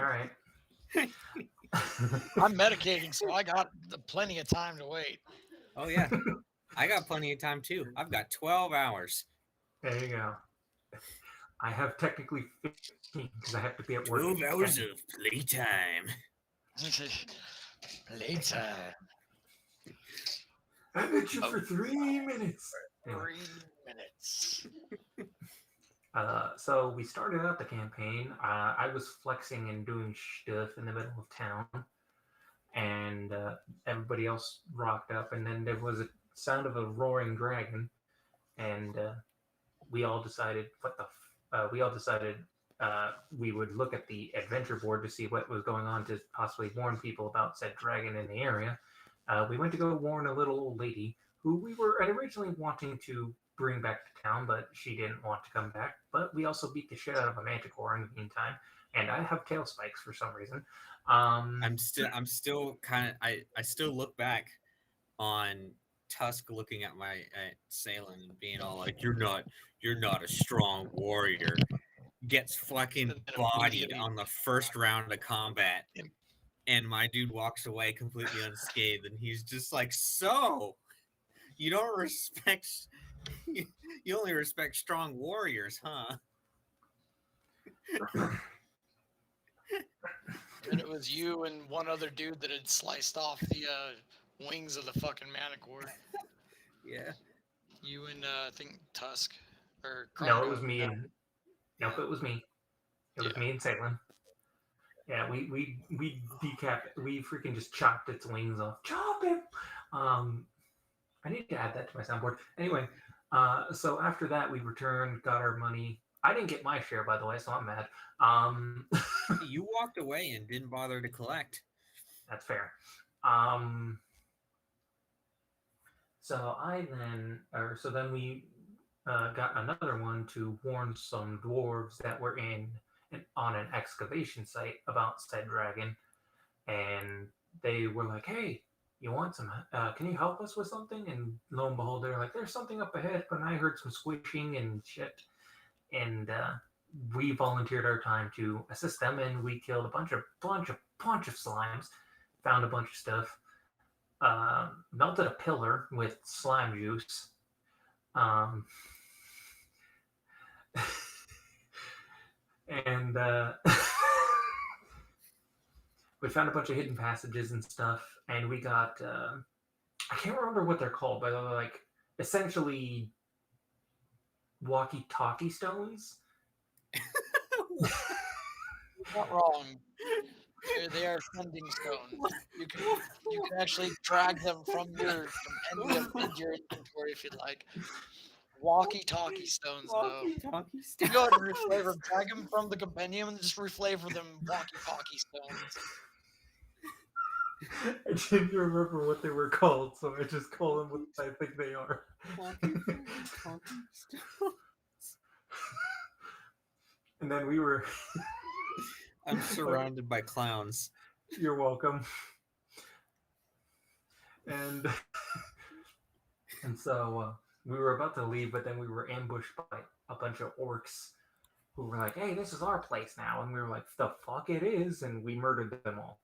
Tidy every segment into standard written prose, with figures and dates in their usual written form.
All right. I'm medicating, so I got plenty of time to wait. Oh yeah, I got plenty of time too. I've got 12 hours. There you go. I have technically 15 because I have to be at work. 12 hours of playtime. Later. I bet you for 3 minutes. Anyway. 3 minutes. So we started out the campaign. I was flexing and doing stuff in the middle of town, and everybody else rocked up. And then there was a sound of a roaring dragon, and we all decided we would look at the adventure board to see what was going on to possibly warn people about said dragon in the area. We went to go warn a little old lady who we were originally wanting to bring back to town, but she didn't want to come back. But we also beat the shit out of a manticore in the meantime, and I have tail spikes for some reason. I'm still kind of. I still look back on Tusk looking at my Salen and being all like, "You're not a strong warrior." Gets fucking bodied on the first round of combat, and my dude walks away completely unscathed, and he's just like, "So, you don't respect." You only respect strong warriors, huh? And it was you and one other dude that had sliced off the wings of the fucking manticore. Yeah. You and I think Tusk or No, it was me and Yeah. nope, it was me. It was me and Salen. Yeah, we freaking just chopped its wings off. Chop it. I need to add that to my soundboard. Anyway, so after that we returned, got our money. I didn't get my share, by the way, so I'm mad. You walked away and didn't bother to collect. That's fair. So then we got another one to warn some dwarves that were on an excavation site about said dragon, and they were like, "Hey, you want some? Can you help us with something?" And lo and behold, they're like, "There's something up ahead," but I heard some squishing and shit, and we volunteered our time to assist them, and we killed a bunch of slimes, found a bunch of stuff, melted a pillar with slime juice. And we found a bunch of hidden passages and stuff, and we got I can't remember what they're called, but they're like essentially walkie-talkie stones. Not wrong. They are sending stones. You can actually drag them from your compendium into your inventory if you'd like. Walkie-talkie stones, though. Walkie-talkie You go ahead and reflavor. Drag them from the compendium and just reflavor them walkie-talkie stones. I didn't remember what they were called, so I just call them what I think they are. Walkie-talkie stones. And then we were... I'm surrounded by clowns. You're welcome. And so we were about to leave, but then we were ambushed by a bunch of orcs who were like, "Hey, this is our place now." And we were like, "The fuck it is," and we murdered them all.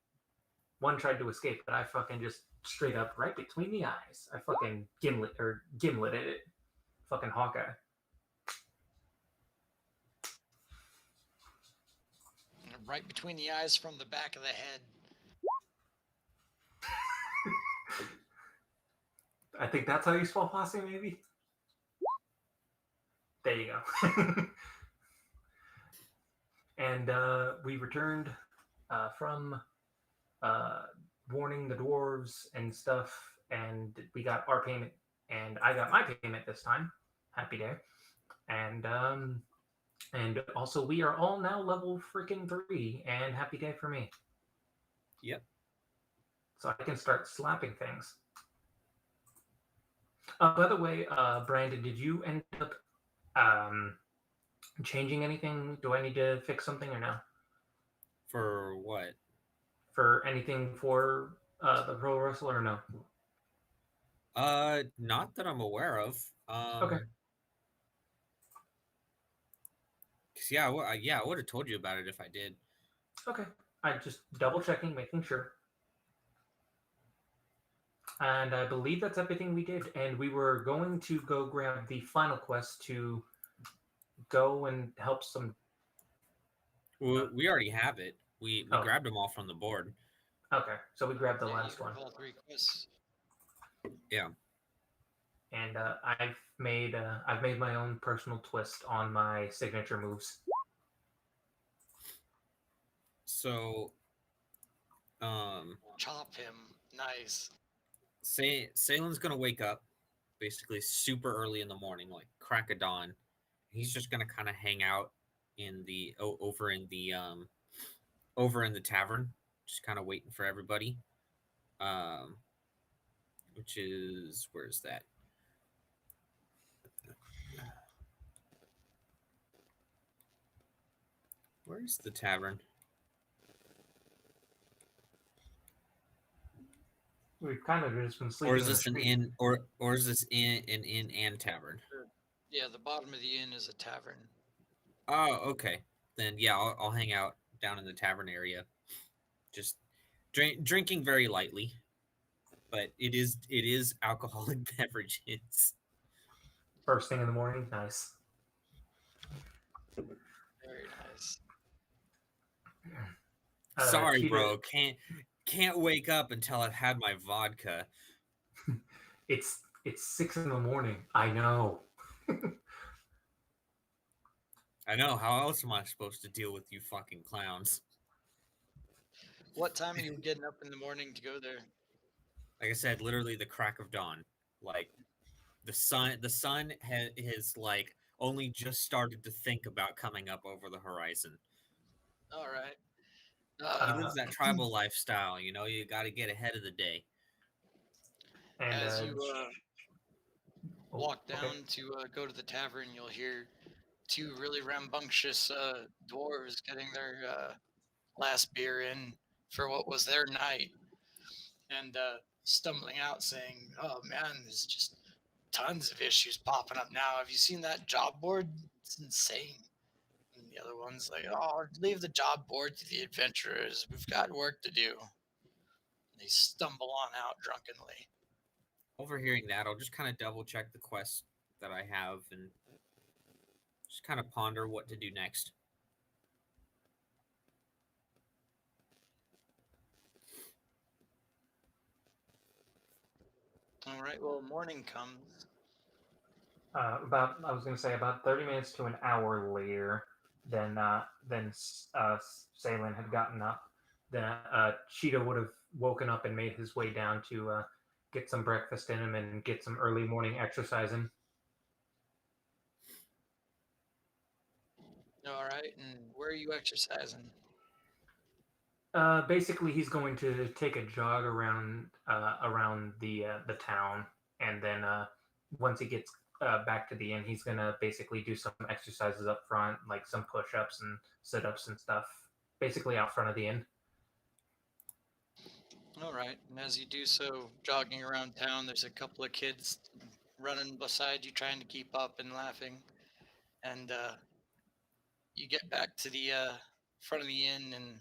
One tried to escape, but I fucking just straight up right between the eyes. I fucking gimlet it. Fucking Hawkeye. Right between the eyes from the back of the head. I think that's how you spell posse, maybe? There you go. And we returned from warning the dwarves and stuff, and we got our payment, and I got my payment this time. Happy day. And also we are all now level freaking 3, and happy day for me. Yep. So I can start slapping things. By the way, Brandon, did you end up changing anything? Do I need to fix something or no? For what? For anything for the pro wrestler or no? Not that I'm aware of. Okay. Cause yeah, I would have told you about it if I did. Okay. I just double checking, making sure. And I believe that's everything we did. And we were going to go grab the final quest to go and help some. We already have it. We Oh, grabbed them all from the board. okay. So we grabbed the Yeah, last you one. have all 3 quests. Yeah. And I've made my own personal twist on my signature moves. So, Chop him. Nice. Salen's gonna wake up basically super early in the morning, like crack of dawn. He's just gonna kind of hang out in the over in the tavern, just kind of waiting for everybody. Um, which is where's that? Where's the tavern? We've kind of just been sleeping. Or is this an inn? Or is this an inn and tavern? Yeah, the bottom of the inn is a tavern. Oh, okay. Then yeah, I'll hang out down in the tavern area, just drinking very lightly, but it is alcoholic beverages. First thing in the morning. Nice. Very nice. Sorry, Cheetah, bro. Can't wake up until I've had my vodka. It's 6 in the morning. I know. I know. How else am I supposed to deal with you fucking clowns? What time are you getting up in the morning to go there? Like I said, literally the crack of dawn. Like the sun has like only just started to think about coming up over the horizon. All right. He lives that tribal lifestyle, you know. You got to get ahead of the day. And As you walk down to go to the tavern, you'll hear 2 really rambunctious dwarves getting their last beer in for what was their night, and stumbling out saying, "Oh man, there's just tons of issues popping up now. Have you seen that job board? It's insane." And the other one's like, "Oh, leave the job board to the adventurers. We've got work to do." And they stumble on out drunkenly. Overhearing that, I'll just kind of double check the quest that I have and just kind of ponder what to do next. All right. Well, morning comes. I was going to say about 30 minutes to an hour later, then Salen had gotten up. Then Cheetah would have woken up and made his way down to get some breakfast in him and get some early morning exercise in. All right. And where are you exercising? Basically, he's going to take a jog around the town, and then once he gets back to the inn, he's gonna basically do some exercises up front, like some push-ups and sit-ups and stuff, basically out front of the inn. All right. And as you do so, jogging around town, there's a couple of kids running beside you, trying to keep up and laughing. And you get back to the front of the inn, and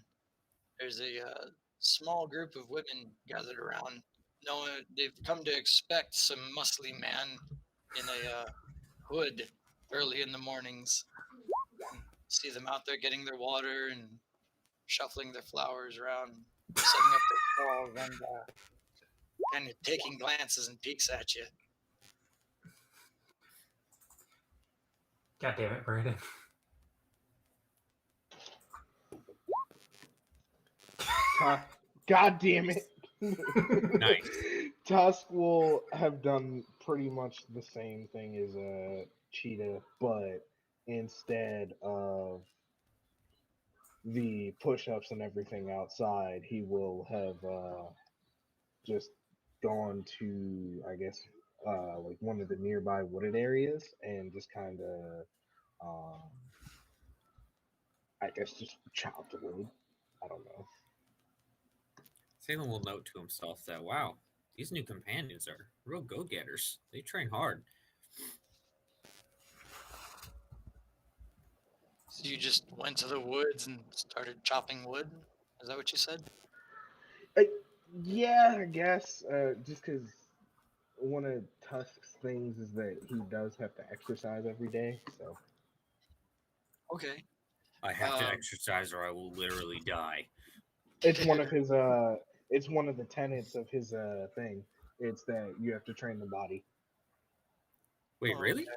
there's a small group of women gathered around. Knowing they've come to expect some muscly man in a hood early in the mornings. See them out there getting their water and shuffling their flowers around, setting up their stalls, and kind of taking glances and peeks at you. God damn it, Brandon! God damn it! Nice. Tusk will have done pretty much the same thing as Cheetah, but instead of the push-ups and everything outside, he will have just gone to, I guess, like one of the nearby wooded areas and just kind of, I guess, just chopped wood. I don't know. Salem will note to himself that, wow, these new companions are real go-getters. They train hard. So you just went to the woods and started chopping wood? Is that what you said? Uh, yeah, I guess. Just because one of Tusk's things is that he does have to exercise every day, so Okay. I have to Um, exercise or I will literally die. it's one of his it's one of the tenets of his thing. It's that you have to train the body. Wait, oh, really?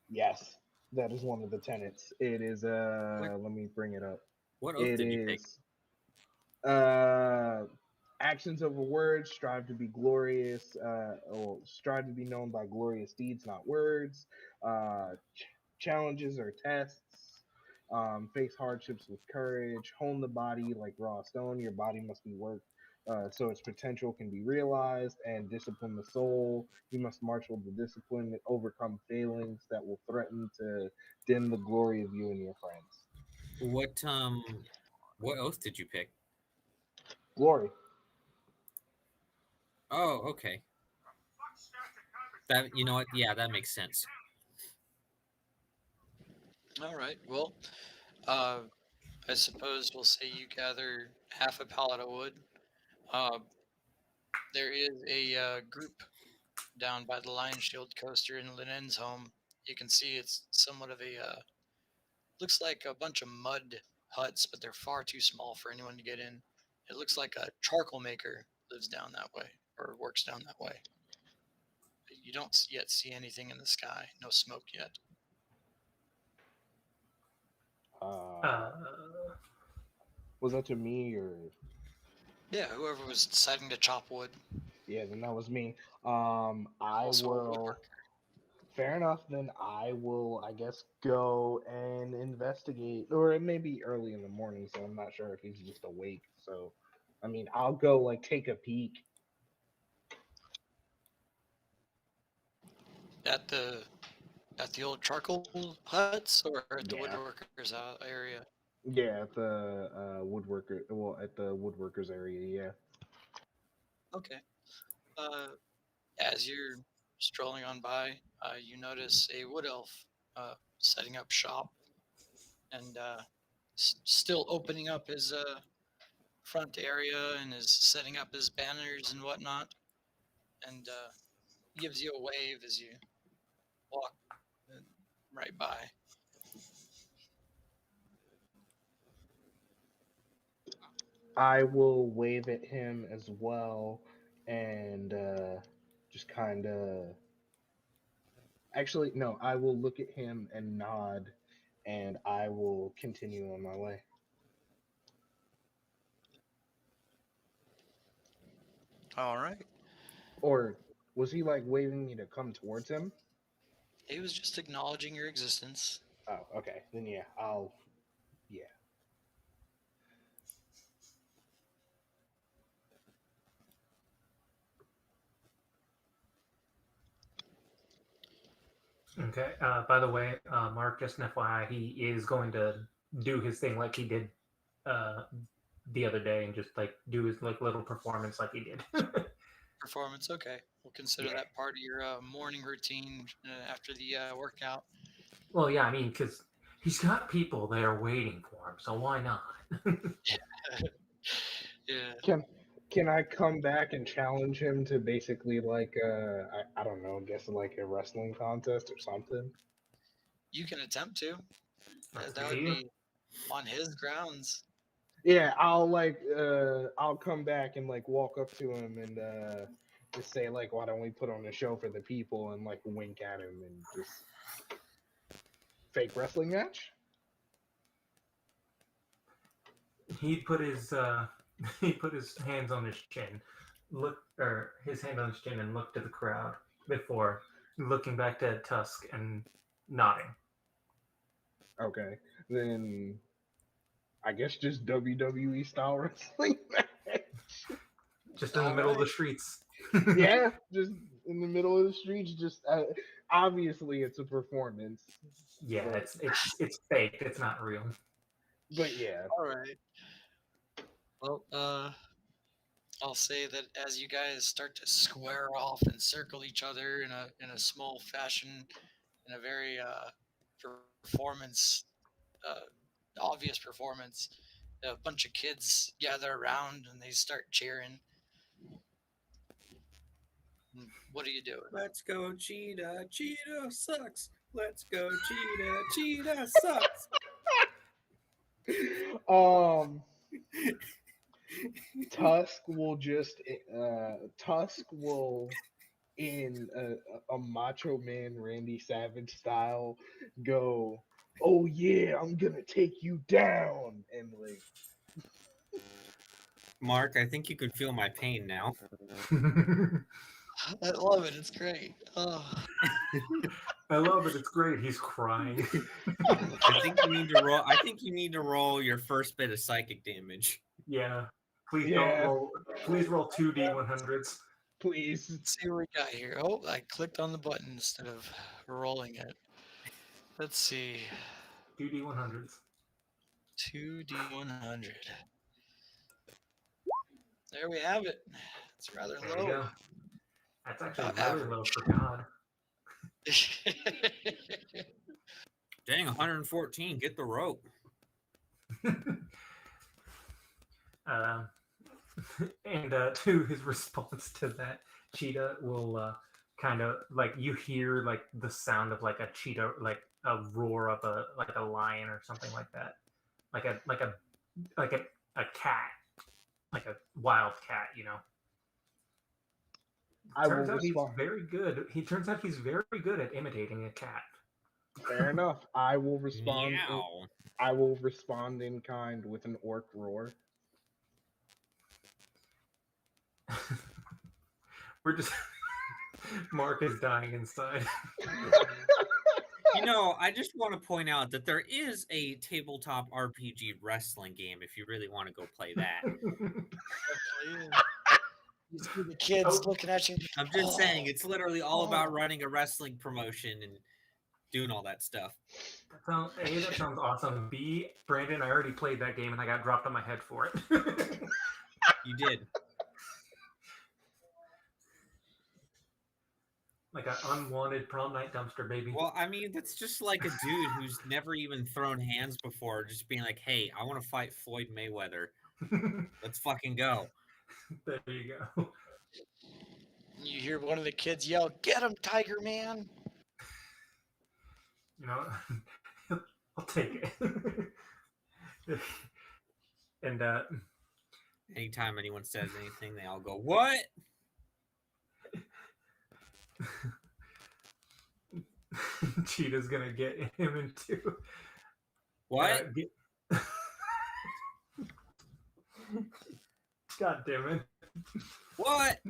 Yes, that is one of the tenets. It is What? let me bring it up. What oath It did you pick? is uh actions over words, strive to be glorious, or strive to be known by glorious deeds, not words. Challenges or tests. Face hardships with courage. Hone the body like raw stone. Your body must be worked so its potential can be realized, and discipline the soul. You must marshal the discipline and overcome failings that will threaten to dim the glory of you and your friends. What oath did you pick? Glory. Oh, okay. That, you know what? Yeah, that makes sense. All right. Well, uh, I suppose we'll say you gather half a pallet of wood. Uh, there is a group down by the Lion Shield coaster in Linen's home. You can see it's somewhat of a looks like a bunch of mud huts, but they're far too small for anyone to get in. It looks like a charcoal maker lives down that way or works down that way. You don't yet see anything in the sky. No smoke yet. Uh, Uh, was that to me or? Yeah, whoever was deciding to chop wood, Yeah, then that was me. I also a will. woodworker. Fair enough. Then I will, I guess, go and investigate, or it may be early in the morning, so I'm not sure if he's just awake. So, I mean, I'll go like take a peek. At the old charcoal huts or at the Yeah, woodworkers area. yeah, at the woodworker. Well, at the woodworkers area. Yeah. Okay. Uh, as you're strolling on by, you notice a wood elf setting up shop and still opening up his front area and is setting up his banners and whatnot. And gives you a wave as you walk right by. I will wave at him as well, and just kind of. Actually, no. I will look at him and nod, and I will continue on my way. All right. Or was he like waving me to come towards him? He was just acknowledging your existence. Oh, okay. Then yeah, I'll yeah. okay. By the way, Mark, just an FYI, he is going to do his thing like he did uh, the other day, and just like do his like little performance like he did. Performance, okay. We'll consider Yeah. that part of your morning routine after the workout. Well, yeah, I mean, because he's got people there waiting for him, so why not? Yeah. Can I come back and challenge him to basically like I don't know, guess like a wrestling contest or something? You can attempt to. Up That to would you. be on his grounds. Yeah, I'll come back and like walk up to him and just say like why don't we put on a show for the people and like wink at him and just fake wrestling match? He put his he put his hands on his chin, his hand on his chin, and looked at the crowd before looking back to Tusk and nodding. Okay. Then I guess just WWE style wrestling match. Just in the All middle of the right. streets. Yeah, just in the middle of the streets. Just obviously it's a performance, Yeah, but it's faked. It's not real. yeah, All right. Well, I'll say that as you guys start to square off and circle each other in a small fashion, in a very performance, uh, obvious performance, a bunch of kids gather around and they start cheering. What are you doing? Let's go, Cheetah. Cheetah sucks. Let's go, Cheetah. Cheetah sucks. Tusk will just Tusk will in a Macho Man Randy Savage style go, oh yeah, I'm gonna take you down, and like Mark, I think you can feel my pain now. I love it. It's great. Oh. I love it. It's great. He's crying. I think you need to roll. I think you need to roll your first bit of psychic damage. Yeah. Please Yeah. don't roll. Please roll 2d100s. please. Let's see what we got here. Oh, I clicked on the button instead of rolling it. Let's see. 2d100s. 2d100. There we have it. It's rather There you low. go. That's actually About really low average. for God. Dang, 114. Get the rope. And to his response to that, Cheetah will kind of like you hear like the sound of like a cheetah, like a roar of a lion or something like that, like a cat, like a wild cat, you know. I will Turns out he's respond. very good. Turns out he's very good at imitating a cat. Fair enough. I will respond. Meow. I will respond in kind with an orc roar. We're just Mark is dying inside. You know, I just want to point out that there is a tabletop RPG wrestling game if you really want to go play that. You see the kids looking at you. I'm just saying, it's literally all about running a wrestling promotion and doing all that stuff. A, that sounds awesome. B, Brandon, I already played that game and I got dropped on my head for it. You did. Like an unwanted prom night dumpster baby. Well, I mean, that's just like a dude who's never even thrown hands before, just being like, hey, I want to fight Floyd Mayweather. Let's fucking go. There you go. You hear one of the kids yell, "Get him, Tiger Man!" You know, I'll take it. And Anytime anyone says anything, they all go, what? Cheetah's gonna get him into What? God damn it. What?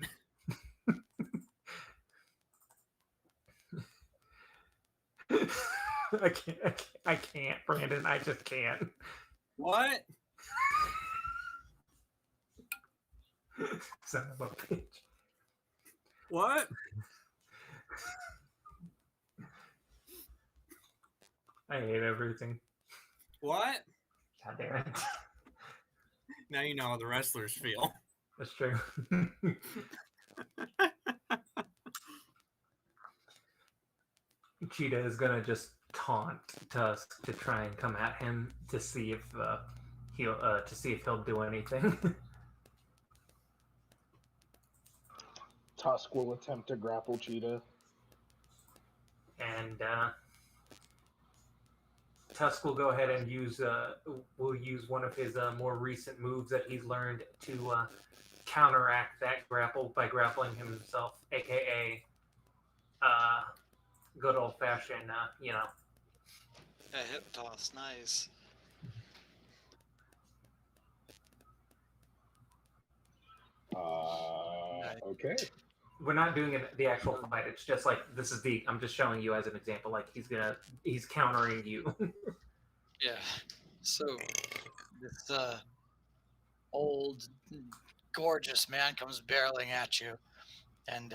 I can't, Brandon. I just can't. What? Son of a bitch. What? I hate everything. What? God damn it. Now you know how the wrestlers feel. That's true. Cheetah is gonna just taunt Tusk to try and come at him to see if he'll do anything. Tusk will attempt to grapple Cheetah. And Tusk will go ahead and use one of his more recent moves that he's learned to counteract that grapple by grappling himself, aka good old fashioned, A hip toss, nice. Okay. We're not doing the actual fight. It's just like I'm just showing you as an example. Like he's countering you. Yeah. So this old, gorgeous man comes barreling at you, and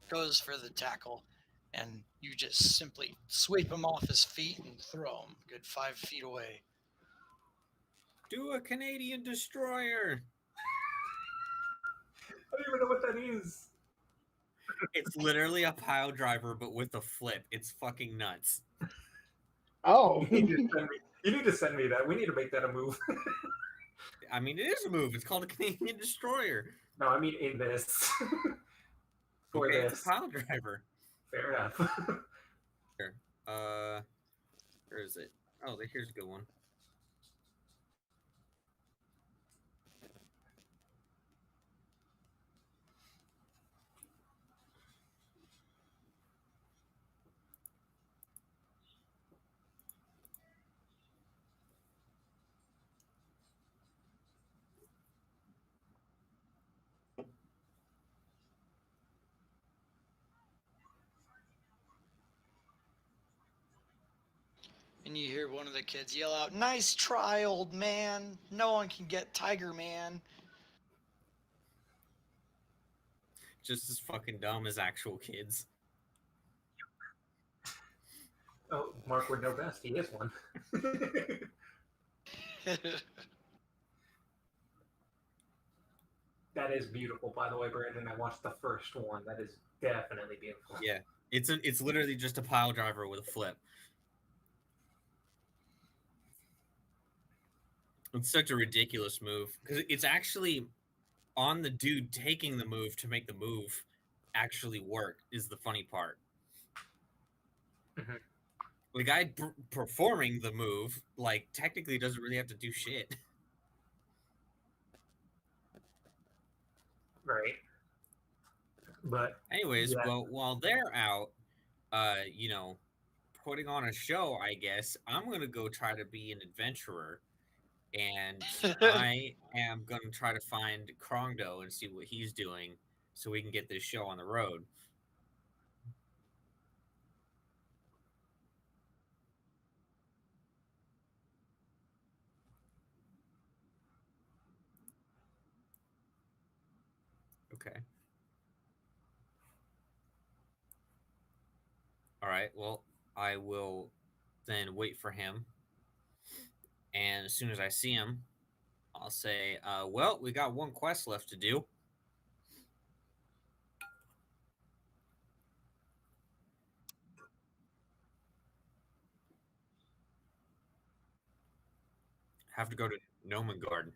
goes for the tackle, and you just simply sweep him off his feet and throw him a good 5 feet away. Do a Canadian destroyer. I don't even know what that is. It's literally a pile driver, but with a flip. It's fucking nuts. Oh. He You need to send me that. We need to make that a move. I mean, it is a move. It's called a Canadian Destroyer. No, I mean in this. For Okay, this. it's a pile driver. Fair enough. Here. Where is it? Oh, here's a good one. And you hear one of the kids yell out, "Nice try, old man. No one can get Tiger Man." Just as fucking dumb as actual kids. Oh, Mark would know best. He is one. That is beautiful, by the way, Brandon. I watched the first one. That is definitely beautiful. Yeah, it's literally just a pile driver with a flip. It's such a ridiculous move because it's actually on the dude taking the move to make the move actually work is the funny part. Mhm. The guy performing the move, like, technically doesn't really have to do shit. Right. But Anyways, yeah. well, while they're out, you know, putting on a show, I guess I'm gonna go try to be an adventurer, and I am gonna try to find Krongdo and see what he's doing, so we can get this show on the road. Okay. All right. Well, I will then wait for him, and as soon as I see him, I'll say, "Well, we got one quest left to do." Have to go to Gnomengarde.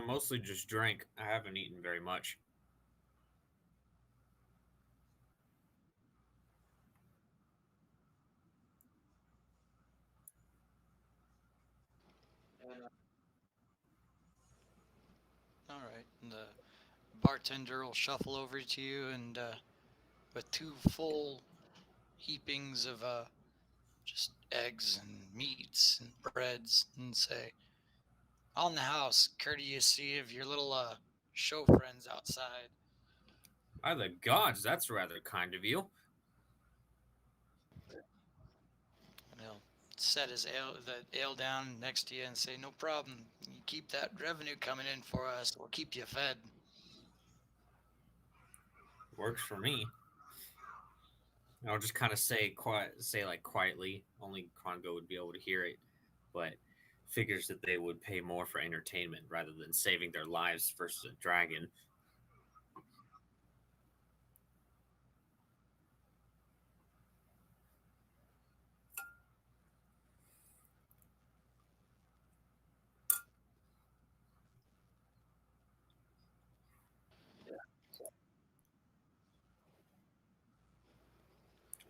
Mostly just drink. I haven't eaten very much. All right. And the bartender will shuffle over to you and with two full heapings of just eggs and meats and breads and say, "On the house, courtesy of your little show friends outside." By the gods, that's rather kind of you. And he'll set the ale down next to you and say, "No problem. You keep that revenue coming in for us. We'll keep you fed." Works for me. I'll just kind of say quietly. Only Kongo would be able to hear it, but figures that they would pay more for entertainment rather than saving their lives versus a dragon.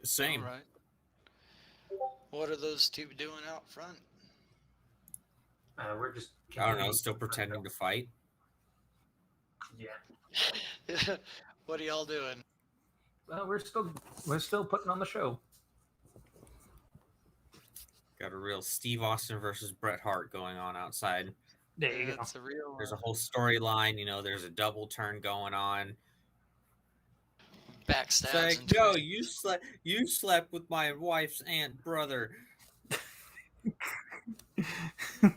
Same. All right. What are those two doing out front? We're just. I don't know. Still pretending to fight. Yeah. What are y'all doing? We're still putting on the show. Got a real Steve Austin versus Bret Hart going on outside. There you go. That's a real. There's a whole storyline. You know, there's a double turn going on. Backstabs. It's like, and no, twists. you slept with my wife's aunt brother.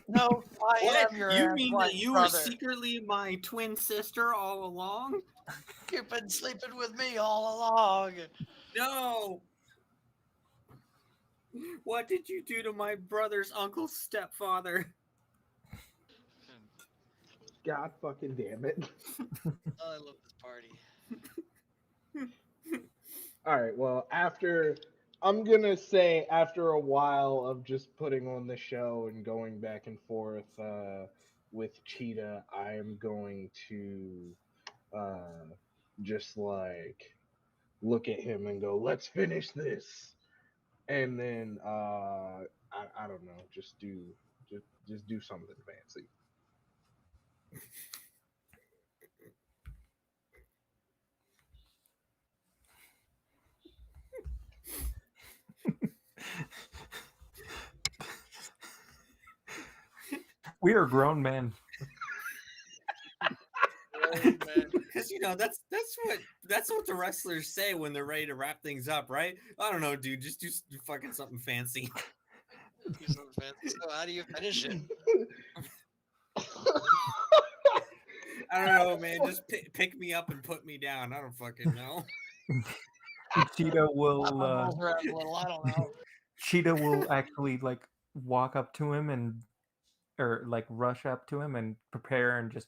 No, I am your You aunt's mean white that you brother. were secretly my twin sister all along? You've been sleeping with me all along. No. What did you do to my brother's uncle's stepfather? God fucking damn it. Oh, I love this party. All right. Well, I'm gonna say after a while of just putting on the show and going back and forth with Cheetah, I am going to uh, just like look at him and go, "Let's finish this," and then I don't know, just do something fancy. We are grown men. Oh, man. Because that's what the wrestlers say when they're ready to wrap things up, right? I don't know, dude. Just do fucking something fancy. Do something fancy. So how do you finish it? I don't know, man. Just pick me up and put me down. I don't fucking know. Cheetah Flap will my balls around a little. I don't know. Cheetah will actually like walk up to him and or like rush up to him and prepare and just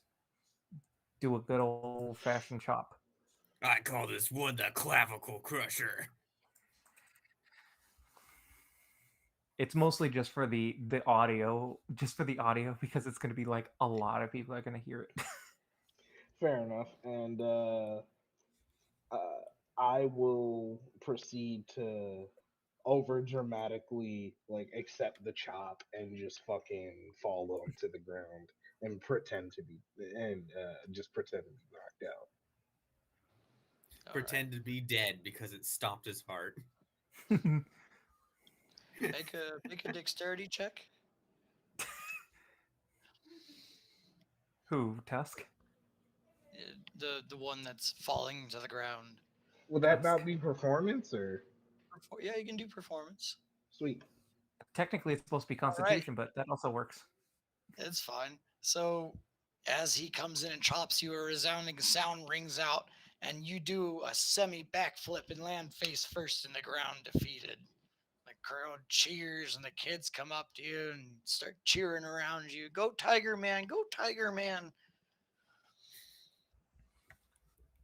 do a good old fashioned chop. I call this wood the clavicle crusher. It's mostly just for the audio, because it's going to be like a lot of people are going to hear it. Fair enough. And uh, I will proceed to over dramatically like accept the chop and just fucking fall onto the ground and just pretend to be knocked out. All Pretend to be dead because it stopped his heart. right. Make a dexterity check. Who, Tusk? The one that's falling to the ground. Will that Tusk. not be performance or Yeah, you can do performance. sweet? Technically, it's supposed to be All right. Constitution, but that also works. It's fine. So, as he comes in and chops you, a resounding sound rings out, and you do a semi backflip and land face first in the ground, defeated. The crowd cheers, and the kids come up to you and start cheering around you. Go, Tiger Man! Go, Tiger Man!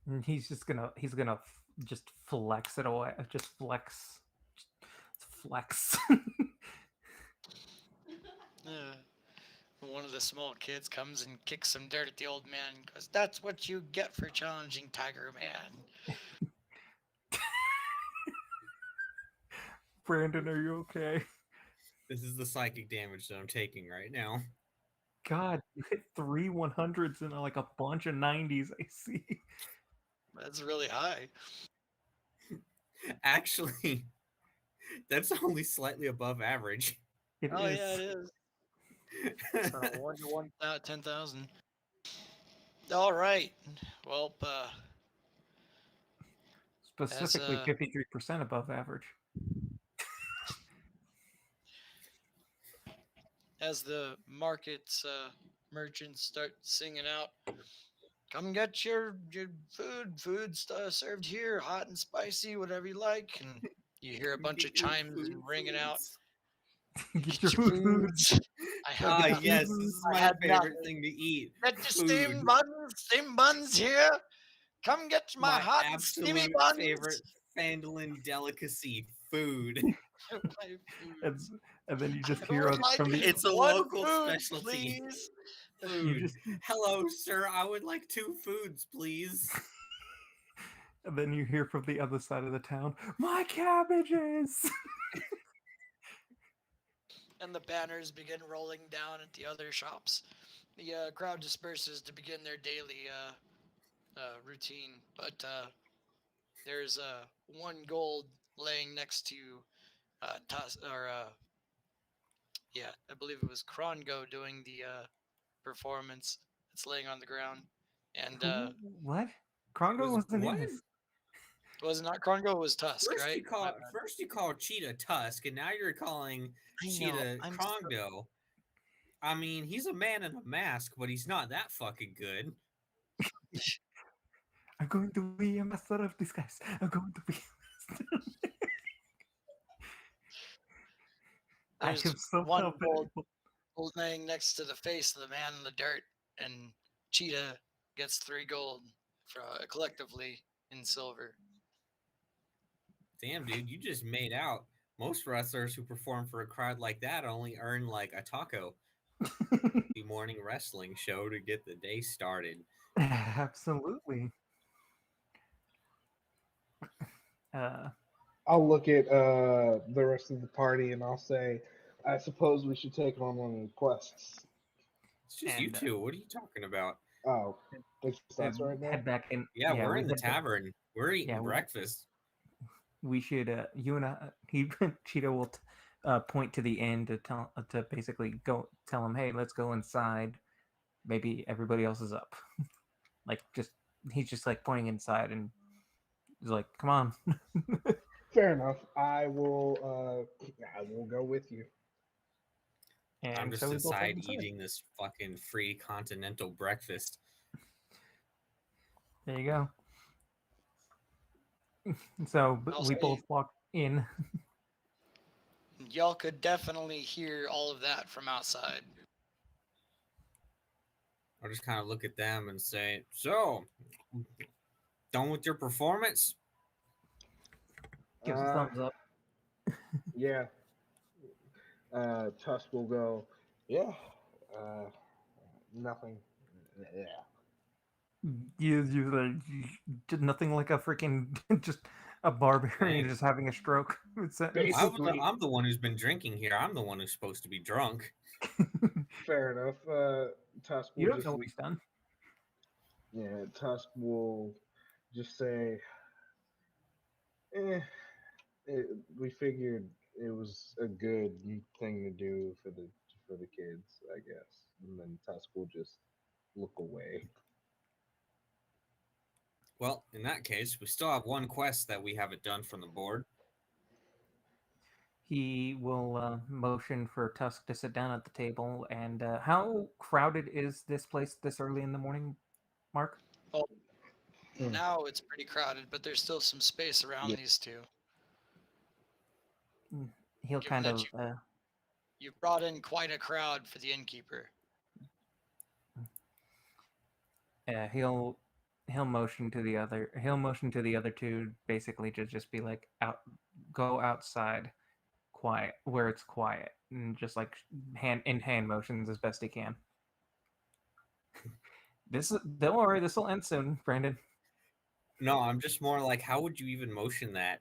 And he's gonna just flex it away. Just flex. Uh, one of the small kids comes and kicks some dirt at the old man and goes, "That's what you get for challenging Tiger Man." Brandon, are you okay? This is the psychic damage that I'm taking right now. God, you hit 3 100s and like a bunch of 90s. I see. That's really high. Actually, that's only slightly above average. It Oh, is. yeah, it is. It's not 1 to 1, 10,000. All right. Well, Specifically, as 53% above average. as the market's merchants start singing out, "Come get your food served here, hot and spicy, whatever you like," and you hear a bunch of chimes and ringing out, Get "Get your your foods." I have Ah, nothing. yes, this is I my had favorite nothing. thing to eat. Get your Food. steam buns here. Come get my My hot and steamy absolute buns. favorite Fandolin delicacy, food. My and, foods. and then you just I hear would us like from the. It's a one local food, specialty. please. You Food. just Hello, sir. I would like 2 foods, please. and then you hear from the other side of the town, my cabbages. And the banners begin rolling down at the other shops. The crowd disperses to begin their daily routine, but there's 1 gold laying next to yeah, I believe it was Krongo doing the performance. It's laying on the ground, and What? It Krongo was wasn't what? in this. was it not Krongo? It was Tusk, First right? you call My bad. first you call Cheetah Tusk, and now you're calling I know. Cheetah I'm Krongdo. I mean, he's a man in a mask, but he's not that fucking good. I'm going to be a master of disguise. I'm going to be. I There's have somehow 1 been gold able- laying next to the face of the man in the dirt, and Cheetah gets 3 gold collectively in silver. Damn, dude, you just made out. Most wrestlers who perform for a crowd like that only earn like a taco. The morning wrestling show to get the day started. Absolutely. I'll look at the rest of the party and I'll say, I suppose we should take on one of the quests. It's just you And, two. What are you talking about? Oh, it's just us right now? head back in. Yeah, we're we in the head back- tavern. We're eating yeah, breakfast. we should. You and Cheetah will point to the end to basically go tell him, hey, let's go inside. Maybe everybody else is up. Like he's just like pointing inside and he's like, come on. Fair enough. I will go with you. And I'm just so we both head inside inside. eating this fucking free continental breakfast. There you go. So I'll we say- both walk in. Y'all could definitely hear all of that from outside. I'll just kind of look at them and say, so, done with your performance? Gives a thumbs up. Yeah. Tusk will go, yeah. Nothing. Yeah. You like nothing like a freaking just a barbarian Right. just having a stroke. It's Basically- I'm the one who's been drinking here. I'm the one who's supposed to be drunk. Fair enough. Tusk will you don't just know what he's done. Yeah, Tusk will just say, we figured it was a good thing to do for the kids, I guess. And then Tusk will just look away. Well, in that case, we still have one quest that we haven't done from the board. He will motion for Tusk to sit down at the table. And how crowded is this place this early in the morning, Mark? Hmm. Now it's pretty crowded, but there's still some space around Yeah. these two. He'll Given kind that of You brought in quite a crowd for the innkeeper. he'll motion to the other two basically to just be like go outside quiet where it's quiet and just like hand motions as best he can. Don't worry, this will end soon, Brandon. No, I'm just more like, how would you even motion that?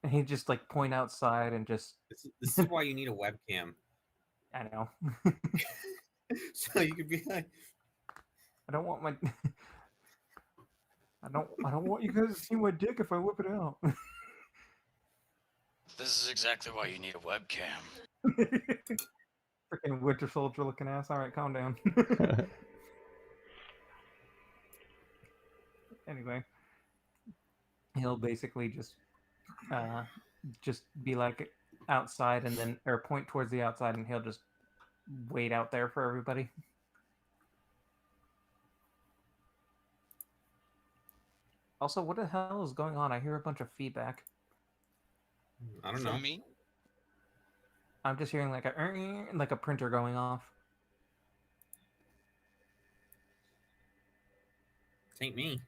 He just like point outside and just This is why you need a webcam. I know. So you could be like, I don't want my I don't want you guys to see my dick if I whip it out. This is exactly why you need a webcam. Freaking Winter Soldier looking ass. All right, calm down. Anyway, he'll basically just be like outside and then or point towards the outside and he'll just wait out there for everybody. Also, what the hell is going on? I hear a bunch of feedback. I don't know. From me? I'm just hearing like a printer going off. It ain't me.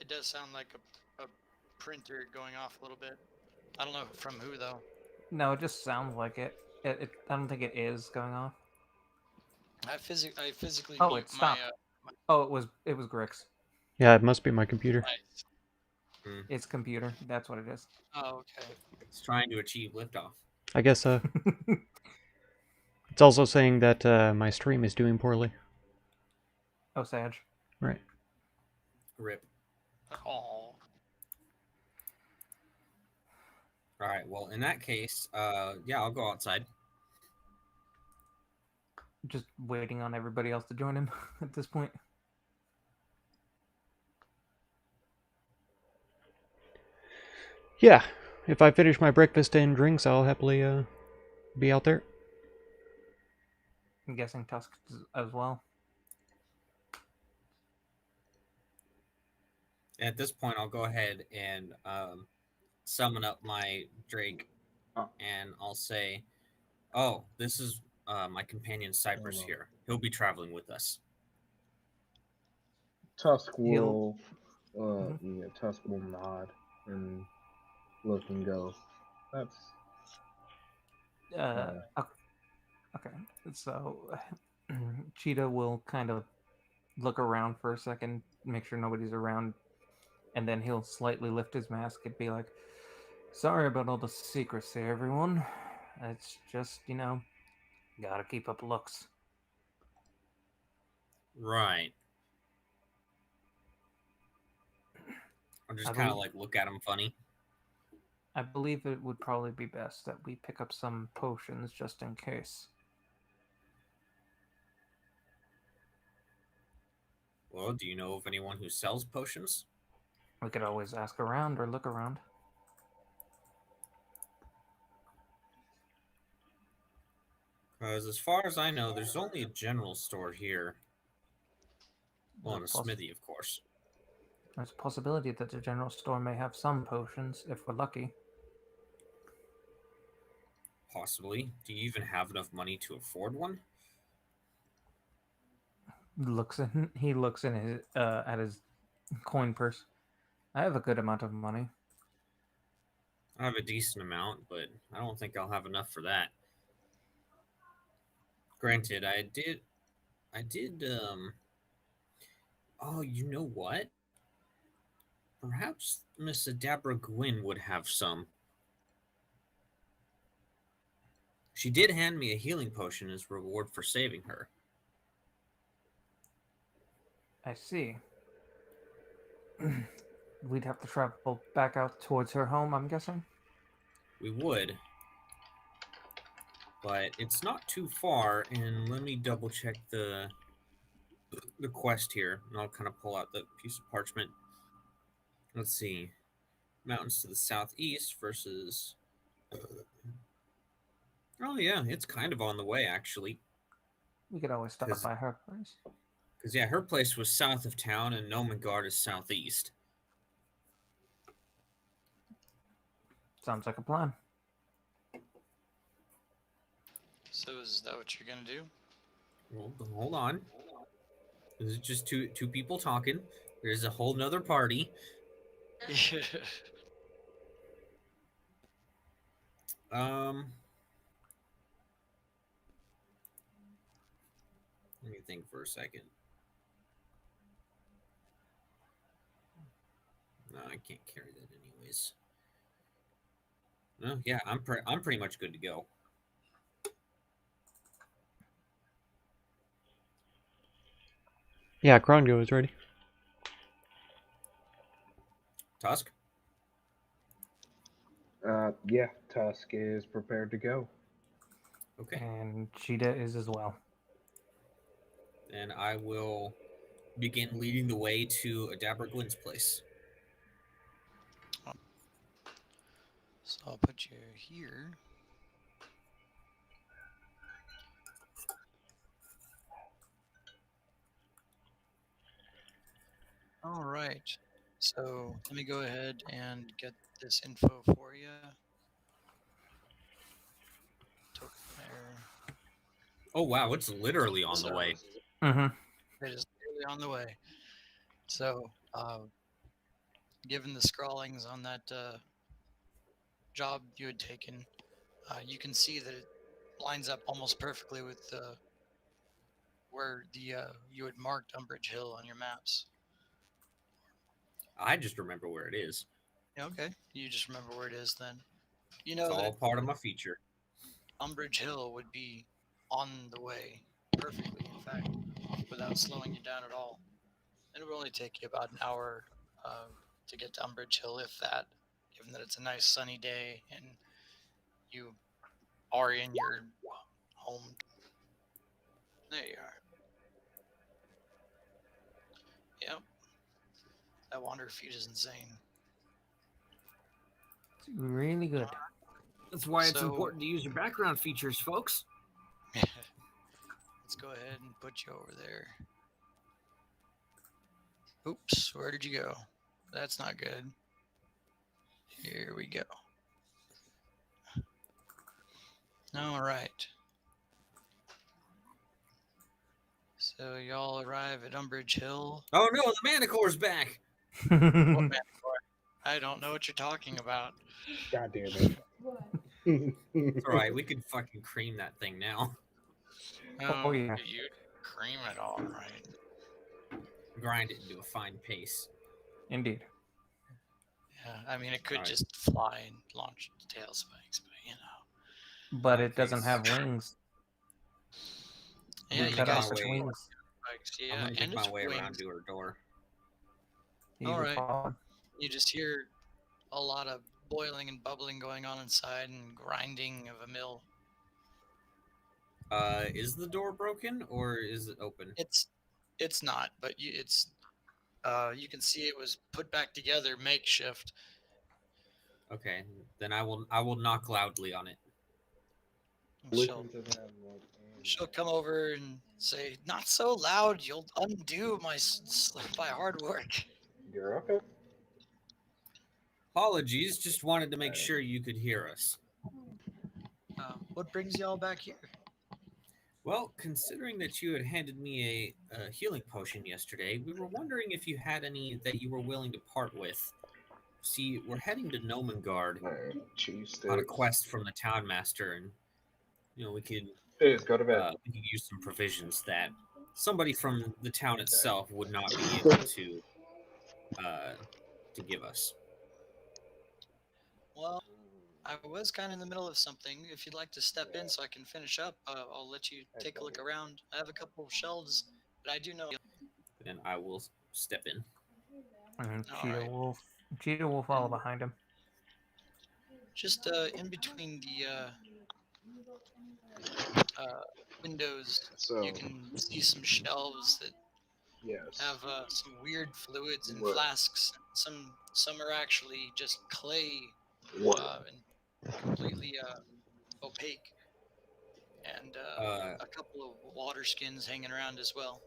It does sound like a printer going off a little bit. I don't know from who though. No, it just sounds like it. I don't think it is going off. I physically. Oh, mute it stopped. My, Oh, it was Grix. Yeah, it must be my computer. my- It's computer. That's what it is. Oh, okay. It's trying to achieve liftoff. I guess it's also saying that my stream is doing poorly. Oh, Sag. Right. Rip. Oh. All right. Well, in that case, yeah, I'll go outside. Just waiting on everybody else to join him at this point. Yeah, if I finish my breakfast and drinks, I'll happily be out there. I'm guessing Tusk as well. At this point, I'll go ahead and summon up my Drake, and I'll say, "Oh, this is my companion Cypress here. He'll be traveling with us." Tusk will Yeah, Tusk will nod and look and go. That's Uh, okay. So Cheetah will kind of look around for a second, make sure nobody's around, and then he'll slightly lift his mask and be like, "Sorry about all the secrecy, everyone. It's just, gotta keep up looks." Right. I'll I just kind of believe like look at him funny. I believe it would probably be best that we pick up some potions just in case. Well, do you know of anyone who sells potions? We could always ask around or look around. Because as far as I know, there's only a general store here. Well, and a smithy, of course. There's a possibility that the general store may have some potions, if we're lucky. Possibly. Do you even have enough money to afford one? He looks in his at his coin purse. I have a good amount of money. I have a decent amount, but I don't think I'll have enough for that. Granted, oh, you know what? Perhaps Miss Adabra Gwyn would have some. She did hand me a healing potion as reward for saving her. I see. We'd have to travel back out towards her home, I'm guessing? We would. But it's not too far, and let me double check the quest here, and I'll kind of pull out the piece of parchment. Let's see. Mountains to the southeast versus... Oh yeah, it's kind of on the way, actually. We could always stop by her place. Because, yeah, her place was south of town, and Gnomengarde is southeast. Sounds like a plan. So is that what you're gonna do? Well, hold on. This is just two people talking. There's a whole nother party. Let me think for a second. No, I can't carry that anyways. No, yeah, I'm pretty much good to go. Yeah, Krongo is ready. Tusk? Yeah, Tusk is prepared to go. Okay. And Cheetah is as well. Then I will begin leading the way to Adabra Gwyn's place. So I'll put you here. All right. So let me go ahead and get this info for you. Token there. Oh wow, it's literally on the way. Mm-hmm. It is literally on the way. So, given the scrawlings on that job you had taken, you can see that it lines up almost perfectly with where you had marked Umbridge Hill on your maps. I just remember where it is. Yeah, okay, you just remember where it is then. You know It's all that part of my feature. Umbridge Hill would be on the way perfectly, in fact, without slowing you down at all. And it would only take you about an hour to get to Umbridge Hill, if that, given that it's a nice sunny day and you are in your home. There you are. Yep. That wander feat is insane. It's really good. That's why it's So- important to use your background features, folks. Let's go ahead and put you over there. Oops, where did you go? That's not good. Here we go. All right. So y'all arrive at Umbridge Hill. Oh no, the Manicore's back. What Manticore? I don't know what you're talking about. God damn it. It's all right. We could fucking cream that thing now. Oh, yeah. You cream it all right. Grind it into a fine paste. Indeed. Yeah, I mean, it could Alright. just fly and launch tail spikes, but you know. But In it that doesn't case- have wings. Yeah, You you cut guys off its way. wings. spikes, I'm yeah, gonna make and my its way wings. around to her door. He All was right. falling. You just hear a lot of boiling and bubbling going on inside and grinding of a mill. Is the door broken or is it open? It's not, but you can see it was put back together makeshift. Okay, then I will knock loudly on it. She'll, Listen to them. she'll come over and say, "Not so loud! You'll undo my hard work." You're okay. Apologies, just wanted to make sure you could hear us. What brings y'all back here? Well, considering that you had handed me a healing potion yesterday, we were wondering if you had any that you were willing to part with. See, we're heading to Gnomengarde Alright, cheese on a sticks. quest from the town master, and we could Fizz, go to bed. use some provisions that somebody from the town itself would not be able to give us. Well, I was kind of in the middle of something. If you'd like to step in so I can finish up, I'll let you take a look around. I have a couple of shelves, but I do know. Then I will step in. And All Cheetah right. will follow behind him. Just in between the windows, So, you can see some shelves that yes. have some weird fluids and What? flasks. Some are actually just clay What? and completely opaque, and a couple of water skins hanging around as well.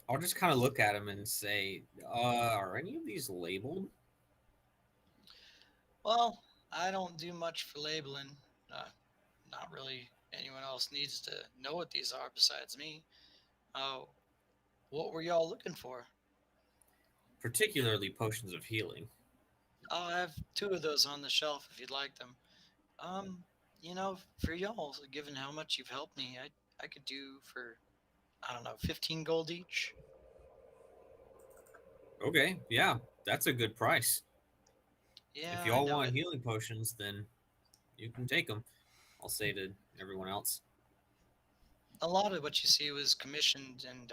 I'll just kind of look at him and say, are any of these labeled? Well, I don't do much for labeling. Not really. Anyone else needs to know what these are besides me. What were y'all looking for? Particularly potions of healing. I have 2 of those on the shelf if you'd like them. For y'all, given how much you've helped me, I could do for, I don't know, 15 gold each. Okay, yeah, that's a good price. Yeah, If y'all I know want it. healing potions, then you can take them. I'll say to everyone else. A lot of what you see was commissioned, and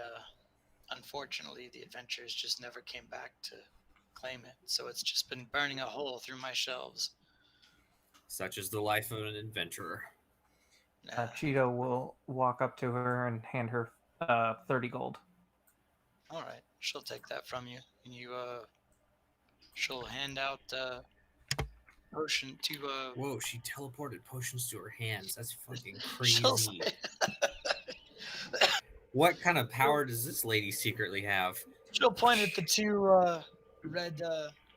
unfortunately, the adventurers just never came back to claim it. So it's just been burning a hole through my shelves. Such is the life of an adventurer. Cheetah will walk up to her and hand her 30 gold. All right, she'll take that from you, and she'll hand out potion to Whoa, she teleported potions to her hands. That's fucking she'll crazy. say- What kind of power does this lady secretly have? She'll point at the 2 red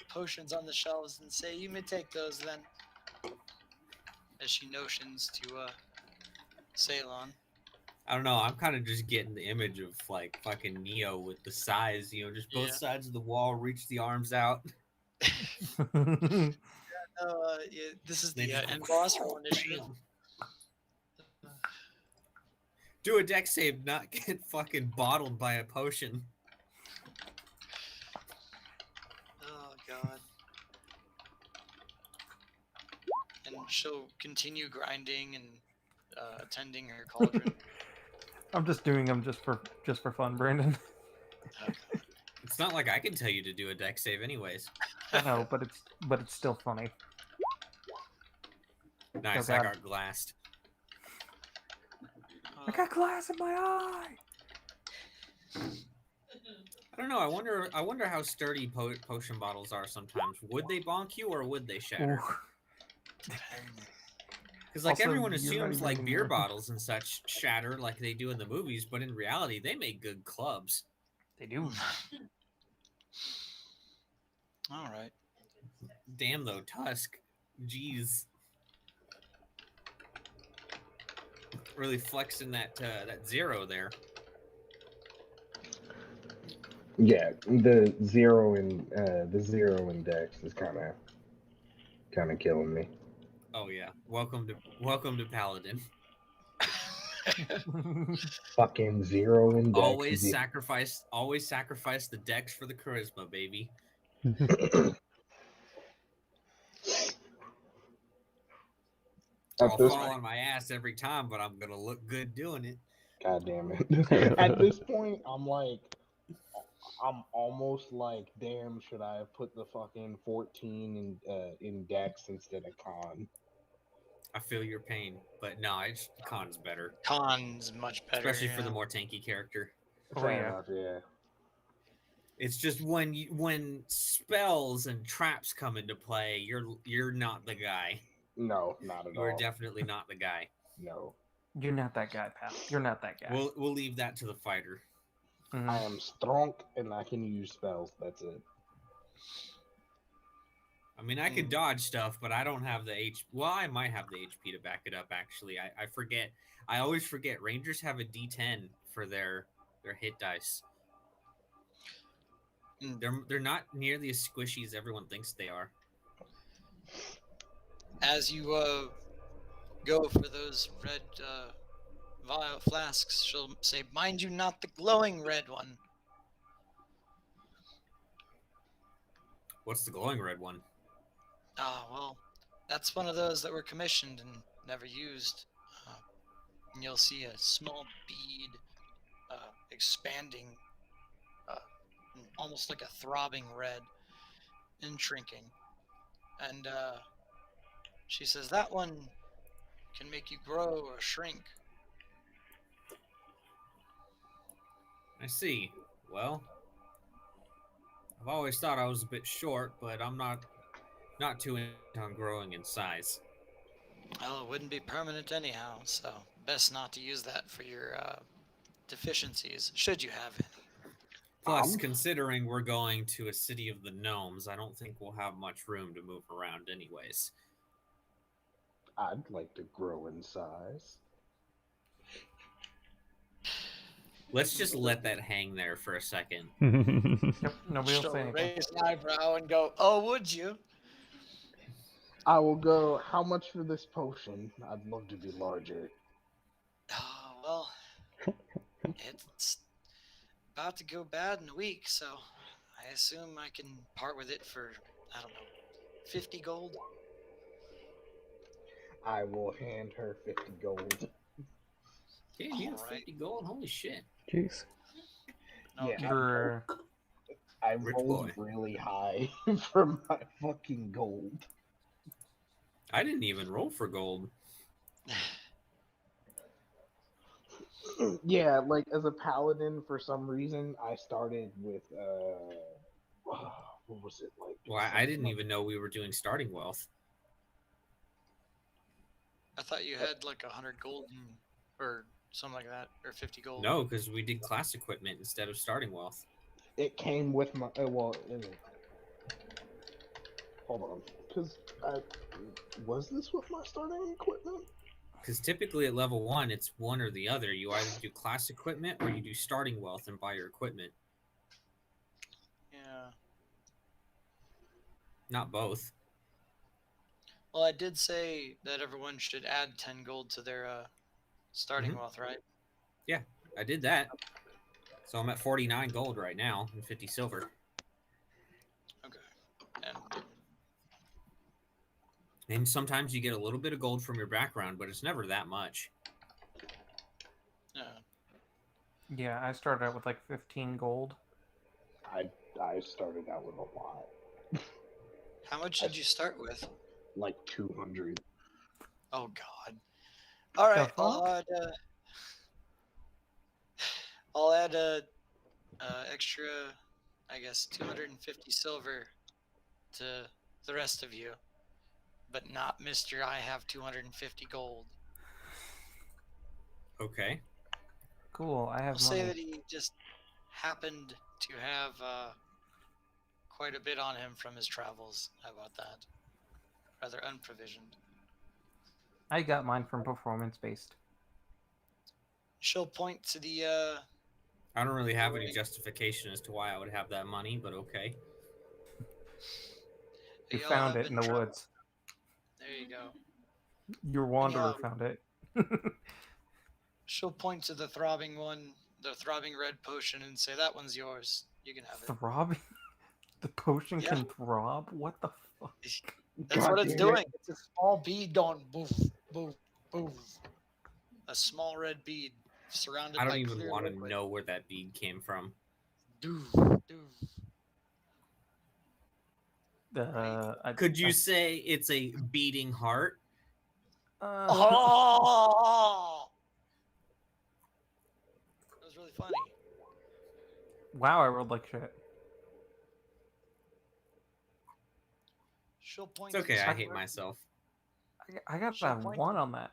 potions on the shelves and say, "You may take those then." As she notions to Ceylon. I don't know. I'm kind of just getting the image of like fucking Neo with the size, just both Yeah. sides of the wall, reach the arms out. This is They the just go, end boss roll initiative. bam. Do a deck save, not get fucking bottled by a potion. Oh god. And she'll continue grinding and attending her cauldron. I'm just doing them just for fun, Brandon. It's not like I can tell you to do a deck save anyways. I know, but it's still funny. Nice, Oh, I God. got glassed. I got glass in my eye. I don't know. I wonder how sturdy potion bottles are sometimes. Would they bonk you or would they shatter? Because like Also, everyone you're not assumes even like in beer here. bottles and such shatter like they do in the movies, but in reality they make good clubs. They do. All right. Damn though, Tusk. Jeez. Really flexing that 0 there. Yeah, the zero index is kind of killing me. Oh yeah. Welcome to Paladin. Fucking zero index. Always sacrifice the dex for the charisma, baby. I'll fall on my ass every time, but I'm gonna look good doing it. God damn it. At this point, I'm almost like, damn, should I have put the fucking 14 in Dex instead of Con? I feel your pain, but no, Con's better. Con's much better, especially for the more tanky character. Fair enough, yeah. It's just when spells and traps come into play, you're not the guy. No, not at all. You're definitely not the guy. No. You're not that guy, pal. You're not that guy. We'll leave that to the fighter. Mhm. I am strong and I can use spells. That's it. I mean, I can dodge stuff, but I don't have the HP. Well, I might have the HP to back it up. Actually, I forget. I always forget. Rangers have a D10 for their hit dice. They're not nearly as squishy as everyone thinks they are. As you go for those red vial flasks, she'll say, "Mind you, not the glowing red one." What's the glowing red one? Ah, well, that's one of those that were commissioned and never used. And you'll see a small bead expanding, almost like a throbbing red, and shrinking. And she says that one can make you grow or shrink. I see. Well, I've always thought I was a bit short, but I'm not too intent on growing in size. Well, it wouldn't be permanent anyhow, so best not to use that for your deficiencies, should you have any. Plus, considering we're going to a city of the gnomes, I don't think we'll have much room to move around anyways. I'd like to grow in size. Let's just let that hang there for a second. Yep, nobody will She'll say anything. raise an eyebrow and go, "Oh, would you?" I will go, how much for this potion? I'd love to be larger. Oh, well, it's about to go bad in a week, so I assume I can part with it for, I don't know, 50 gold? I will hand her 50 gold. Yeah, you have 50 gold? Holy shit. Jeez. Okay. Yeah, I Rich rolled boy. really high for my fucking gold. I didn't even roll for gold. Yeah, like as a paladin, for some reason, I started with what was it like? Well, I didn't even know we were doing starting wealth. I thought you had like 100 gold or something like that, or 50 gold. No, because we did class equipment instead of starting wealth. It came with my hold on, because was this with my starting equipment? Because typically at level 1, it's one or the other. You either do class equipment or you do starting wealth and buy your equipment. Yeah. Not both. Well, I did say that everyone should add 10 gold to their starting wealth, right? Yeah, I did that. So I'm at 49 gold right now and 50 silver. Okay. And sometimes you get a little bit of gold from your background, but it's never that much. Yeah, I started out with like 15 gold. I started out with a lot. How much did you start with? Like 200. Oh God! All right, The I'll add a extra, I guess, 250 silver to the rest of you, but not Mr. I have 250 gold. Okay. Cool, I have I'll say money. that he just happened to have quite a bit on him from his travels. How about that? Rather unprovisioned. I got mine from performance based. She'll point to the I don't really have any justification as to why I would have that money, but okay. You Y'all found have it in been the trouble. woods. There you go. Your wanderer Anyhow, found it. she'll point to the throbbing one, the throbbing red potion, and say, "That one's yours. You can have it." Throbbing? The potion Yeah. can throb? What the fuck? That's God what it's damn doing. it. It's a small bead going boof, boof, boof. A small red bead surrounded I don't by even clear want to liquid. know where that bead came from. Doof, doof. Could you say it's a beating heart? Oh! That was really funny. Wow, I rolled like shit. She'll point It's okay. to I the hate myself. I got She'll that point one to- on that.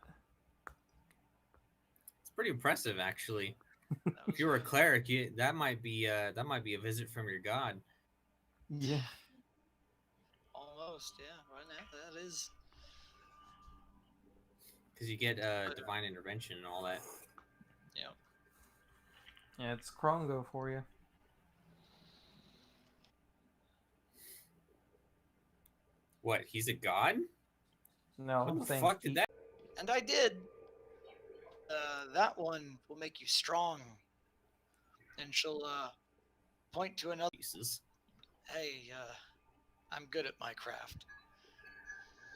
It's pretty impressive, actually. That If was you were a cleric, that might be a visit from your god. Yeah. almost, yeah. Right now, that is. Because you get divine intervention and all that. Yeah. Yeah, it's Krongo for you. What? He's a god? No, What I'm the saying fuck did that? And I did. That one will make you strong. And she'll point to another. Pieces. Hey, I'm good at my craft.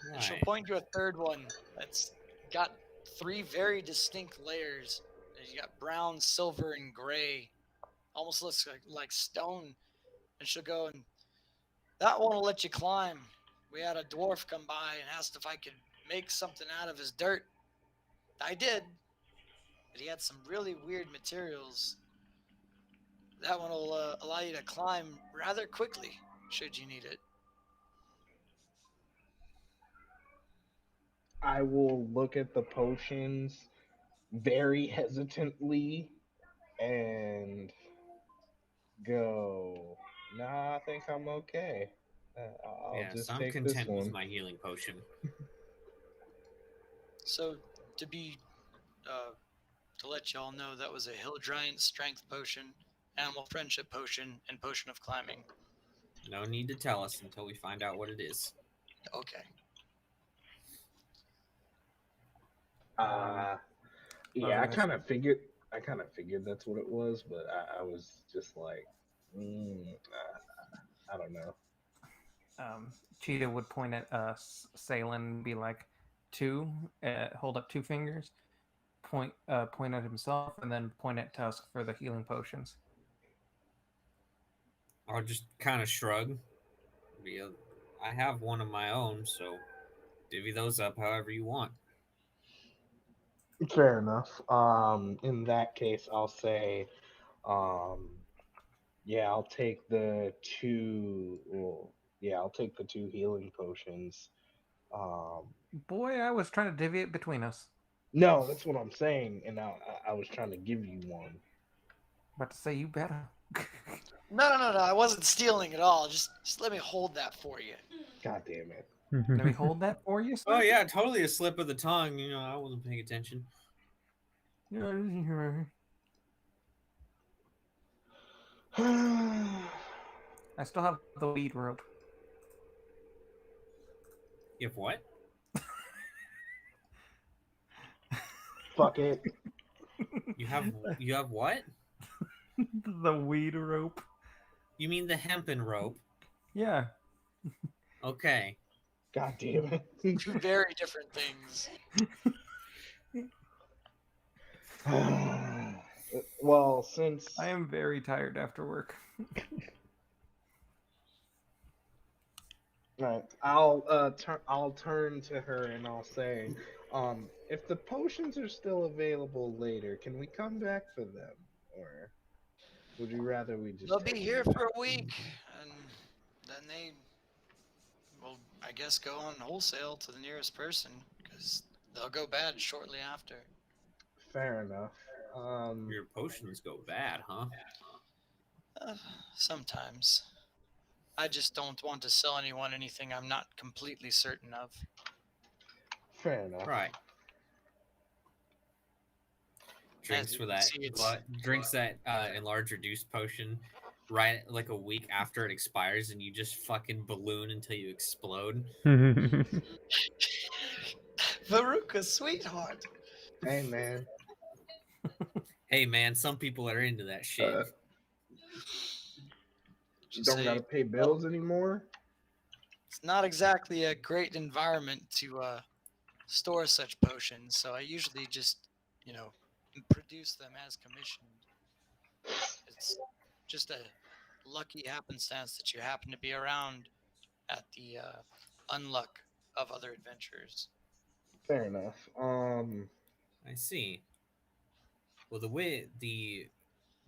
Right. And she'll point to a third one that's got 3 very distinct layers. You got brown, silver, and gray. Almost looks like stone. And she'll go, and that one will let you climb. We had a dwarf come by and asked if I could make something out of his dirt. I did. But he had some really weird materials. That one will allow you to climb rather quickly, should you need it. I will look at the potions very hesitantly and go, nah, I think I'm okay. I'll Yes, just I'm take this content with one. my healing potion. So, to let y'all know, that was a hill giant strength potion, animal friendship potion, and potion of climbing. No need to tell us until we find out what it is. Okay. Yeah, I gonna kind of figured. That's what it was, but I was just like, I don't know. Cheetah would point at Salen and be like, two, hold up 2 fingers, point at himself, and then point at Tusk for the healing potions. I'll just kind of shrug. I have one of my own, so divvy those up however you want. Fair enough. In that case, I'll say, yeah, I'll take the 2. Well, yeah, I'll take the 2 healing potions. Boy, I was trying to divvy it between us. No, that's what I'm saying, and I was trying to give you one. About to say you better. No. I wasn't stealing at all. Just let me hold that for you. God damn it. Let me hold that for you, sir? Oh yeah, totally a slip of the tongue. I wasn't paying attention. I still have the lead rope. You have what? Fuck it. You have what? The weed rope. You mean the hempen rope? Yeah. Okay. God damn it. 2 very different things. Well, since I am very tired after work. right, I'll turn to her and I'll say, if the potions are still available later, can we come back for them, or would you rather we just? They'll take be them here back? for a week, and then they will, I guess, go on wholesale to the nearest person, because they'll go bad shortly after. Fair enough. Your potions go bad, huh? Sometimes. I just don't want to sell anyone anything I'm not completely certain of. Fair enough. Right. drinks you for can that, see, it's but drinks that enlarge reduced potion right like a week after it expires, and you just fucking balloon until you explode. Veruca, sweetheart. Hey man, Hey man, some people are into that shit. you don't gotta pay bills anymore. It's not exactly a great environment to store such potions, so I usually just, you know, produce them as commissioned. It's just a lucky happenstance that you happen to be around at the unluck of other adventurers. Fair enough. I see. Well, the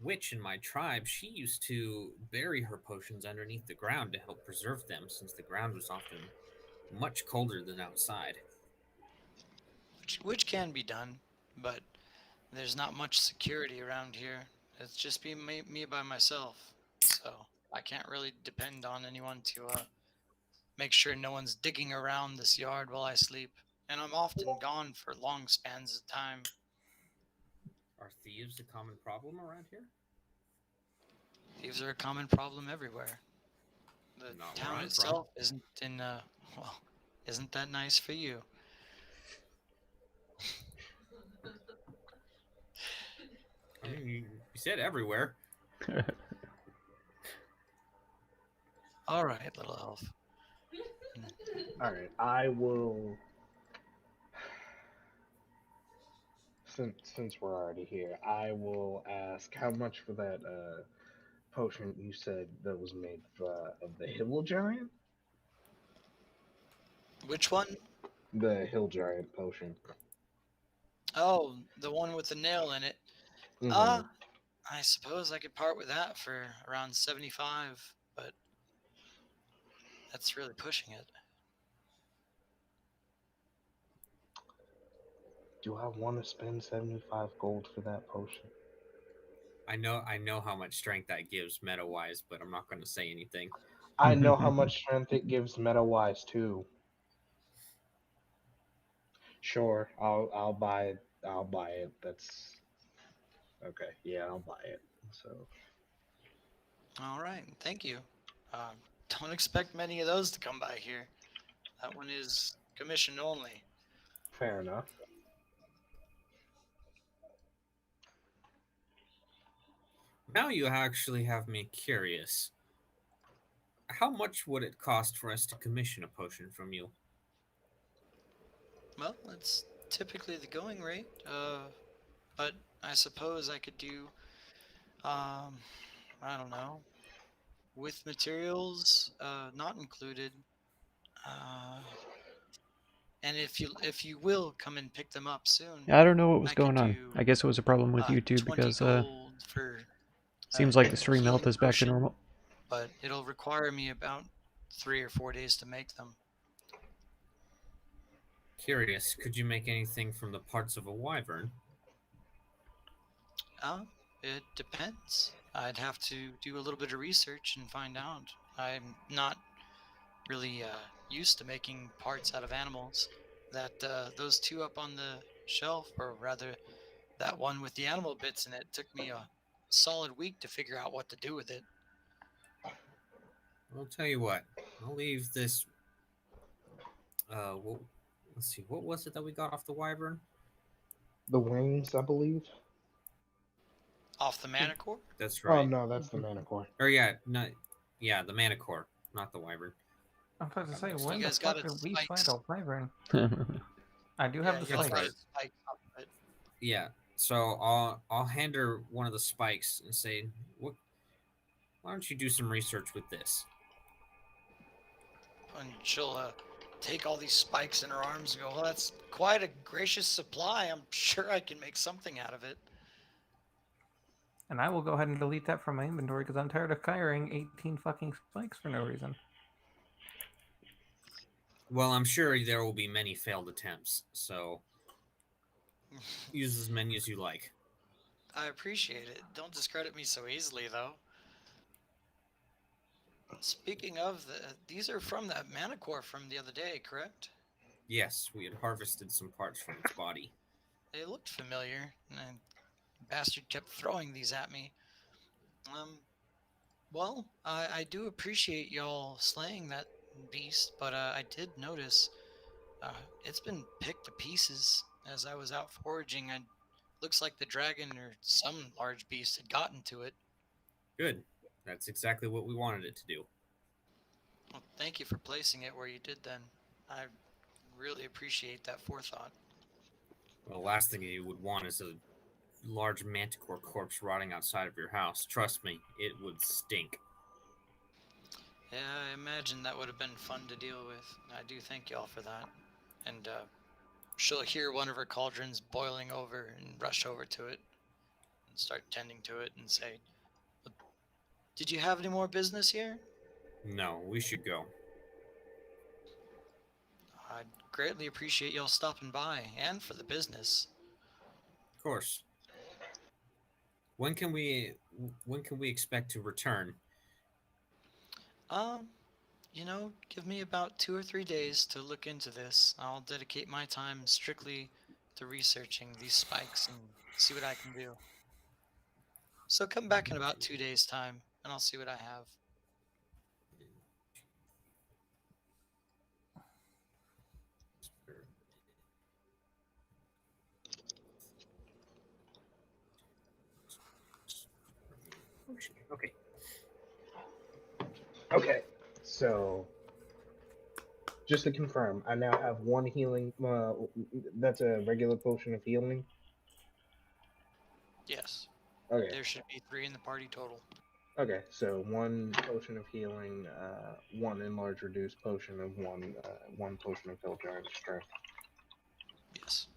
witch in my tribe, she used to bury her potions underneath the ground to help preserve them, since the ground was often much colder than outside. Which can be done, but there's not much security around here. It's just me by myself, so I can't really depend on anyone to make sure no one's digging around this yard while I sleep. And I'm often gone for long spans of time. Are thieves a common problem around here? Thieves are a common problem everywhere. The Not where town I'm itself isn't in, well, isn't that nice for you? I mean, you said everywhere. All right, little elf. all right, I will. Since we're already here, I will ask how much for that potion you said that was made of the hill giant. Which one? The hill giant potion. Oh, the one with the nail in it. Mhm. I suppose I could part with that for around 75, but that's really pushing it. Do I want to spend 75 gold for that potion? I know how much strength that gives meta wise, but I'm not going to say anything. I know how much strength it gives meta wise too. Sure, I'll buy it. I'll buy it. That's okay. Yeah, I'll buy it. So All right, thank you. Um, don't expect many of those to come by here. That one is commission only. fair enough. Now you actually have me curious. How much would it cost for us to commission a potion from you? Well, that's typically the going rate. But I suppose I could do, I don't know, with materials not included. Uh, and if you will come and pick them up soon, I don't know what was I could going on. do I guess it was a problem with YouTube 20 because gold for seems like the stream health healing is back to potion, normal. but it'll require me about 3 or 4 days to make them. Curious, could you make anything from the parts of a wyvern? It depends. I'd have to do a little bit of research and find out. I'm not really used to making parts out of animals. Those two up on the shelf, or rather, that one with the animal bits in it, took me a solid week to figure out what to do with it. I'll tell you what. I'll leave this. Well, let's see. What was it that we got off the wyvern? The wings, I believe. Off the manicore? That's Oh right. no, that's the manicore. Or yeah, the manicore, not the wyvern. I'm about to say, You when the guys got fuck it did we find spikes. a wyvern? I do have the you guys got spikes. it spiked up, but Yeah. So I'll hand her one of the spikes and say, "What? Why don't you do some research with this?" and she'll take all these spikes in her arms and go, "Well, that's quite a gracious supply. I'm sure I can make something out of it." And I will go ahead and delete that from my inventory because I'm tired of carrying 18 fucking spikes for no reason. Well, I'm sure there will be many failed attempts, so use as many as you like. I appreciate it. Don't discredit me so easily, though. Speaking of, these are from that manicore from the other day, correct? Yes, we had harvested some parts from its body. They looked familiar, and bastard kept throwing these at me. Well, I do appreciate y'all slaying that beast, but I did notice it's been picked to pieces as I was out foraging. And looks like the dragon or some large beast had gotten to it. Good. That's exactly what we wanted it to do. Well, thank you for placing it where you did then. I really appreciate that forethought. Well, the last thing you would want is a large manticore corpse rotting outside of your house. Trust me, it would stink. Yeah, I imagine that would have been fun to deal with. I do thank y'all for that. And she'll hear one of her cauldrons boiling over and rush over to it and start tending to it and say, "Did you have any more business here?" No, we should go. I'd greatly appreciate y'all stopping by and for the business. Of course. When can we expect to return? Um, give me about 2 or 3 days to look into this. I'll dedicate my time strictly to researching these spikes and see what I can do. So come back in about 2 days' time, and I'll see what I have. Okay. Okay, so just to confirm, I now have one healing. That's a regular potion of healing. Yes, Okay. there should be 3 in the party total. Okay, so one potion of healing, one enlarged reduced potion of one potion of filter and strength. Yes.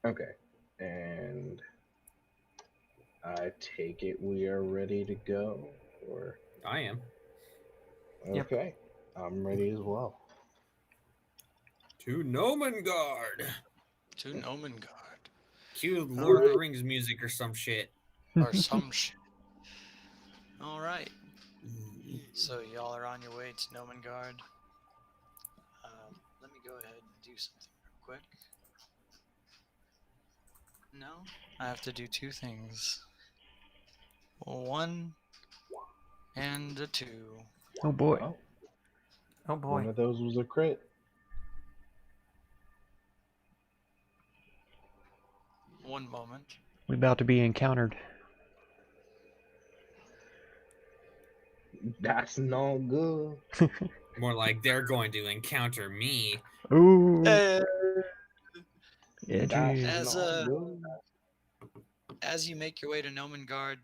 Okay, and I take it we are ready to go, or I am. Yep. okay, I'm ready as well. To Gnomengarde. To Gnomengarde. Cue Lord of Alright. the Rings music or some shit. Or some shit. Alright. So y'all are on your way to Gnomengarde. Let me go ahead and do something real quick. No, I have to do 2 things. 1 and a 2. Oh boy. Oh, Oh one boy. of those was a crit. One moment. We about to be encountered. That's no good. More like they're going to encounter me. Ooh, Hey! That's edgy. As not good. as you make your way to Gnomengarde,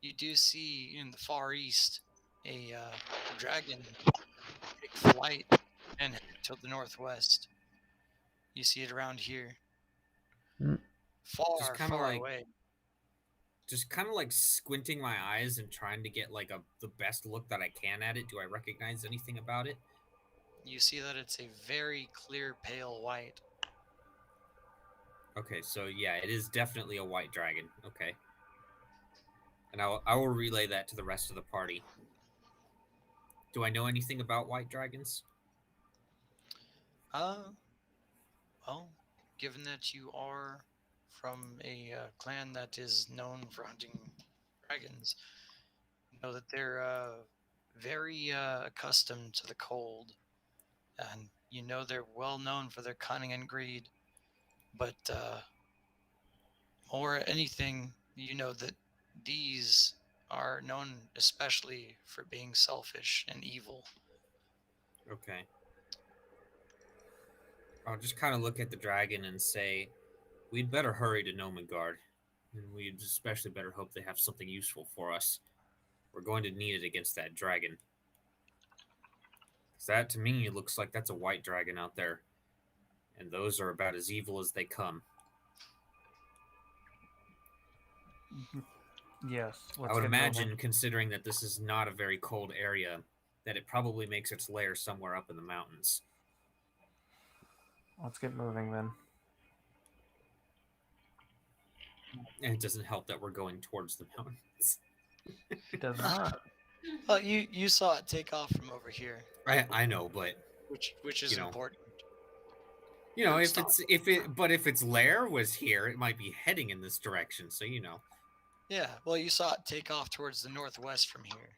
you do see in the far east a dragon take flight and head to the northwest. You see it around here. Mm. Far, kinda far like- away. Just kind of like squinting my eyes and trying to get like the best look that I can at it. Do I recognize anything about it? You see that it's a very clear pale white. Okay, so yeah, it is definitely a white dragon. Okay. And I will relay that to the rest of the party. Do I know anything about white dragons? Well, given that you are from a clan that is known for hunting dragons, you know that they're very accustomed to the cold, and you know they're well known for their cunning and greed. But more anything, you know that these are known especially for being selfish and evil. Okay. I'll just kind of look at the dragon and say, we'd better hurry to Gnomengarde. And we'd especially better hope they have something useful for us. We're going to need it against that dragon. Because that, to me, looks like that's a white dragon out there. And those are about as evil as they come. Yes. I would imagine, considering that this is not a very cold area, that it probably makes its lair somewhere up in the mountains. Let's get moving then. And it doesn't help that we're going towards the mountains. It does not. Well, you saw it take off from over here, I know, but which is You know. important. if Stop. if its lair was here, it might be heading in this direction. So Yeah, well, you saw it take off towards the northwest from here.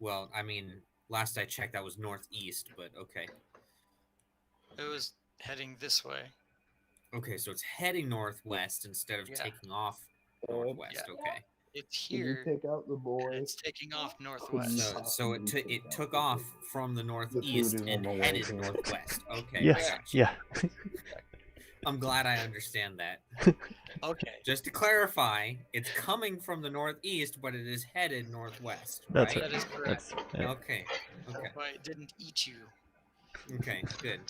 Well, I mean, last I checked, that was northeast, but okay. It was heading this way. Okay, so it's heading northwest instead of Yeah. taking off Ed, northwest. Yeah. Okay. It's can you here, take out the boy? and it's taking off Could northwest. you So it took off from the northeast is on and the way headed here. northwest. Okay. Yes. I gotcha. Yeah. I'm glad I understand that. Okay. Just to clarify, it's coming from the northeast, but it is headed northwest. That's right? That is correct. Okay. That's why it didn't eat you. Okay. Good.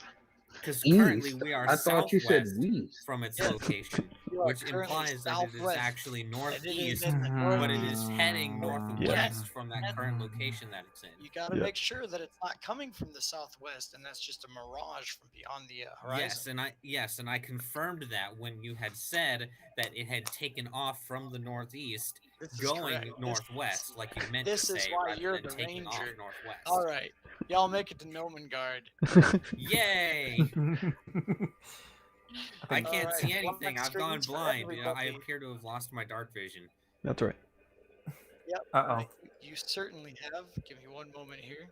Because East? currently we are I thought you said southwest west. from its Yes. location, You are which currently implies that it is southwest, actually and it is northeast, in the but it northeast. is heading northwest Yeah. from that current location that it's in. You got to Yeah. make sure that it's not coming from the southwest, and that's just a mirage from beyond the horizon. Yes, and I confirmed that when you had said that it had taken off from the northeast, This is going correct. northwest, like you meant This to is say, why rather you're than the taking off ranger. northwest. All right, y'all make it to Gnomengarde. Yay! I can't Alright, see anything. black I've gone screens for blind. I everybody. appear to have lost my dark vision. That's right. Yep. Uh-oh. You certainly have. Give me one moment here.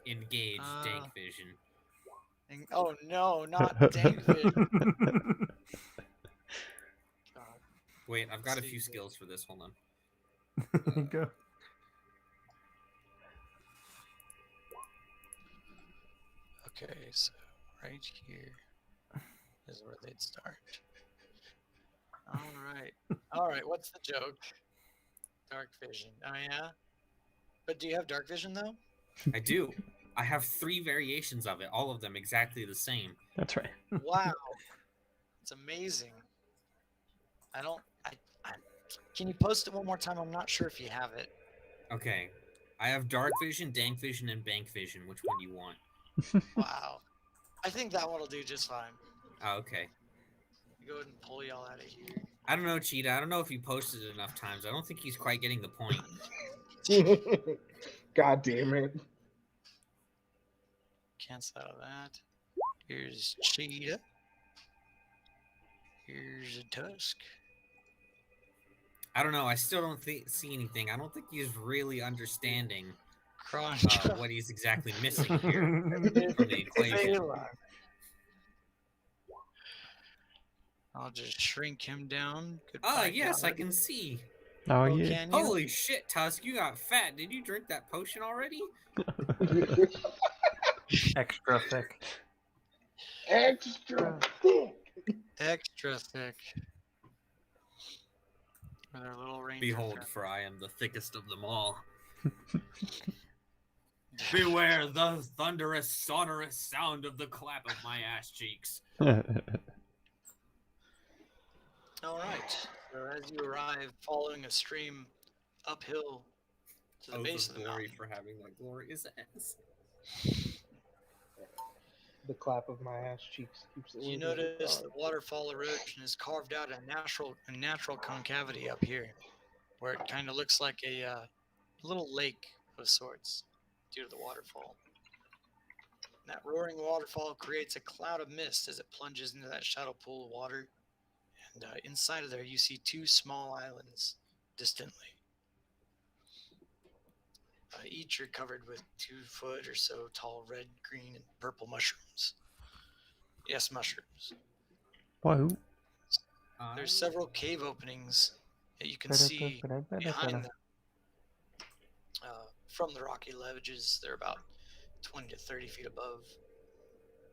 Engage dank vision. Oh no, not dank vision. God. Wait, I've got a See few here. skills for this. Hold on. There you go. Okay, so right here is where they'd start. All right. What's the joke? Dark vision. Oh yeah. But do you have dark vision though? I do. I have 3 variations of it, all of them exactly the same. That's right. Wow, it's amazing. I can you post it one more time? I'm not sure if you have it. Okay. I have dark vision, dank vision, and bank vision. Which one do you want? Wow. I think that one will do just fine. Oh, okay. Go ahead and pull y'all out of here. I don't know, Cheetah. I don't know if he posted it enough times. I don't think he's quite getting the point. God damn it. Cancel out of that. Here's Cheetah. Here's a Tusk. I don't know. I still don't see anything. I don't think he's really understanding Crunch. what he's exactly missing here from the equation. I'll just shrink him down. Ah, Goodbye, yes, I God. can see. Oh, Oh, yeah. can you? Holy shit, Tusk, you got fat. Did you drink that potion already? Extra thick. Extra thick. Extra thick. With our little ranger Behold, friend. for I am the thickest of them all. Beware the thunderous, sonorous sound of the clap of my ass cheeks. All right. So as you arrive, following a stream uphill to the Oath base of the glory mountain, for having that glorious ass. The clap of my ass cheeks keeps it. you notice the waterfall erosion has carved out a natural concavity up here, where it kind of looks like a little lake of sorts due to the waterfall. And that roaring waterfall creates a cloud of mist as it plunges into that shallow pool of water. And inside of there, you see 2 small islands distantly. Each are covered with 2 foot or so tall red, green, and purple mushrooms. Yes, mushrooms. Whoa. There's several cave openings that you can see behind them. From the rocky ledges, they're about 20 to 30 feet above,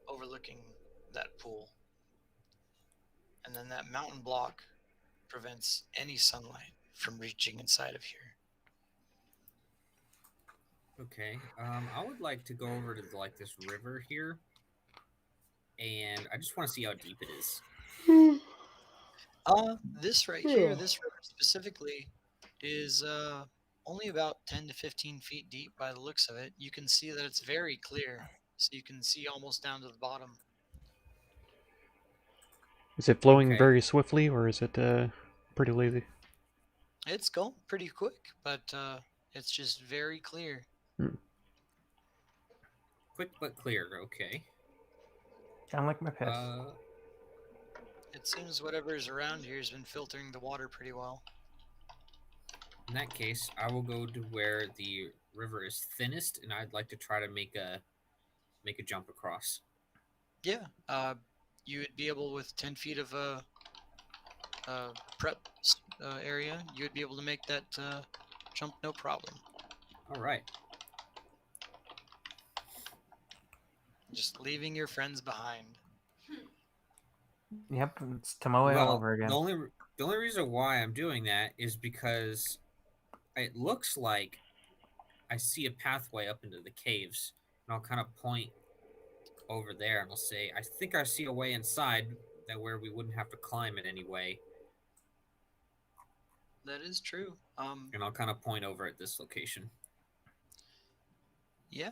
overlooking that pool. And then that mountain block prevents any sunlight from reaching inside of here. Okay, I would like to go over to this river here, and I just want to see how deep it is. This right here, this river specifically, is only about 10 to 15 feet deep by the looks of it. You can see that it's very clear, so you can see almost down to the bottom. Is it flowing Okay. very swiftly, or is it pretty lazy? It's going pretty quick, but it's just very clear. Quick but clear. Okay. Kind of like my piss. It seems whatever's around here has been filtering the water pretty well. In that case, I will go to where the river is thinnest, and I'd like to try to make a jump across. Yeah, you would be able, with 10 feet of prep area, you would be able to make that jump no problem. All right. Just leaving your friends behind. Yep, it's Tomoe all Well, over again. the only reason why I'm doing that is because it looks like I see a pathway up into the caves, and I'll kind of point over there, and I'll say, "I think I see a way inside that where we wouldn't have to climb it anyway." That is true. And I'll kind of point over at this location. Yeah,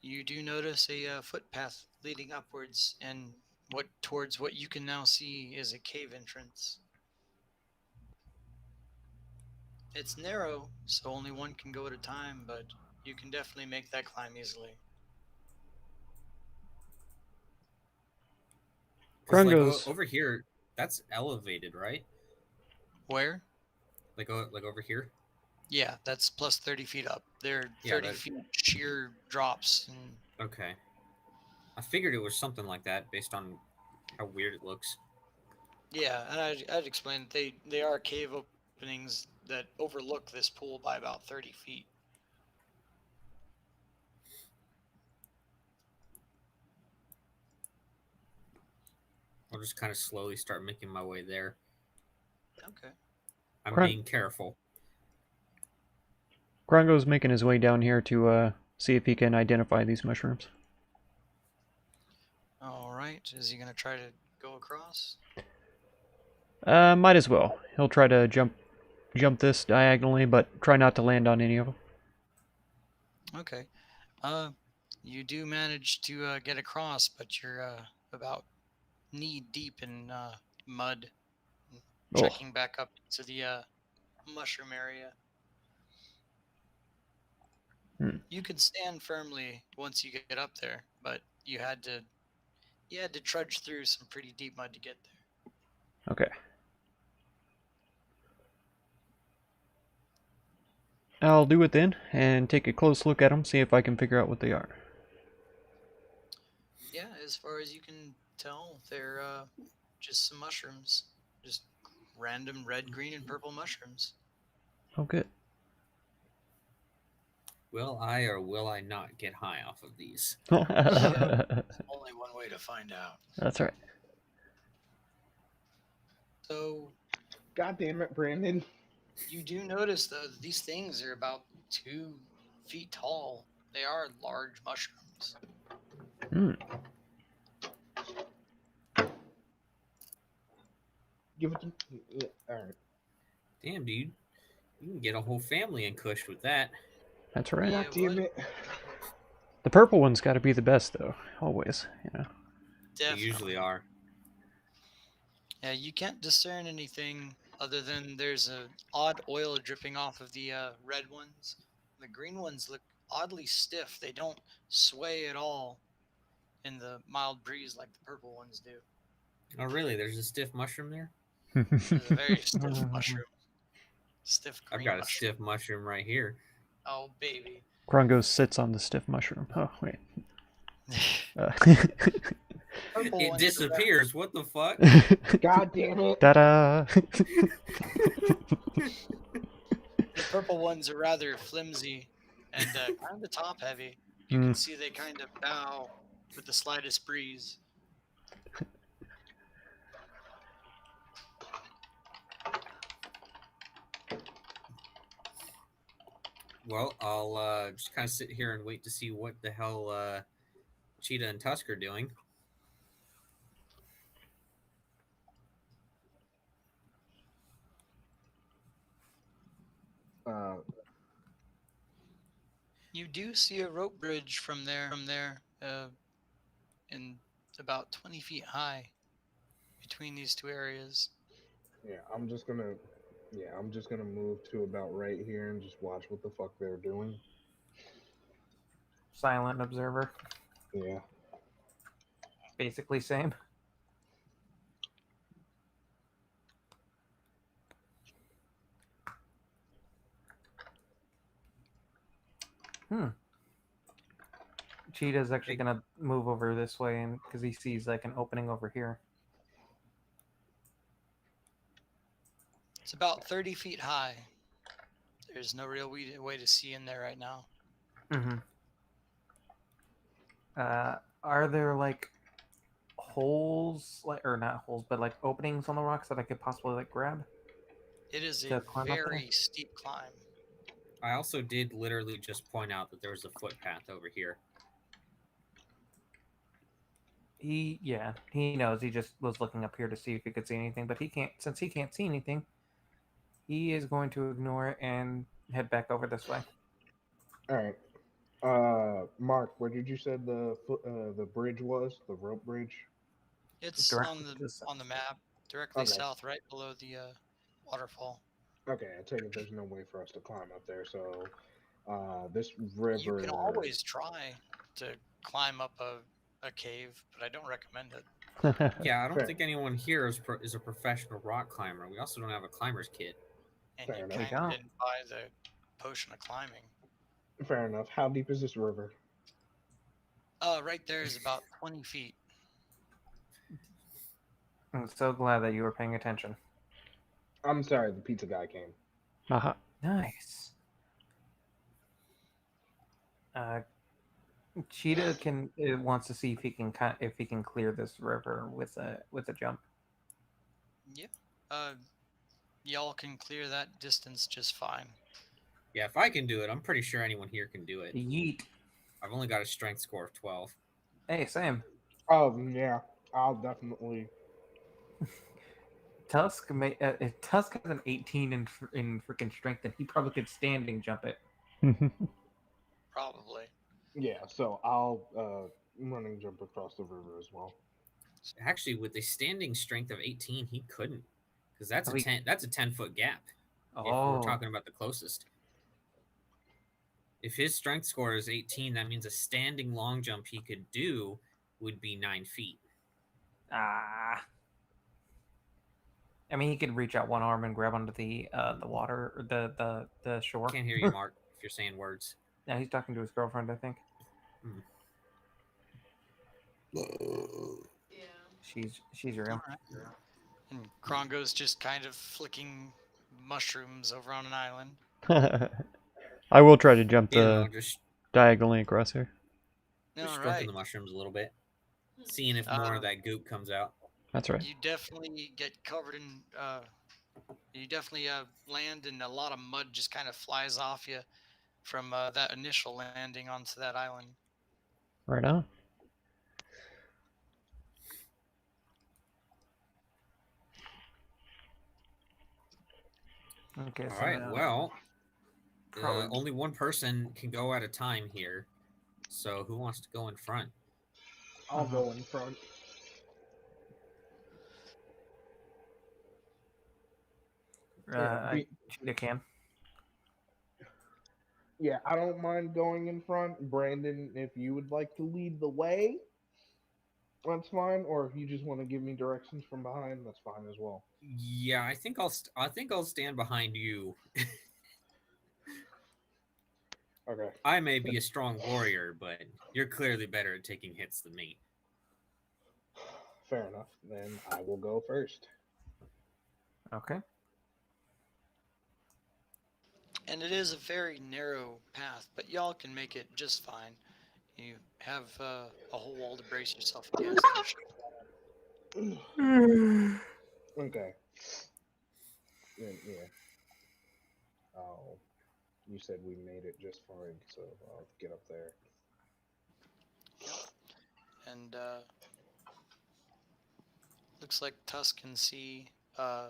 you do notice a footpath leading upwards, and towards what you can now see is a cave entrance. It's narrow, so only one can go at a time, but you can definitely make that climb easily. 'Cause, like Grungos. over here, that's elevated, right? Where? Like over here. Yeah, that's plus 30 feet up. They're Yeah, 30 feet sheer drops. And Okay. I figured it was something like that based on how weird it looks. yeah, and I'd explain that they are cave openings that overlook this pool by about 30 feet. I'll just kind of slowly start making my way there. Okay. I'm Right. being careful. Grungo's making his way down here to see if he can identify these mushrooms. All right. Is he going to try to go across? Might as well. He'll try to jump this diagonally, but try not to land on any of them. Okay. You do manage to get across, but you're about knee deep in mud, trekking back up to the mushroom area. You could stand firmly once you get up there, but you had to trudge through some pretty deep mud to get there. Okay. I'll do it then, and take a close look at them, see if I can figure out what they are. Yeah, as far as you can tell, they're just some mushrooms. Just random red, green, and purple mushrooms. Oh, good. Will I or will I not get high off of these? Only one way to find out. That's right. So, God damn it, Brandon. you do notice, though, that these things are about 2 feet tall. They are large mushrooms. Give it to me. All right. Damn, dude. You can get a whole family in Kush with that. That's right. Yeah, God damn it. The purple one's got to be the best, though. Always, you know. They Definitely. usually are. Yeah, you can't discern anything other than there's an odd oil dripping off of the red ones. The green ones look oddly stiff. They don't sway at all in the mild breeze like the purple ones do. Oh, really? There's a stiff mushroom there? There's a very stiff mushroom. Stiff green I've got a mushroom. stiff mushroom right here. Oh, baby. Grungo sits on the stiff mushroom. Oh, wait. Purple It ones disappears. What the fuck? God damn it. Ta-da! The purple ones are rather flimsy and kind of top heavy. You can see they kind of bow with the slightest breeze. Well, I'll just kind of sit here and wait to see what the hell Cheetah and Tusk are doing. You do see a rope bridge from there, in about 20 feet high. between these two areas. Yeah, I'm just gonna. Yeah, I'm just gonna move to about right here and just watch what the fuck they're doing. Silent observer. Yeah. Basically same. Hmm. Cheetah's actually gonna move over this way, and because he sees like an opening over here. It's about 30 feet high. There's no real way to see in there right now. Mm-hmm. Are there like holes, like or not holes, but like openings on the rocks that I could possibly like grab It is to a climb up there? very steep climb. I also did literally just point out that there was a footpath over here. He knows. He just was looking up here to see if he could see anything, but he can't. Since he can't see anything, he is going to ignore it and head back over this way. All right. Mark, where did you say the bridge was? The rope bridge? It's Directly to the south. on the map, directly Okay. south, right below the waterfall. Okay, I take it there's no way for us to climb up there. So, this river. You can always try to climb up a cave, but I don't recommend it. Yeah, I don't Fair. think anyone here is a professional rock climber. We also don't have a climber's kit. And Fair you enough. kind of didn't buy the potion of climbing. Fair enough. How deep is this river? Right there is about 20 feet. I'm so glad that you were paying attention. I'm sorry, the pizza guy came. Aha. Nice. Cheetah wants to see if he can clear this river with a jump. Yeah. Y'all can clear that distance just fine. Yeah, if I can do it, I'm pretty sure anyone here can do it. Yeet. I've only got a strength score of 12. Hey, same. Oh yeah, I'll definitely. Tusk if Tusk has an 18 in freaking strength, then he probably could standing jump it. Probably. Yeah, so I'll running jump across the river as well. Actually, with a standing strength of 18, he couldn't, because that's Oh, a 10. That's a 10-foot gap. If Oh, we're talking about the closest. If his strength score is 18, that means a standing long jump he could do would be 9 feet. ah. I mean, he could reach out one arm and grab onto the water, or the shore. Can't hear you, Mark, if you're saying words. Yeah, he's talking to his girlfriend, I think. She's real. All right. And Krongo's just kind of flicking mushrooms over on an island. I will try to jump Just diagonally across here. All stroking right. the mushrooms a little bit, seeing if more of that goop comes out. That's right. You definitely get covered in. You definitely land, and a lot of mud just kind of flies off you from that initial landing onto that island. Right on. Okay. All So right. Well, probably- only one person can go at a time here. So who wants to go in front? I'll go in front. Cheetah can. Yeah, I don't mind going in front. Brandon, if you would like to lead the way, that's fine. Or if you just want to give me directions from behind, that's fine as well. Yeah, I think I'll stand behind you. Okay. I may be a strong warrior, but you're clearly better at taking hits than me. Fair enough. Then I will go first. Okay. And it is a very narrow path, but y'all can make it just fine. You have a whole wall to brace yourself against. Okay. Yeah. Oh, you said we made it just fine, so I'll get up there. And looks like Tusk can see a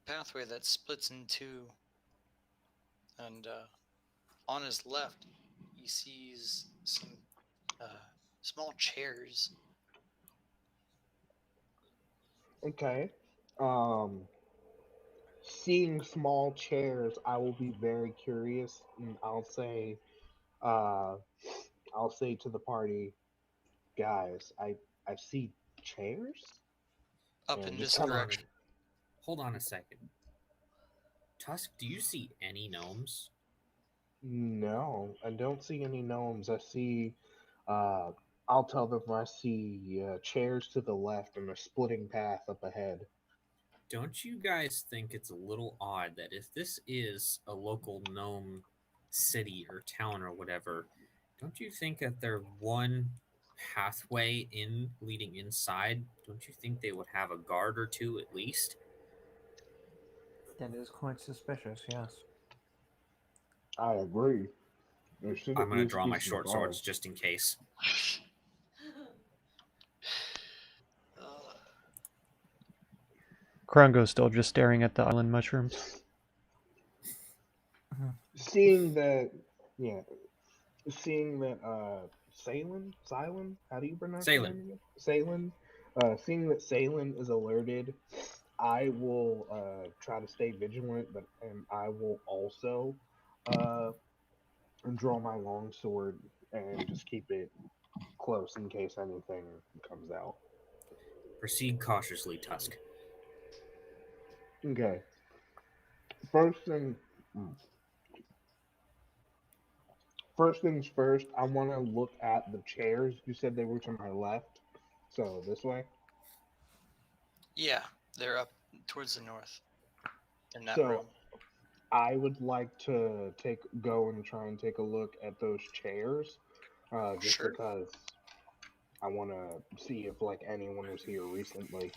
pathway that splits in two. And on his left, he sees some small chairs. Okay. Um, seeing small chairs, I will be very curious, and uh, I'll say to the party, guys, I see chairs, Up and in just this Hold kind of on. direction. Hold on a second. Tusk, do you see any gnomes? no, I don't see any gnomes. I see, uh, I'll tell them I see chairs to the left and a splitting path up ahead. Don't you guys think it's a little odd that if this is a local gnome city or town or whatever, don't you think that their one pathway in leading inside, don't you think they would have a guard or two at least? That is quite suspicious, yes. I agree. There should I'm at gonna least draw be my some short swords guards. just in case. Uh, Krongo's still just staring at the island mushrooms. Seeing that, yeah, seeing that Salen, how do you pronounce your Salen, name again? Salen. Seeing that Salen is alerted, I will try to stay vigilant, but and I will also uh draw my long sword and just keep it close in case anything comes out. proceed cautiously, Tusk. Okay. First thing mm, First things first, I want to look at the chairs. You said they were to my left. So this way. yeah, they're up towards the north in that So room. I would like to go and try and take a look at those chairs, just Sure. because I want to see if like anyone was here recently.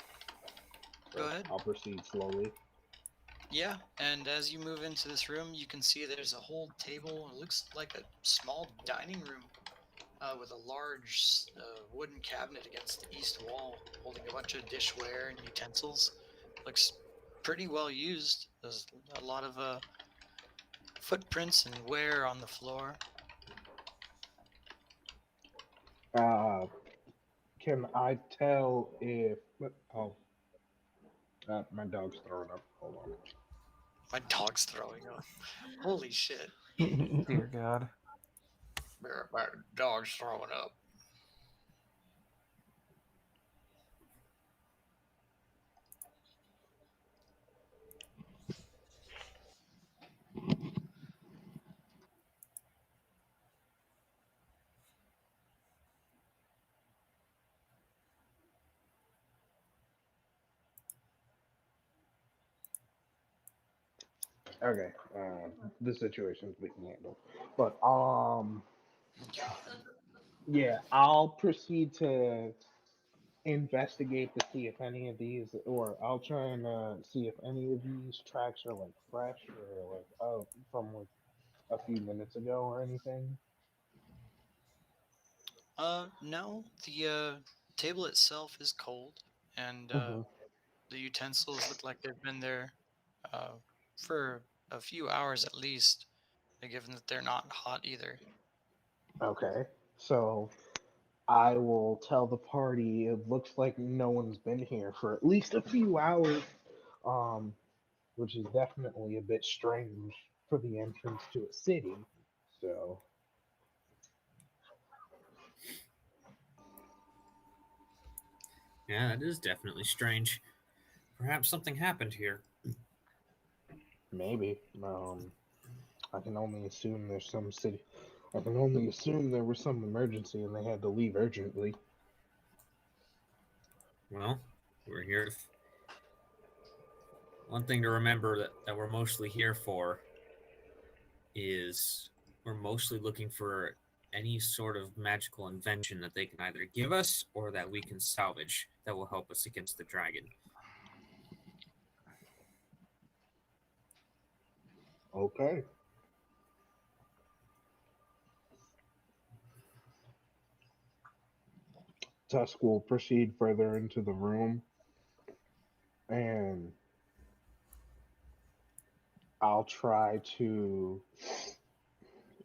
Go So ahead. I'll proceed slowly. Yeah, and as you move into this room, you can see there's a whole table. It looks like a small dining room with a large wooden cabinet against the east wall, holding a bunch of dishware and utensils. Looks pretty well used. There's a lot of footprints and wear on the floor. Uh, can I tell if? Oh, my dog's throwing up. Hold on. My dog's throwing up. Holy shit. Dear God. My dog's throwing up. Okay. The situation's being handled, but yeah, I'll proceed to investigate to see if any of these, or I'll try and see if any of these tracks are like fresh or like from like a few minutes ago or anything. No, the table itself is cold, and Hmm. the utensils look like they've been there uh, for a few hours at least, given that they're not hot either. Okay, so I will tell the party it looks like no one's been here for at least a few hours, um, which is definitely a bit strange for the entrance to a city. So, Yeah, that is definitely strange. Perhaps something happened here. maybe. I can only assume there's some city. I can only assume there was some emergency and they had to leave urgently. Well, we're here. One thing to remember that we're mostly here for is we're mostly looking for any sort of magical invention that they can either give us or that we can salvage that will help us against the dragon. Okay. Tusk will proceed further into the room and I'll try to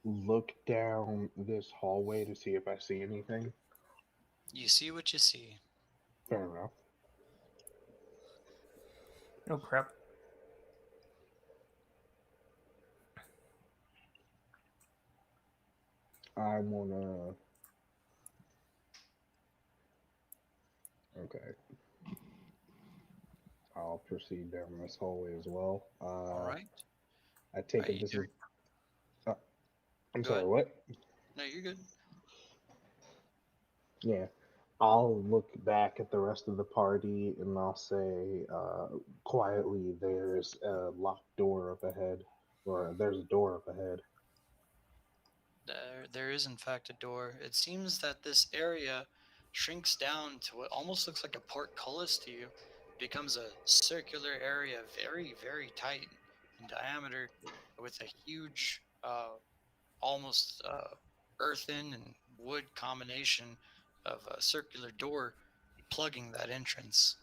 look down this hallway to see if I see anything. You see what you see. Fair enough. Oh crap. I wanna. Okay. I'll proceed down this hallway as well. All right. I take Are it you this is. doing? Uh, I'm Go sorry. ahead. What? No, you're good. Yeah. I'll look back at the rest of the party and I'll say quietly, "There's a locked door up ahead, or there's a door up ahead." There is in fact a door. It seems that this area shrinks down to what almost looks like a portcullis to you. Becomes a circular area, very, very tight in diameter, with a huge, almost earthen and wood combination of a circular door plugging that entrance.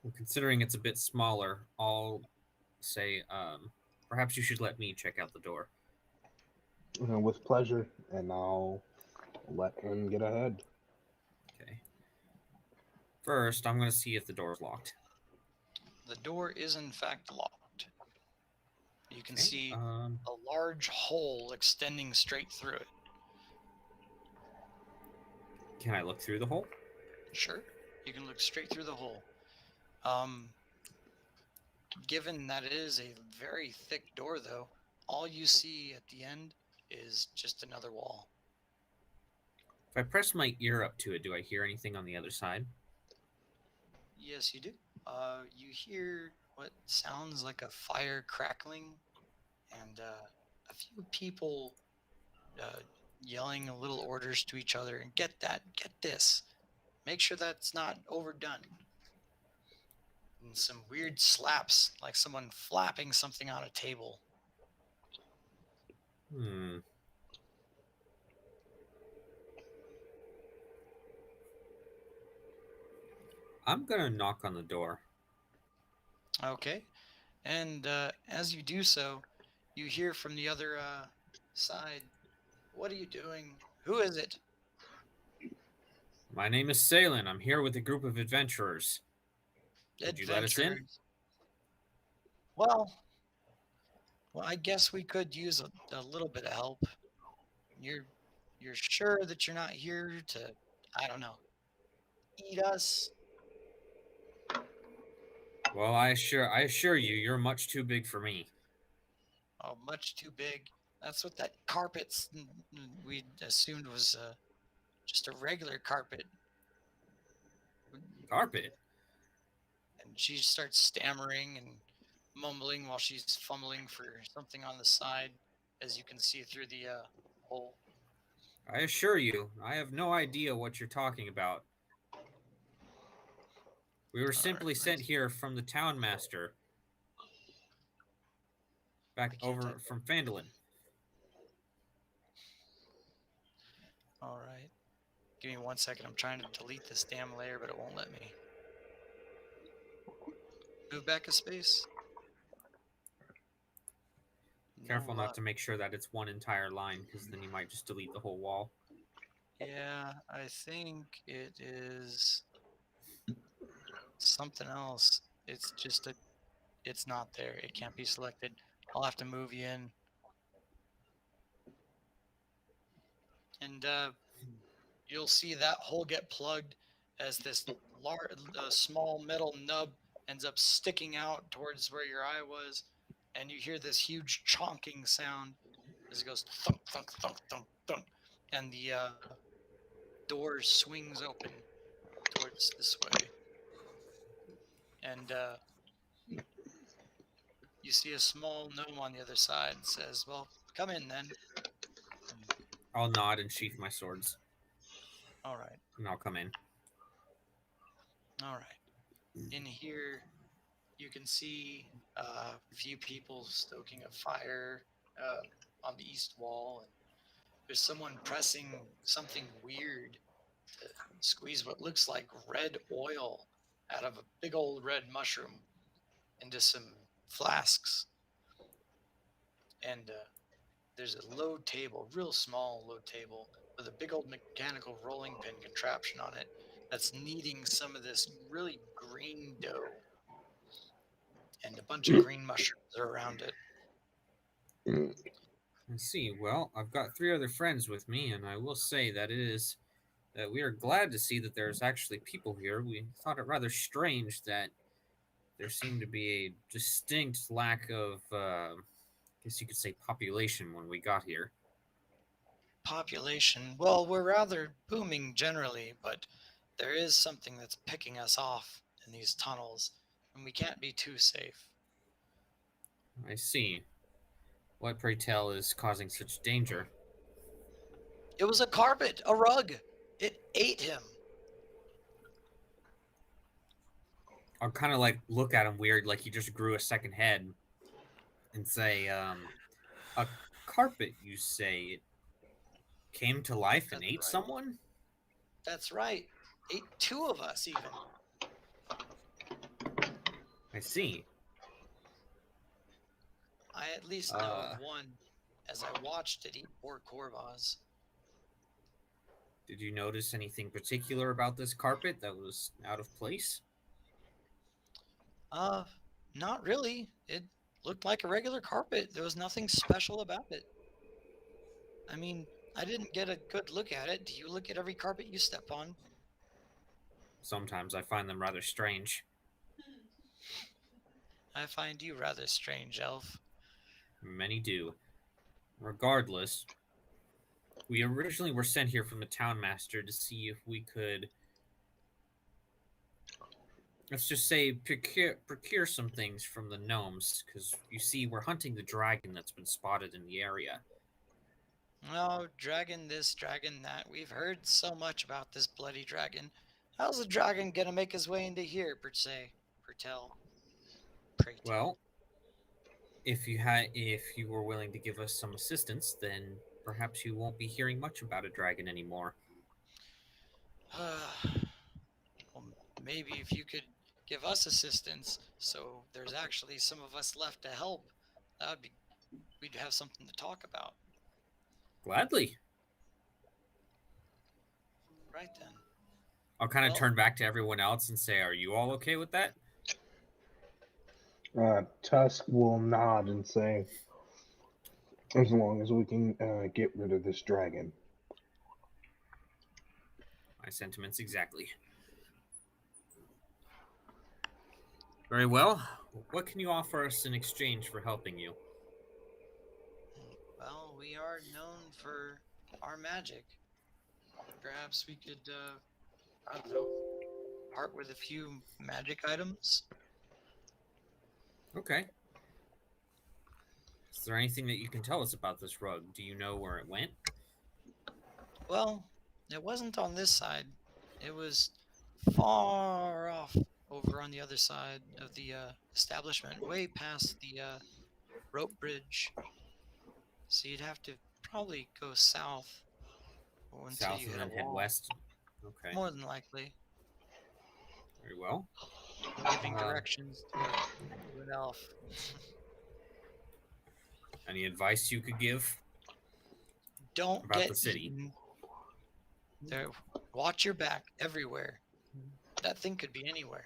Well, considering it's a bit smaller, I'll say, perhaps you should let me check out the door. With pleasure, and I'll let him get ahead. Okay. First, I'm going to see if the door's locked. The door is in fact locked. You can Okay, see a large hole extending straight through it. Can I look through the hole? Sure, you can look straight through the hole. Given that it is a very thick door, though, all you see at the end is just another wall. If I press my ear up to it, do I hear anything on the other side? Yes, you do. You hear what sounds like a fire crackling and a few people yelling little orders to each other. And get this. Make sure that's not overdone. And some weird slaps, like someone flapping something on a table. I'm going to knock on the door. Okay. And as you do so, you hear from the other side, "What are you doing? Who is it?" My name is Salen. I'm here with a group of adventurers. Would you let us in? Adventurers. Well, I guess we could use a little bit of help. You're sure that you're not here to, I don't know, eat us? Well, I assure you, you're much too big for me. Oh, much too big. That's what that carpet we assumed was just a regular carpet. Carpet? And she starts stammering and mumbling while she's fumbling for something on the side, as you can see through the hole. I assure you, I have no idea what you're talking about. We were simply sent here from the town master. Back over from Phandalin. All right. Give me 1 second. I'm trying to delete this damn layer, but it won't let me. Move back a space. Careful not to make sure that it's one entire line, because then you might just delete the whole wall. Yeah, I think it is something else. It's just it's not there. It can't be selected. I'll have to move you in. And you'll see that hole get plugged as this small metal nub ends up sticking out towards where your eye was, and you hear this huge chonking sound as it goes thunk, thunk, thunk, thunk, thunk, and the door swings open towards this way. And you see a small gnome on the other side and says, "Well, come in then." I'll nod and sheath my swords. All right. And I'll come in. All right. In here, you can see a few people stoking a fire on the east wall. And there's someone pressing something weird to squeeze what looks like red oil out of a big old red mushroom into some flasks. And there's a low table, real small low table, with a big old mechanical rolling pin contraption on it that's kneading some of this really green dough. and a bunch of green mushrooms are around it. I see. Well, I've got 3 other friends with me, and I will say that we are glad to see that there's actually people here. We thought it rather strange that there seemed to be a distinct lack of, I guess you could say, population when we got here. Population, well, we're rather booming generally, but there is something that's picking us off in these tunnels, and we can't be too safe. I see. What, pray tell, is causing such danger? It was a carpet, a rug. It ate him. I'll kind of like look at him weird, like he just grew a second head, and say, a carpet, you say? It came to life and That's ate right. someone? That's right. Ate 2 of us, even. I see. I at least know of one, as I watched it eat poor Corvaz. Did you notice anything particular about this carpet that was out of place? Not really. It looked like a regular carpet. There was nothing special about it. I mean, I didn't get a good look at it. Do you look at every carpet you step on? Sometimes I find them rather strange. I find you rather strange, Elf. Many do. Regardless, we originally were sent here from the town master to see if we could, let's just say, procure some things from the gnomes, because you see, we're hunting the dragon that's been spotted in the area. Oh, dragon this, dragon that. We've heard so much about this bloody dragon. How's the dragon gonna make his way into here, per se? Per tell. Pray tell. Well, if you were willing to give us some assistance, then perhaps you won't be hearing much about a dragon anymore. Well, maybe if you could give us assistance, so there's actually some of us left to help, we'd have something to talk about. Gladly. Right then. I'll kind of turn back to everyone else and say, are you all okay with that? Tusk will nod and say, as long as we can get rid of this dragon. My sentiments exactly. Very well. What can you offer us in exchange for helping you? Well, we are known for our magic. Perhaps we could, I don't know, part with a few magic items? Okay. Is there anything that you can tell us about this rug? Do you know where it went? Well, it wasn't on this side. It was far off over on the other side of the establishment, way past the rope bridge. So you'd have to probably go south until South you and hit then a head wall. west? Okay. More than likely. Very well. Giving directions to an elf. Any advice you could give? Don't About get the city. eaten. There, watch your back everywhere. That thing could be anywhere.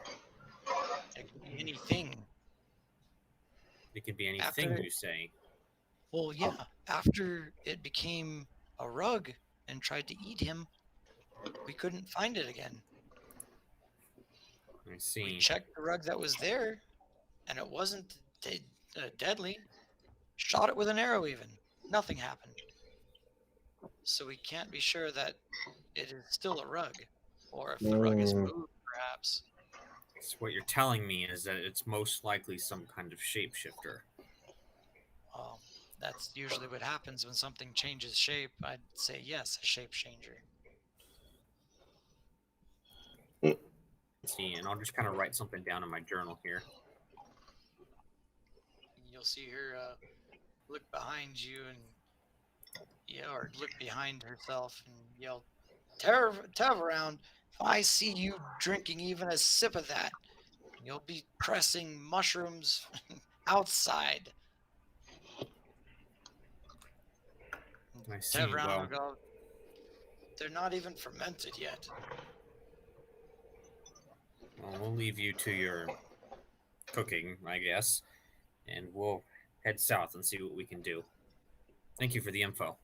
It could be anything. It could be anything, After- you say. Well, yeah. After it became a rug and tried to eat him, we couldn't find it again. I We see. checked the rug that was there, and it wasn't deadly. Shot it with an arrow even. Nothing happened. So we can't be sure that it is still a rug. Or if the rug is moved, perhaps. So what you're telling me is that it's most likely some kind of shapeshifter. Well, that's usually what happens when something changes shape. I'd say yes, a shape changer. See, and I'll just kind of write something down in my journal here. You'll see her look behind you and or look behind herself and yell, Tav-around, if I see you drinking even a sip of that, you'll be pressing mushrooms outside. I see. Tav-around Well, will go, they're not even fermented yet. we'll leave you to your cooking, I guess, and we'll head south and see what we can do. Thank you for the info.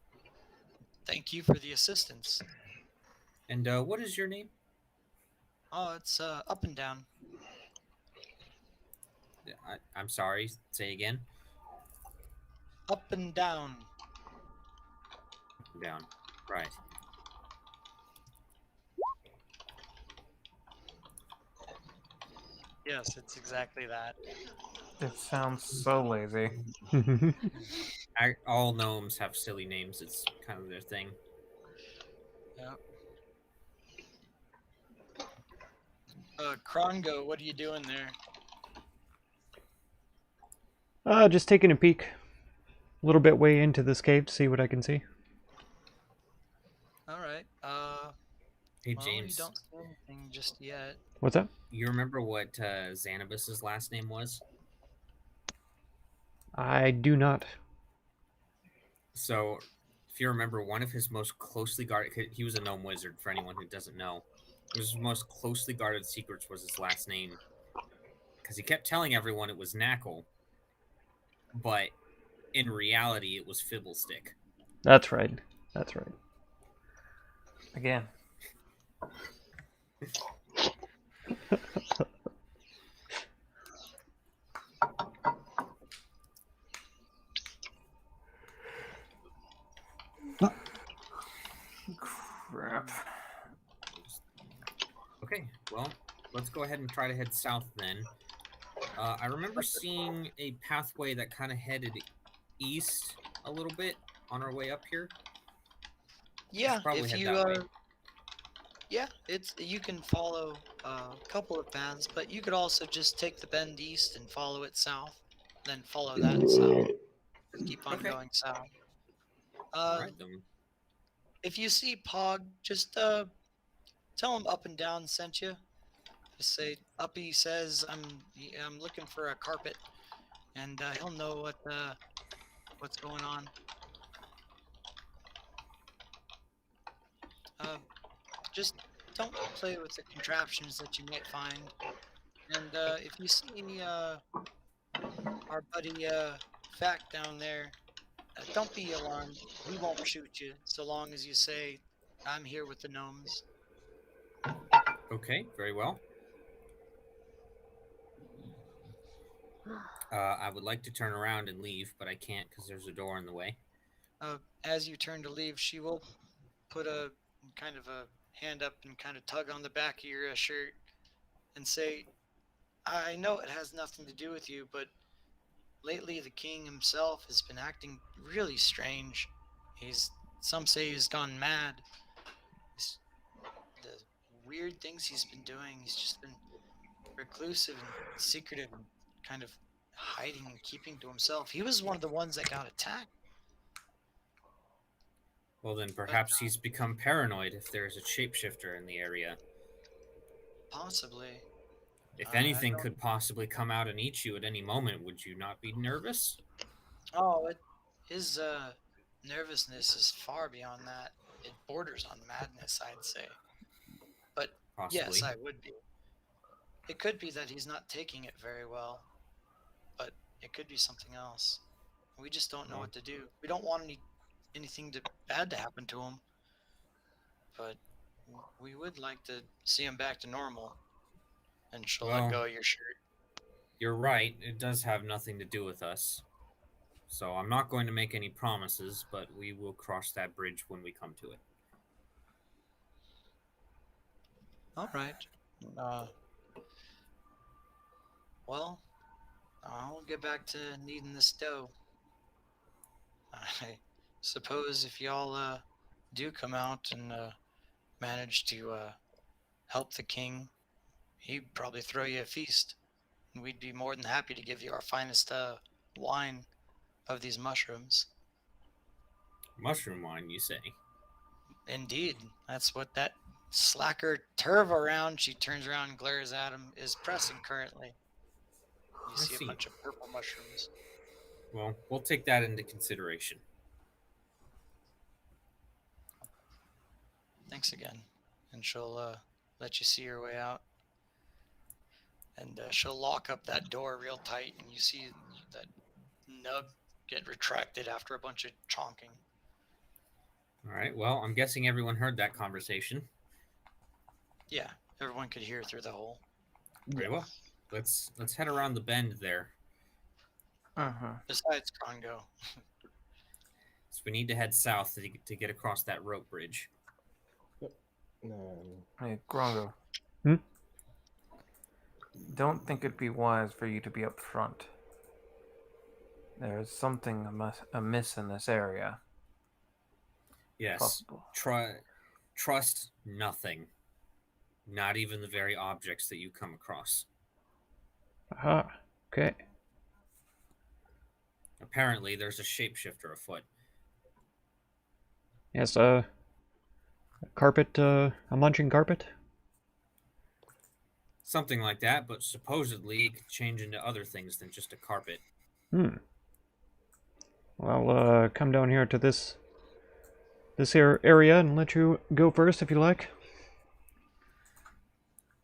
Thank you for the assistance. And what is your name? Oh, it's up and down. I'm sorry. Say again. Up and down. Down. Right. Yes, it's exactly that. It sounds so lazy. All gnomes have silly names. It's kind of their thing. Yeah. Krongo, what are you doing there? Just taking a peek. A little bit way into this cave to see what I can see. All right. Hey, Well, James. you don't see anything just yet. What's that? You remember what Xanabus's last name was? I do not. So, if you remember, one of his most closely guarded, he was a gnome wizard, for anyone who doesn't know. His most closely guarded secrets was his last name. Because he kept telling everyone it was Knackle, but in reality, it was Fibblestick. That's right. That's right. Again. Crap. Okay, well, let's go ahead and try to head south then. I remember seeing a pathway that kind of headed east a little bit on our way up here. Yeah, probably if head you that way. yeah, you can follow a couple of paths, but you could also just take the bend east and follow it south, then follow that south. Keep on Okay. going south. All right, then. If you see Pog, just tell him Up and Down sent you. Just say Uppy says I'm looking for a carpet, and he'll know what's going on. Just don't play with the contraptions that you might find. And if you see our buddy Fact down there, don't be alarmed. He won't shoot you so long as you say, I'm here with the gnomes. Okay, very well. I would like to turn around and leave, but I can't because there's a door in the way. As you turn to leave, she will put a kind of a hand up and kind of tug on the back of your shirt and say, I know it has nothing to do with you, but lately the king himself has been acting really strange. Some say he's gone mad. The weird things he's been doing, he's just been reclusive and secretive and kind of hiding and keeping to himself. He was one of the ones that got attacked. Well, then perhaps he's become paranoid if there's a shapeshifter in the area. Possibly. If anything could possibly come out and eat you at any moment, would you not be nervous? Oh, his nervousness is far beyond that. It borders on madness, I'd say. But Possibly. yes, I would be. It could be that he's not taking it very well, but it could be something else. We just don't know what to do. We don't want anything bad to happen to him, but we would like to see him back to normal. And she'll let go of your shirt. You're right. It does have nothing to do with us. So I'm not going to make any promises, but we will cross that bridge when we come to it. All right. Well, I'll get back to needing this dough. I suppose if y'all do come out and manage to help the king, he'd probably throw you a feast. And we'd be more than happy to give you our finest wine of these mushrooms. Mushroom wine, you say? Indeed. That's what that slacker Turv around, she turns around and glares at him, is pressing currently. You see a bunch of purple mushrooms. Well, we'll take that into consideration. Thanks again. And she'll let you see your way out. And she'll lock up that door real tight, and you see that nub get retracted after a bunch of chonking. All right. Well, I'm guessing everyone heard that conversation. Yeah, everyone could hear through the hole. Very well. Let's head around the bend there. Besides Congo. So we need to head south to get across that rope bridge. Hey, Grongo. Hmm? Don't think it'd be wise for you to be up front. There's something amiss in this area. Yes. Trust nothing. Not even the very objects that you come across. Aha. Okay. Apparently, there's a shapeshifter afoot. Yes, a carpet, a munching carpet? Something like that, but supposedly it could change into other things than just a carpet. Well, come down here to this here area and let you go first if you like.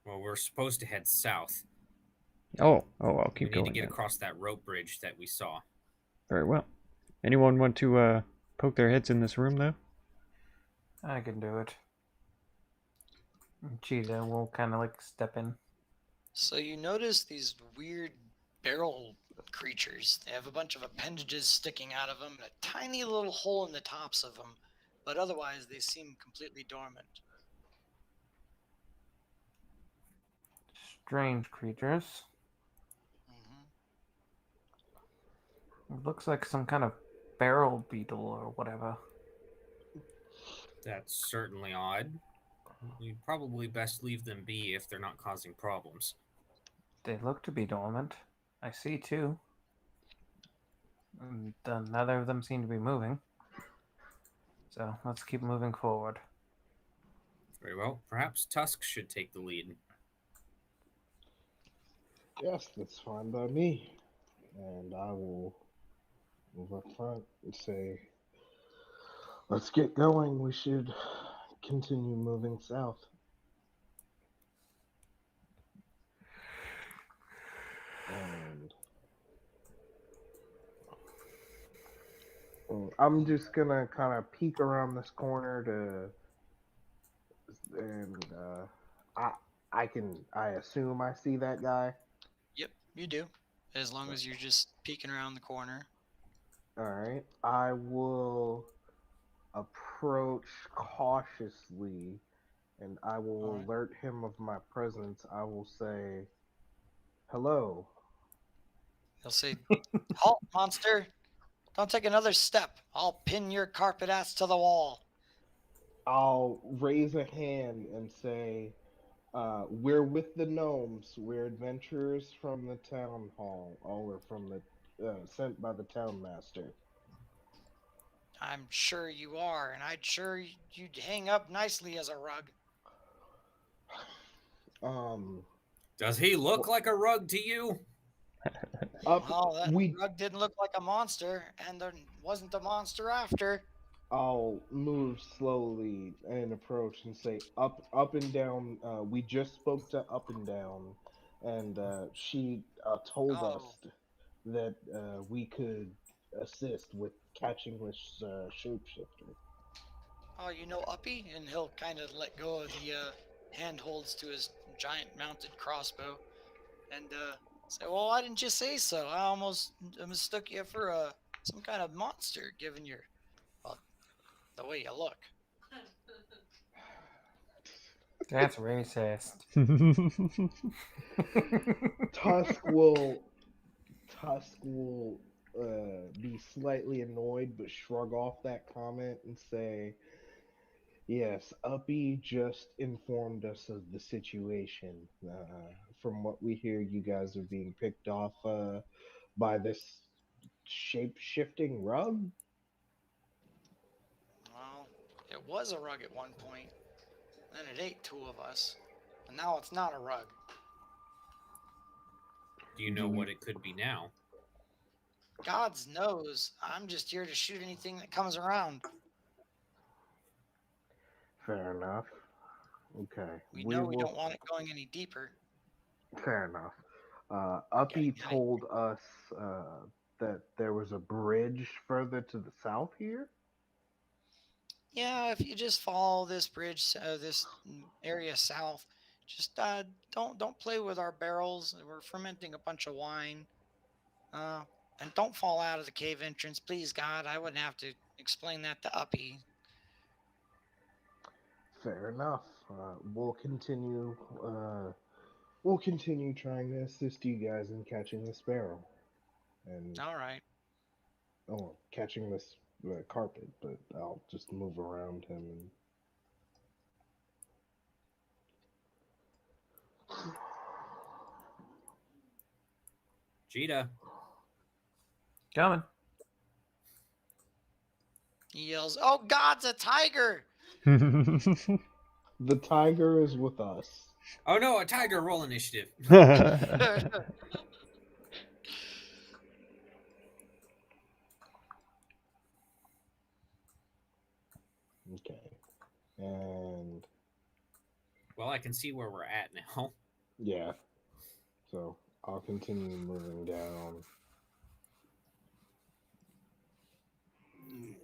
Well, we're supposed to head south. Oh, I'll keep We need going. to get then. across that rope bridge that we saw. Very well. Anyone want to poke their heads in this room, though? I can do it. Cheetah will kind of like step in. So you notice these weird barrel creatures. They have a bunch of appendages sticking out of them and a tiny little hole in the tops of them, but otherwise they seem completely dormant. Strange creatures. It looks like some kind of barrel beetle or whatever. That's certainly odd. You'd probably best leave them be if they're not causing problems. They look to be dormant. I see two. And neither of them seem to be moving. So let's keep moving forward. Very well. Perhaps Tusk should take the lead. Yes, that's fine by me. And I will move up front and say, let's get going. We should continue moving south. And I'm just gonna kind of peek around this corner and I assume I see that guy. Yep, you do. As long as you're just peeking around the corner. All right, I will approach cautiously, and I will alert him of my presence. I will say, "Hello." He'll say, "Halt, monster! Don't take another step. I'll pin your carpet ass to the wall." I'll raise a hand and say, "We're with the gnomes. We're adventurers from the town hall, or from the sent by the town master." I'm sure you are, and I'd sure you'd hang up nicely as a rug. Does he look like a rug to you? Well, that rug didn't look like a monster, and there wasn't a monster after. I'll move slowly and approach and say, up and down. We just spoke to Up and Down, and she told us that we could assist with catching this shapeshifter. Oh, you know Uppy? And he'll kind of let go of the handholds to his giant mounted crossbow and say, "Well, why didn't you say so? I almost mistook you for some kind of monster, given your, well, the way you look." That's racist. Tusk will be slightly annoyed, but shrug off that comment and say, "Yes, Uppy just informed us of the situation. From what we hear, you guys are being picked off by this shape-shifting rug." Well, it was a rug at one point, then it ate two of us, and now it's not a rug. Do you know what it could be now? God's knows. I'm just here to shoot anything that comes around. Fair enough. Okay. We know we don't want it going any deeper. Fair enough. Uppy Getting hype. told us that there was a bridge further to the south here. Yeah, if you just follow this bridge, this area south, just don't play with our barrels. We're fermenting a bunch of wine. Uh, and don't fall out of the cave entrance, please, God. I wouldn't have to explain that to Uppy. Fair enough. We'll continue. We'll continue trying to assist you guys in catching the sparrow and All right. catching this carpet. But I'll just move around him and. Cheetah. Coming. He yells, "Oh God, it's a tiger!" The tiger is with us. Oh no, a tiger! Roll initiative. Okay. And Well, I can see where we're at now. yeah. So I'll continue moving down.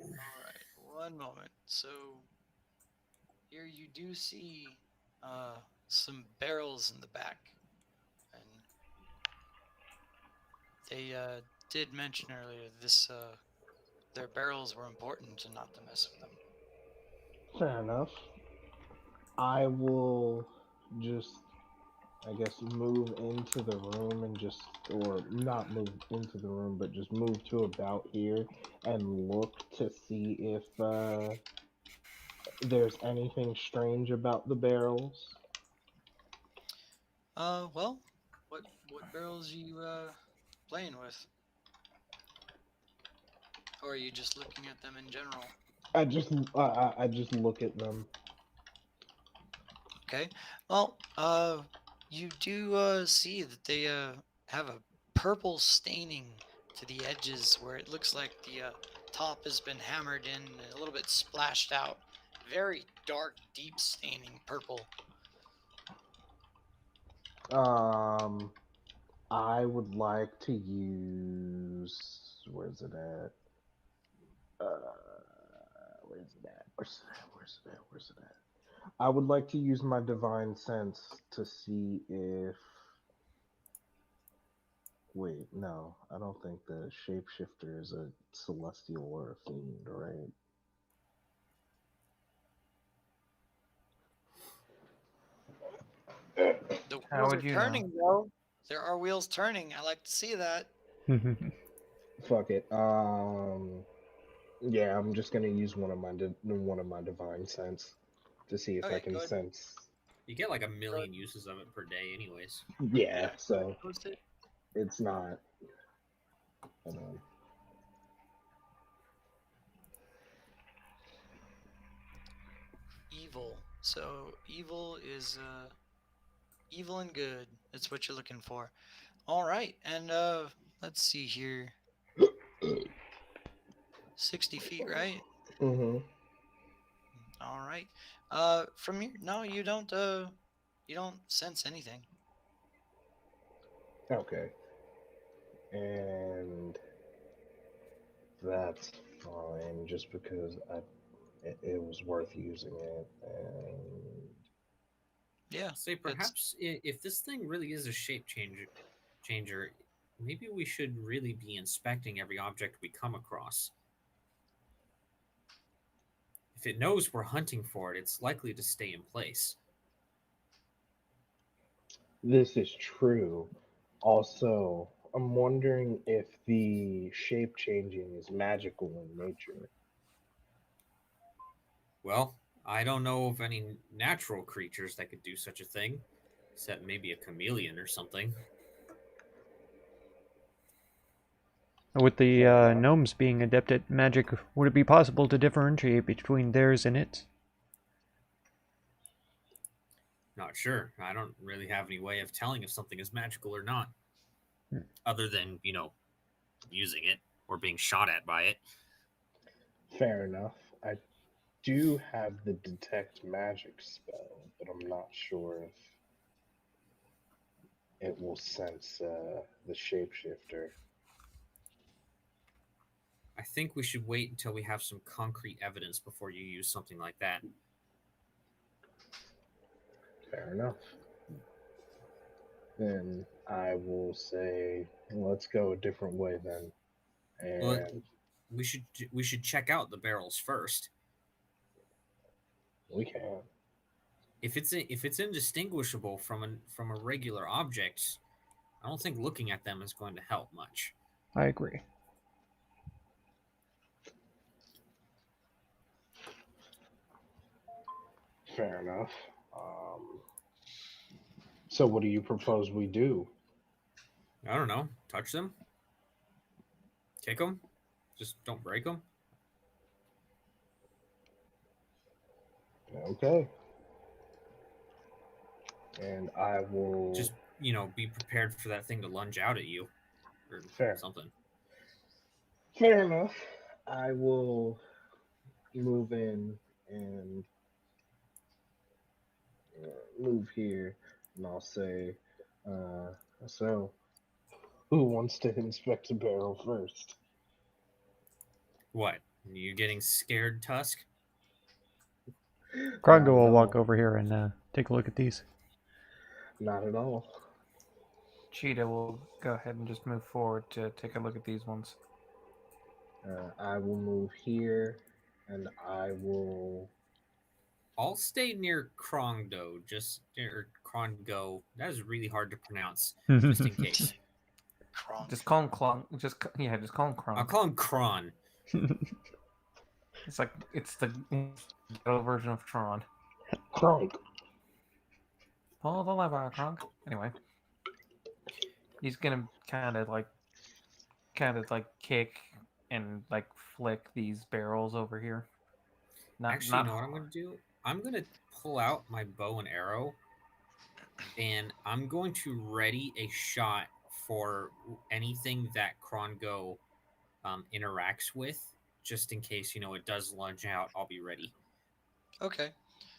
All right, one moment. So here you do see some barrels in the back, and they did mention earlier this their barrels were important and not to mess with them. Fair enough. I will just, I guess, move into the room and just, or not move into the room, but just move to about here and look to see if there's anything strange about the barrels. Well, what barrels are you playing with, or are you just looking at them in general? I just look at them. Okay. Well, you do see that they have a purple staining to the edges where it looks like the top has been hammered in and a little bit splashed out. Very dark, deep staining purple. I would like to use. Where's it at? Where's it at? Where's it at? Where's it at? Where's it at? I would like to use my divine sense to see if. Wait, no, I don't think the shapeshifter is a celestial or a fiend, right? The How wheels would are you know? turning, though. There are wheels turning. I like to see that. Fuck it. Yeah, I'm just gonna use one of my divine sense to see if I Okay, can go ahead. sense. You get like a million uses of it per day, anyways. Yeah, so Post it. it's not. Hold on. Evil. So evil is evil and good. That's what you're looking for. All right, and let's see here. 60 feet, right? Mm-hmm. All right. From here, no, you don't sense anything. Okay. And that's fine, just because it was worth using it, and Yeah. Say perhaps if this thing really is a changer, maybe we should really be inspecting every object we come across. If it knows we're hunting for it, it's likely to stay in place. this is true. Also, I'm wondering if the shape changing is magical in nature. Well, I don't know of any natural creatures that could do such a thing, except maybe a chameleon or something. With the Fair enough. gnomes being adept at magic, would it be possible to differentiate between theirs and its? Not sure. I don't really have any way of telling if something is magical or not, Hmm. other than, using it or being shot at by it. Fair enough. I do have the detect magic spell, but I'm not sure it will sense the shapeshifter. I think we should wait until we have some concrete evidence before you use something like that. Fair enough. Then I will say, let's go a different way then. Well, And we should check out the barrels first. we can. If it's indistinguishable from a regular object, I don't think looking at them is going to help much. I agree. Fair enough. So what do you propose we do? I don't know. Touch them, kick them, just don't break them. Okay. And I will Just be prepared for that thing to lunge out at you, or Fair. something. Fair enough. I will move in and move here, and I'll say, so who wants to inspect a barrel first? What? You getting scared, Tusk? Krongo Not at will walk all. over here and take a look at these. Not at all. Cheetah will go ahead and just move forward to take a look at these ones. I will move here, and I will. I'll stay near Krongdo, or Krongo. That is really hard to pronounce, just in case. Kronk. Just call him Clon. Just call him Kron. I'll call him Kron. It's like it's the ghetto version of Tron. Kronk. Pull the lever, Kronk. Anyway, he's gonna kind of like kick and like flick these barrels over here. Actually, you know what I'm going to do? I'm going to pull out my bow and arrow, and I'm going to ready a shot for anything that Krongo interacts with, just in case, it does lunge out. I'll be ready. Okay.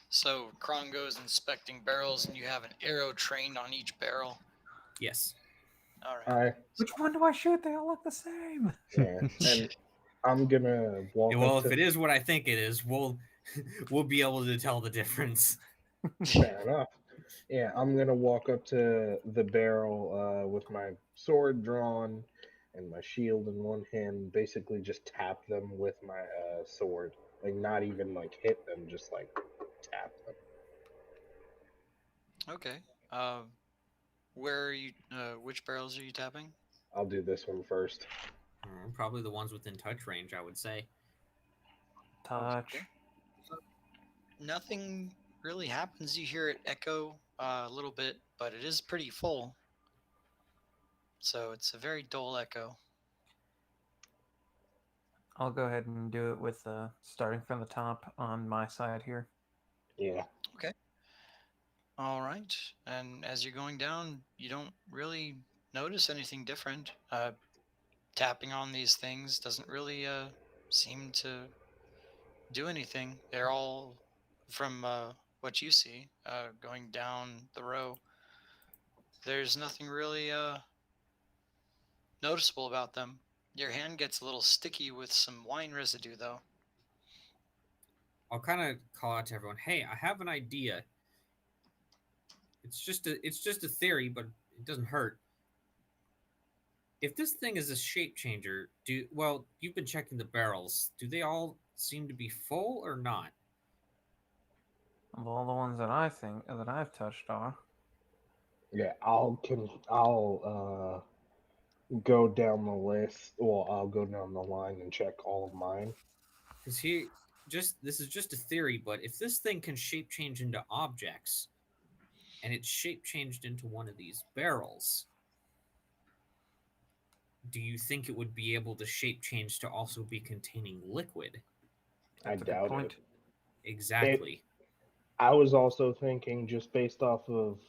So Kron goes inspecting barrels, and you have an arrow trained on each barrel. Yes. All right. Which one do I shoot? They all look the same. Yeah, and I'm gonna walk. Well, up if to... it is what I think it is, we'll be able to tell the difference. Fair enough. Yeah, I'm gonna walk up to the barrel with my sword drawn and my shield in one hand. Basically, just tap them with my sword. Like, not even like hit them, just like tap them. Okay. Where are you? Which barrels are you tapping? I'll do this one first. Probably the ones within touch range, I would say. Touch. Okay. Nothing really happens. You hear it echo a little bit, but it is pretty full. So it's a very dull echo. I'll go ahead and do it with starting from the top on my side here. Yeah. Okay. All right. And as you're going down, you don't really notice anything different. Tapping on these things doesn't really seem to do anything. They're all from what you see going down the row. There's nothing really noticeable about them. Your hand gets a little sticky with some wine residue, though. I'll kind of call out to everyone, "Hey, I have an idea. It's just a theory, but it doesn't hurt. If this thing is a shape changer, you've been checking the barrels. Do they all seem to be full or not?" Of all the ones that I've touched are. Yeah, I'll go down the list. Well, I'll go down the line and check all of mine. Because this is just a theory, but if this thing can shape change into objects, and it's shape changed into one of these barrels, do you think it would be able to shape change to also be containing liquid? I That's a good doubt point. it. Exactly. I was also thinking, just based off of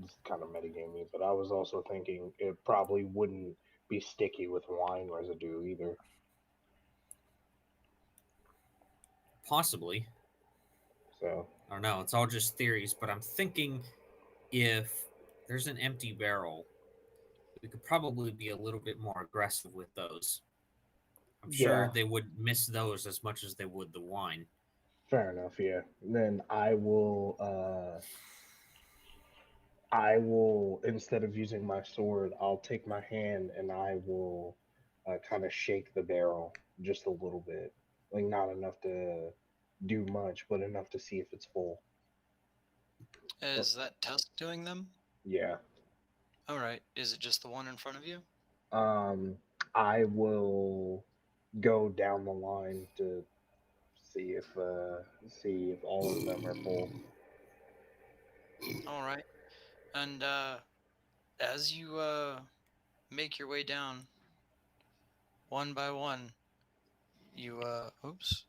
it's kind of metagamey, but I was also thinking it probably wouldn't be sticky with wine residue either. Possibly. So I don't know. It's all just theories, but I'm thinking if there's an empty barrel, we could probably be a little bit more aggressive with those. I'm sure Yeah. they would miss those as much as they would the wine. Fair enough. Yeah. Then I will. I will, instead of using my sword, I'll take my hand and I will kind of shake the barrel just a little bit. Like, not enough to do much, but enough to see if it's full. Is that Tusk doing them? Yeah. All right. Is it just the one in front of you? Um, I will go down the line to see if all of them are full. All right. And as you make your way down, one by one, you oops,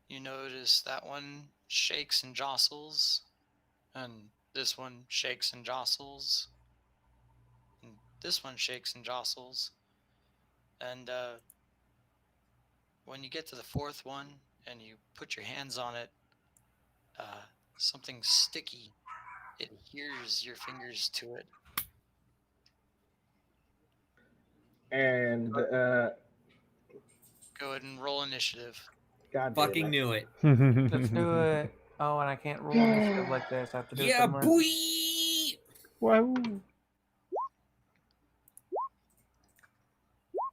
you notice that one shakes and jostles, and this one shakes and jostles, and this one shakes and jostles, and when you get to the fourth one and you put your hands on it, something sticky, it adheres your fingers to it. And Go ahead and roll initiative. God damn Fucking it. knew it. Let's do it. Oh, and I can't roll initiative like this. I have to do it Yeah, somewhere. boy. Wow.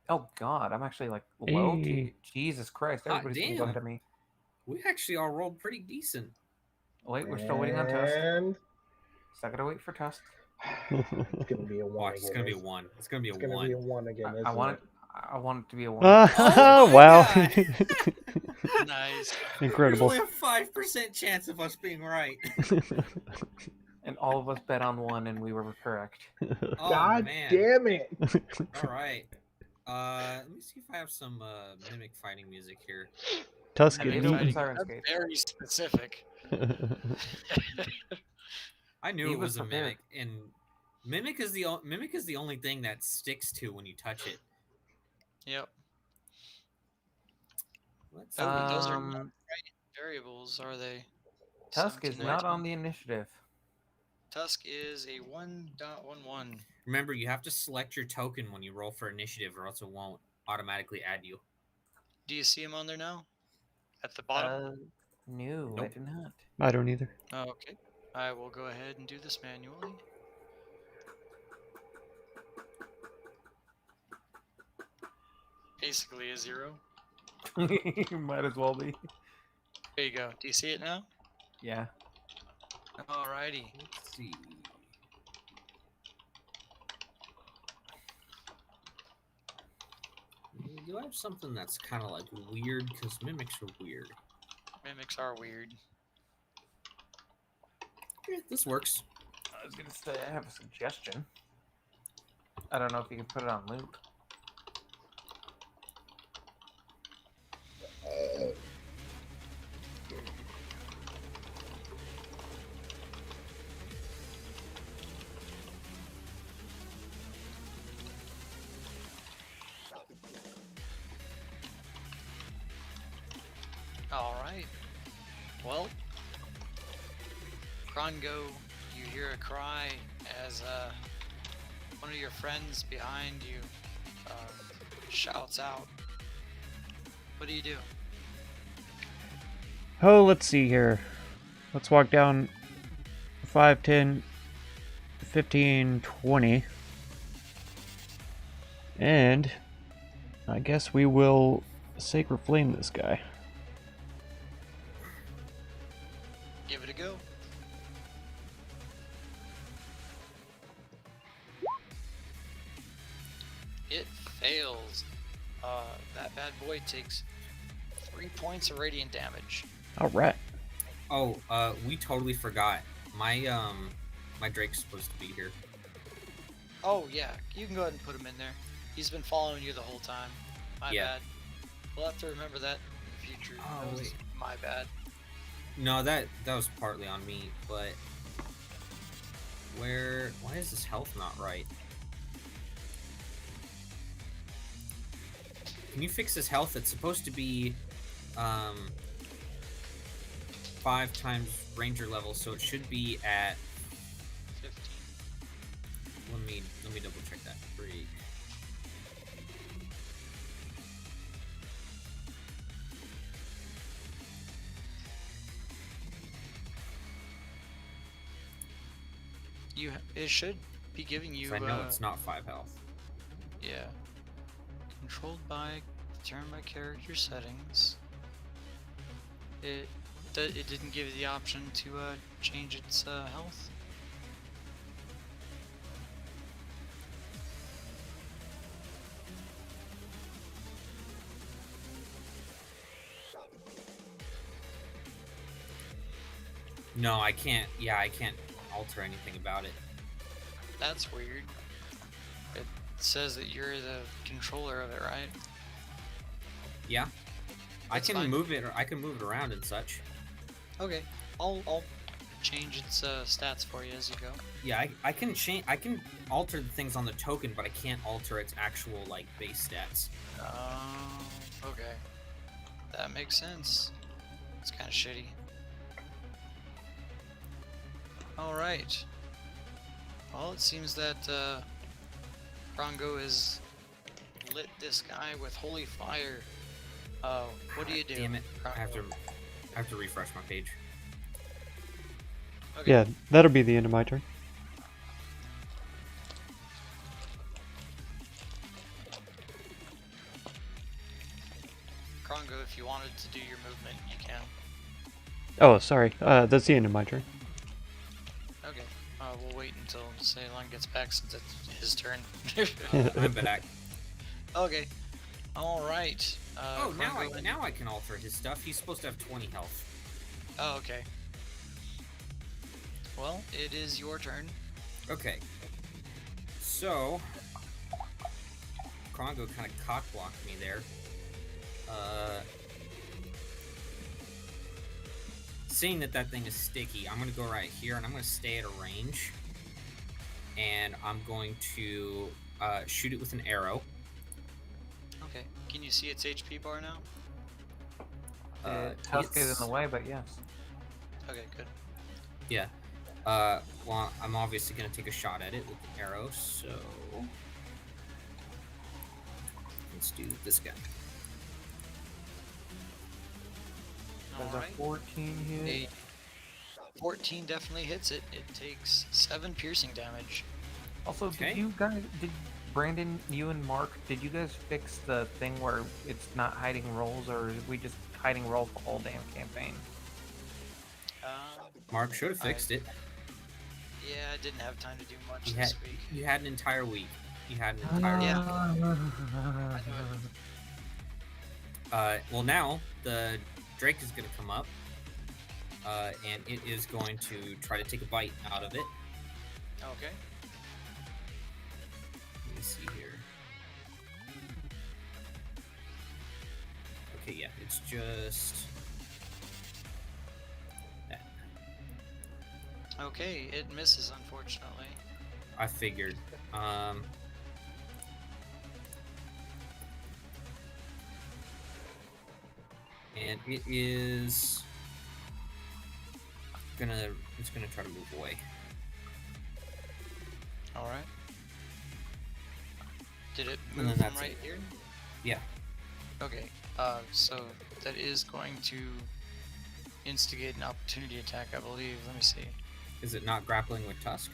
Oh God, I'm actually like low. Hey. Jesus Christ, Hot everybody's gonna go damn. ahead of me. We actually all rolled pretty decent. Wait, we're still waiting on Tusk. And Still gotta wait for Tusk. it's gonna be a one Watch, again. it's gonna be a isn't it? one. It's gonna be a It's gonna one. be a one again. I isn't want it? it. I want it to be a one. Oh my Wow. God. Nice. Incredible. There's only a 5% chance of us being right. And all of us bet on one, and we were correct. Oh, God man. damn it! All right. Let me see if I have some mimic fighting music here. Tusk Mimic and fighting Newton. Siren's That's Gate. very specific. I knew He it was was a prepared. mimic, and mimic is the only thing that sticks to when you touch it. Yep. Let's Oh, those are not Um, variables, are they? Tusk is 17, not 19. on the initiative. Tusk is a 1.11. remember you have to select your token when you roll for initiative, or else it won't automatically add you. Do you see him on there now? At the bottom? No, I Nope. do not. I don't either. Oh, okay. I will go ahead and do this manually. Basically a 0. Might as well be. There you go. Do you see it now? Yeah. Alrighty. Let's see. Do I have something that's kind of like weird? Because mimics are weird. Mimics are weird. Yeah, this works. I was gonna say I have a suggestion. I don't know if you can put it on loop. Alright. Well, Krongo, you hear a cry as one of your friends behind you shouts out. What do you do? Oh, let's see here. Let's walk down 5, 10, 15, 20. And I guess we will Sacred Flame this guy. Give it a go. It fails. That bad boy takes 3 points of radiant damage. Alright. Oh, we totally forgot. My my Drake's supposed to be here. Oh yeah, you can go ahead and put him in there. He's been following you the whole time. My Yeah. bad. We'll have to remember that in the future. Oh, That was wait. my bad. No, that was partly on me, but why is his health not right? Can you fix his health? It's supposed to be 5 times ranger level, so it should be at me double check that. Freak. It should be giving you. So I know it's not 5 health. Yeah. Controlled by, determined by character settings. It didn't give you the option to change its health. No, I can't. Yeah, I can't alter anything about it. That's weird. It says that you're the controller of it, right? Yeah. That's I can fine. move it. Or I can move it around and such. Okay. I'll change its stats for you as you go. Yeah, I can change. I can alter the things on the token, but I can't alter its actual like base stats. Okay. That makes sense. It's kind of shitty. Alright. Well, it seems that Krongo has lit this guy with holy fire. What do you do? Damn it! I have Krongo? to refresh my page. Okay. Yeah, that'll be the end of my turn. Krongo, if you wanted to do your movement, you can. Oh, sorry. That's the end of my turn. Okay. We'll wait until Ceylon gets back since it's his turn. I'm back. Okay. Alright. Oh, Krongo- now I can alter his stuff. He's supposed to have 20 health. Oh, okay. Well, it is your turn. Okay. So, Krongo kind of cock blocked me there. Seeing that thing is sticky, I'm gonna go right here and I'm gonna stay at a range. And I'm going to shoot it with an arrow. Okay. Can you see its HP bar now? Tusk is in it's- the way, but yes. Okay, good. Yeah. Well, I'm obviously gonna take a shot at it with the arrow, so let's do this guy. There's Alright. a 14 hit. A 14 definitely hits it. It takes 7 piercing damage. Also, Okay. did Brandon, you and Mark, did you guys fix the thing where it's not hiding rolls, or is we just hiding rolls the whole damn campaign? Mark should have fixed it. Yeah, I didn't have time to do much You this had week. you had an entire week. You had an entire Yeah. Well, now the Drake is going to come up, and it is going to try to take a bite out of it. Okay. Let me see here. Okay, yeah, it's just that. Okay, it misses, unfortunately. I figured. And it is it's gonna try to move away. Alright. Did it And then move from that's right it. here? Yeah. Okay, so that is going to instigate an opportunity attack, I believe. Let me see. Is it not grappling with Tusk?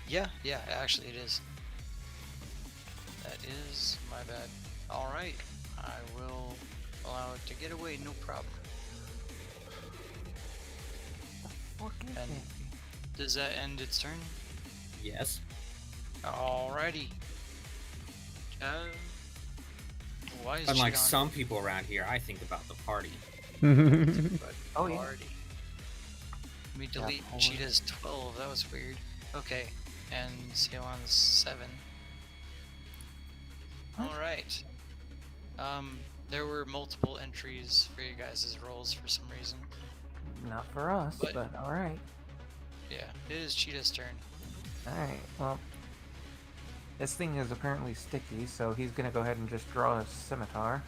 Yeah, actually it is. That is my bad. Alright, I will allow it to get away, no problem. And does that end its turn? Yes. Alrighty. Why is Unlike she on some people around here, I think about the party. Oh, yeah. party? Let me Yeah, delete hold on. Cheetah's 12, that was weird. Okay, and Ceylon's 7. Alright. There were multiple entries for you guys' roles for some reason. Not for us, But- but alright. Yeah, it is Cheetah's turn. Alright, well. This thing is apparently sticky, so he's gonna go ahead and just draw his scimitar.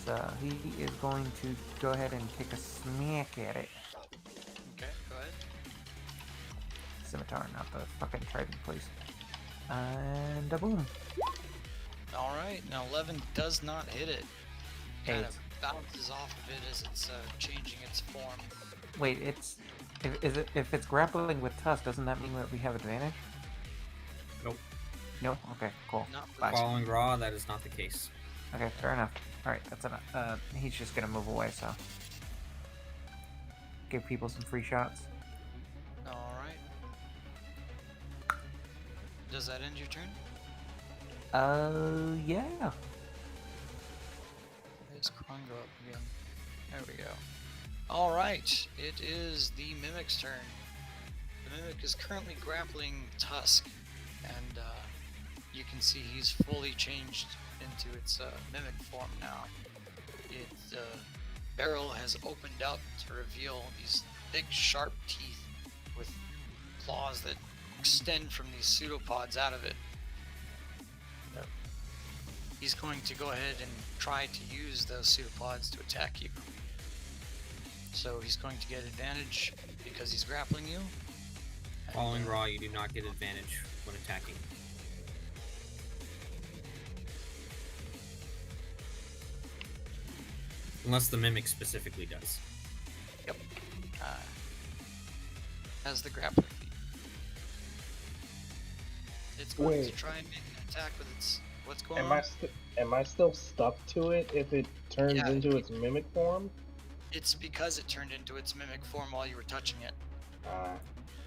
So he is going to go ahead and take a smack at it. Okay, go ahead. scimitar, not the fucking trident, please. And a boom. All right, now 11 does not hit it. Kind Eight. of bounces off of it as it's changing its form. Wait, it's if it's grappling with Tusk, doesn't that mean that we have advantage? Nope. No. Okay. Cool. Not for Bye. this Following Raw, that is not the case. Okay. Fair enough. All right. That's enough. He's just gonna move away. So give people some free shots. All right. Does that end your turn? Yeah. Let's Kron go up again. There we go. All right, it is the Mimic's turn. The Mimic is currently grappling Tusk, and you can see he's fully changed into its Mimic form now. Its barrel has opened up to reveal these big sharp teeth with claws that extend from these pseudopods out of it. He's going to go ahead and try to use those pseudopods to attack you. So he's going to get advantage because he's grappling you. And, Following Raw, you do not get advantage when attacking. Unless the Mimic specifically does. Yep. Has the grappling feat. It's going to Wait. try and make an attack with its... What's going Am on? am I still stuck to it if it turns Yeah. into its mimic form? It's because it turned into its mimic form while you were touching it.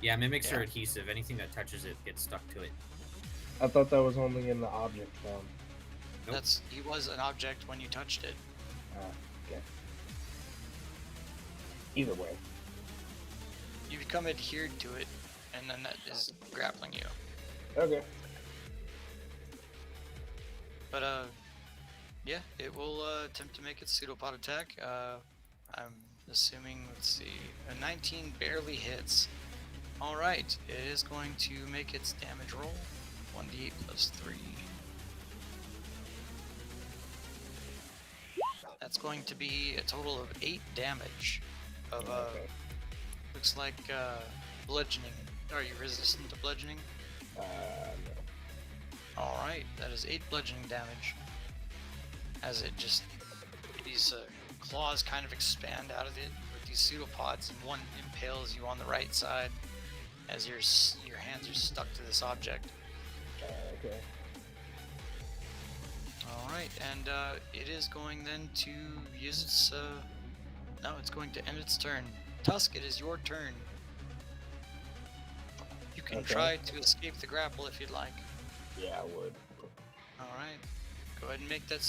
Yeah, Mimics Yeah. are adhesive. Anything that touches it gets stuck to it. I thought that was only in the object form. Nope. He was an object when you touched it. Okay. Either way. You become adhered to it, and then that is grappling you. Okay. But yeah, it will attempt to make its pseudopod attack. I'm assuming, let's see, a 19 barely hits. Alright, it is going to make its damage roll. 1d8 plus 3. That's going to be a total of 8 damage. Of Okay. looks like bludgeoning. Are you resistant to bludgeoning? No. Alright, that is 8 bludgeoning damage. As it just, these claws kind of expand out of it with these pseudopods, and one impales you on the right side as your hands are stuck to this object. Okay. Alright, and it is going then to use its, no, it's going to end its turn. Tusk, it is your turn. You can Okay. try to escape the grapple if you'd like. Yeah, I would. Alright, go ahead and make that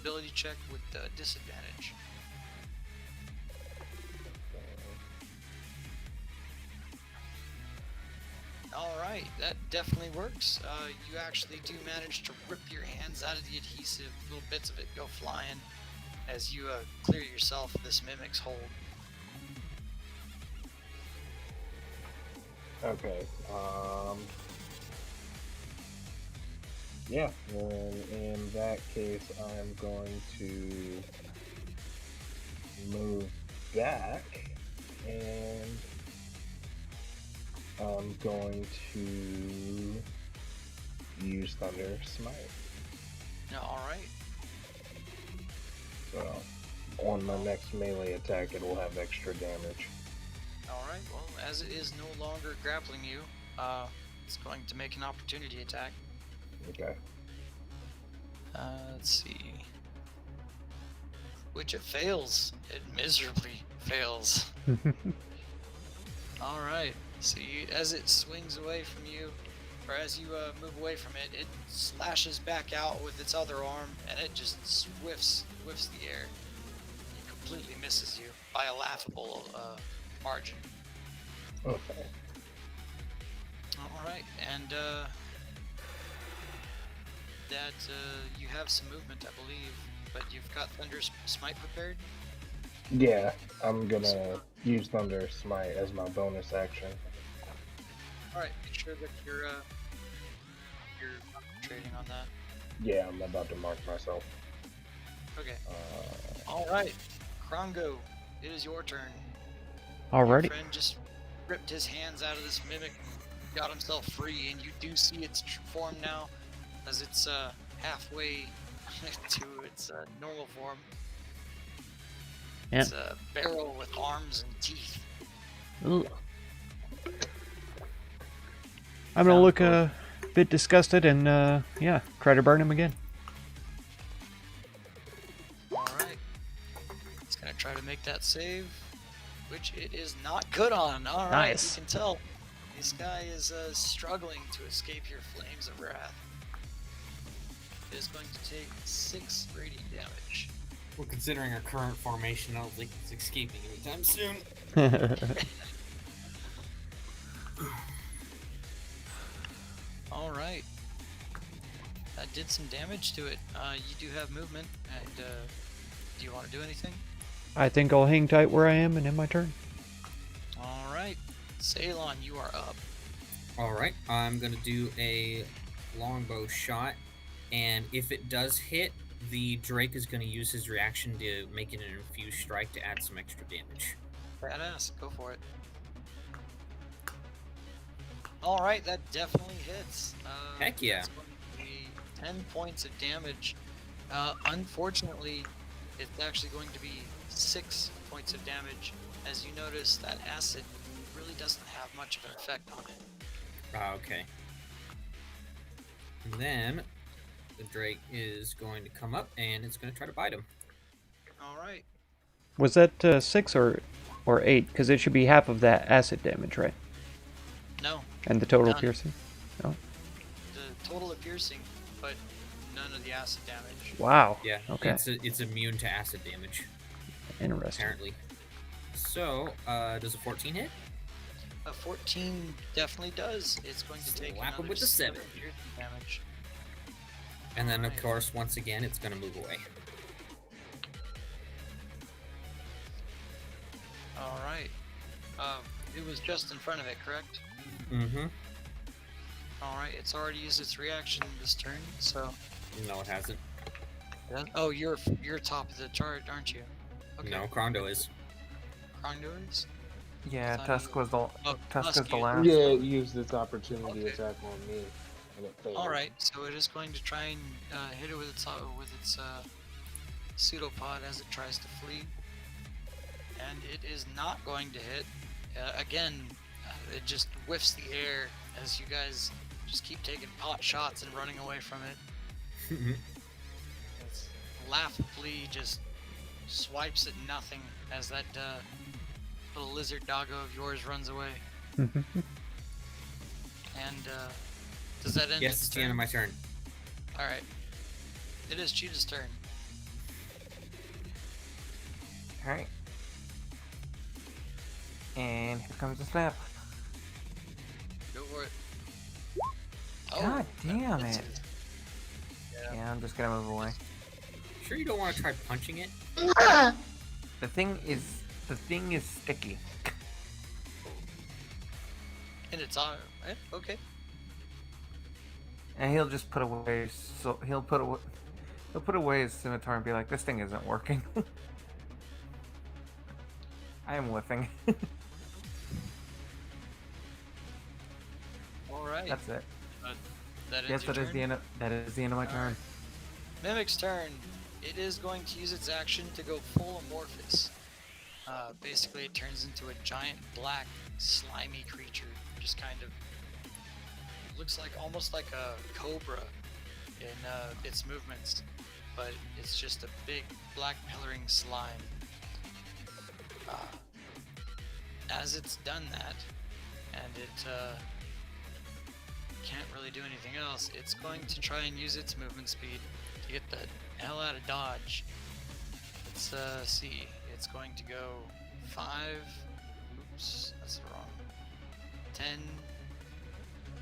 ability check with disadvantage. Alright, that definitely works. You actually do manage to rip your hands out of the adhesive, little bits of it go flying as you clear yourself of this Mimic's hold. Okay. Yeah. Then in that case, I'm going to move back, and I'm going to use Thunder Smite. Alright, So on my next melee attack, it will have extra damage. alright, well, as it is no longer grappling you, it's going to make an opportunity attack. Okay. Let's see. Which it fails. It miserably fails. Alright, so as it swings away from you, or as you move away from it, it slashes back out with its other arm, and it just whiffs the air. It completely misses you by a laughable margin. Okay. Alright, and that you have some movement, I believe, but you've got Thunder Smite prepared? Yeah, I'm gonna use Thunder Smite as my bonus action. Alright, make sure that you're concentrating on that. Yeah, I'm about to mark myself. Okay. Alright, Krongo, it is your turn. Alrighty. Your friend just ripped his hands out of this mimic and got himself free, and you do see its form now, as it's halfway to its normal form. Yeah. It's a barrel with arms and teeth. Ugh. I'm gonna look a bit disgusted and yeah, try to burn him again. Alright. It's gonna try to make that save, which it is not good on. Alright, Nice. you can tell this guy is struggling to escape your flames of wrath. It is going to take 6 radiant damage. Well, considering our current formation, I don't think it's escaping anytime soon. Alright. That did some damage to it. You do have movement, and do you want to do anything? I think I'll hang tight where I am and end my turn. Alright. Ceylon, you are up. Alright, I'm gonna do a longbow shot, and if it does hit, the Drake is gonna use his reaction to make it an infused strike to add some extra damage. Badass, go for it. Alright, that definitely hits. Heck yeah. It's going to be 10 points of damage. Unfortunately, it's actually going to be 6 points of damage. As you notice, that acid really doesn't have much of an effect on it. Okay. And then the Drake is going to come up and it's going to try to bite him. Alright. Was that 6 or 8? Because it should be half of that acid damage, right? No. And the total None. piercing? Oh. The total of piercing, but none of the acid damage. Wow. Yeah, Okay. it's immune to acid damage, Interesting. apparently. So, does a 14 hit? A 14 definitely does. It's going to take Slap him another with the 7. piercing damage. And then, of Alright. course, once again, it's going to move away. Alright. It was just in front of it, correct? Mm-hmm. Alright, it's already used its reaction this turn, so... No, it hasn't. Oh, you're top of the chart, aren't you? Okay. No, Krondo is. Krondo is? Yeah, Thought Tusk you- was the Oh, Tusk is Tusk the you- last. Yeah, it used its opportunity Okay. attack on me, and it failed. Alright, so it is going to try and hit it with its pseudopod as it tries to flee. And it is not going to hit. Again, it just whiffs the air as you guys just keep taking pot shots and running away from it. Its laughably just swipes at nothing as that little lizard doggo of yours runs away. And does that end Yes, its it's the end of turn? my turn. Alright. It is Cheetah's turn. Alright. And here comes the snap. Go for it. God damn that it. misses. Yeah, I'm just gonna move away. Sure you don't want to try punching it? The thing is sticky. And it's okay. And he'll just put away he'll put away his scimitar and be like, this thing isn't working. I am whiffing. Alright. That's it. That ends Yes, your that is turn? the end of my turn. Mimic's turn. It is going to use its action to go full amorphous. Basically, it turns into a giant black, slimy creature. Just kind of looks like almost like a cobra in its movements, but it's just a big black pillaring slime. As it's done that, and it can't really do anything else, it's going to try and use its movement speed to get the hell out of dodge. Let's see. It's going to go 5. Oops, that's wrong. 10,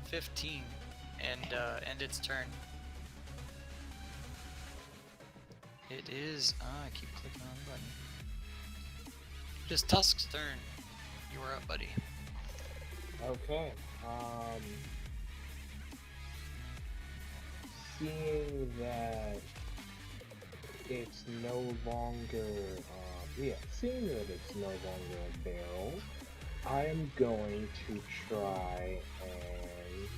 15, and end its turn. It is. I keep clicking on the button. Just Tusk's turn. You are up, buddy. Okay. Seeing that it's no longer, seeing that it's no longer a barrel, I am going to try and.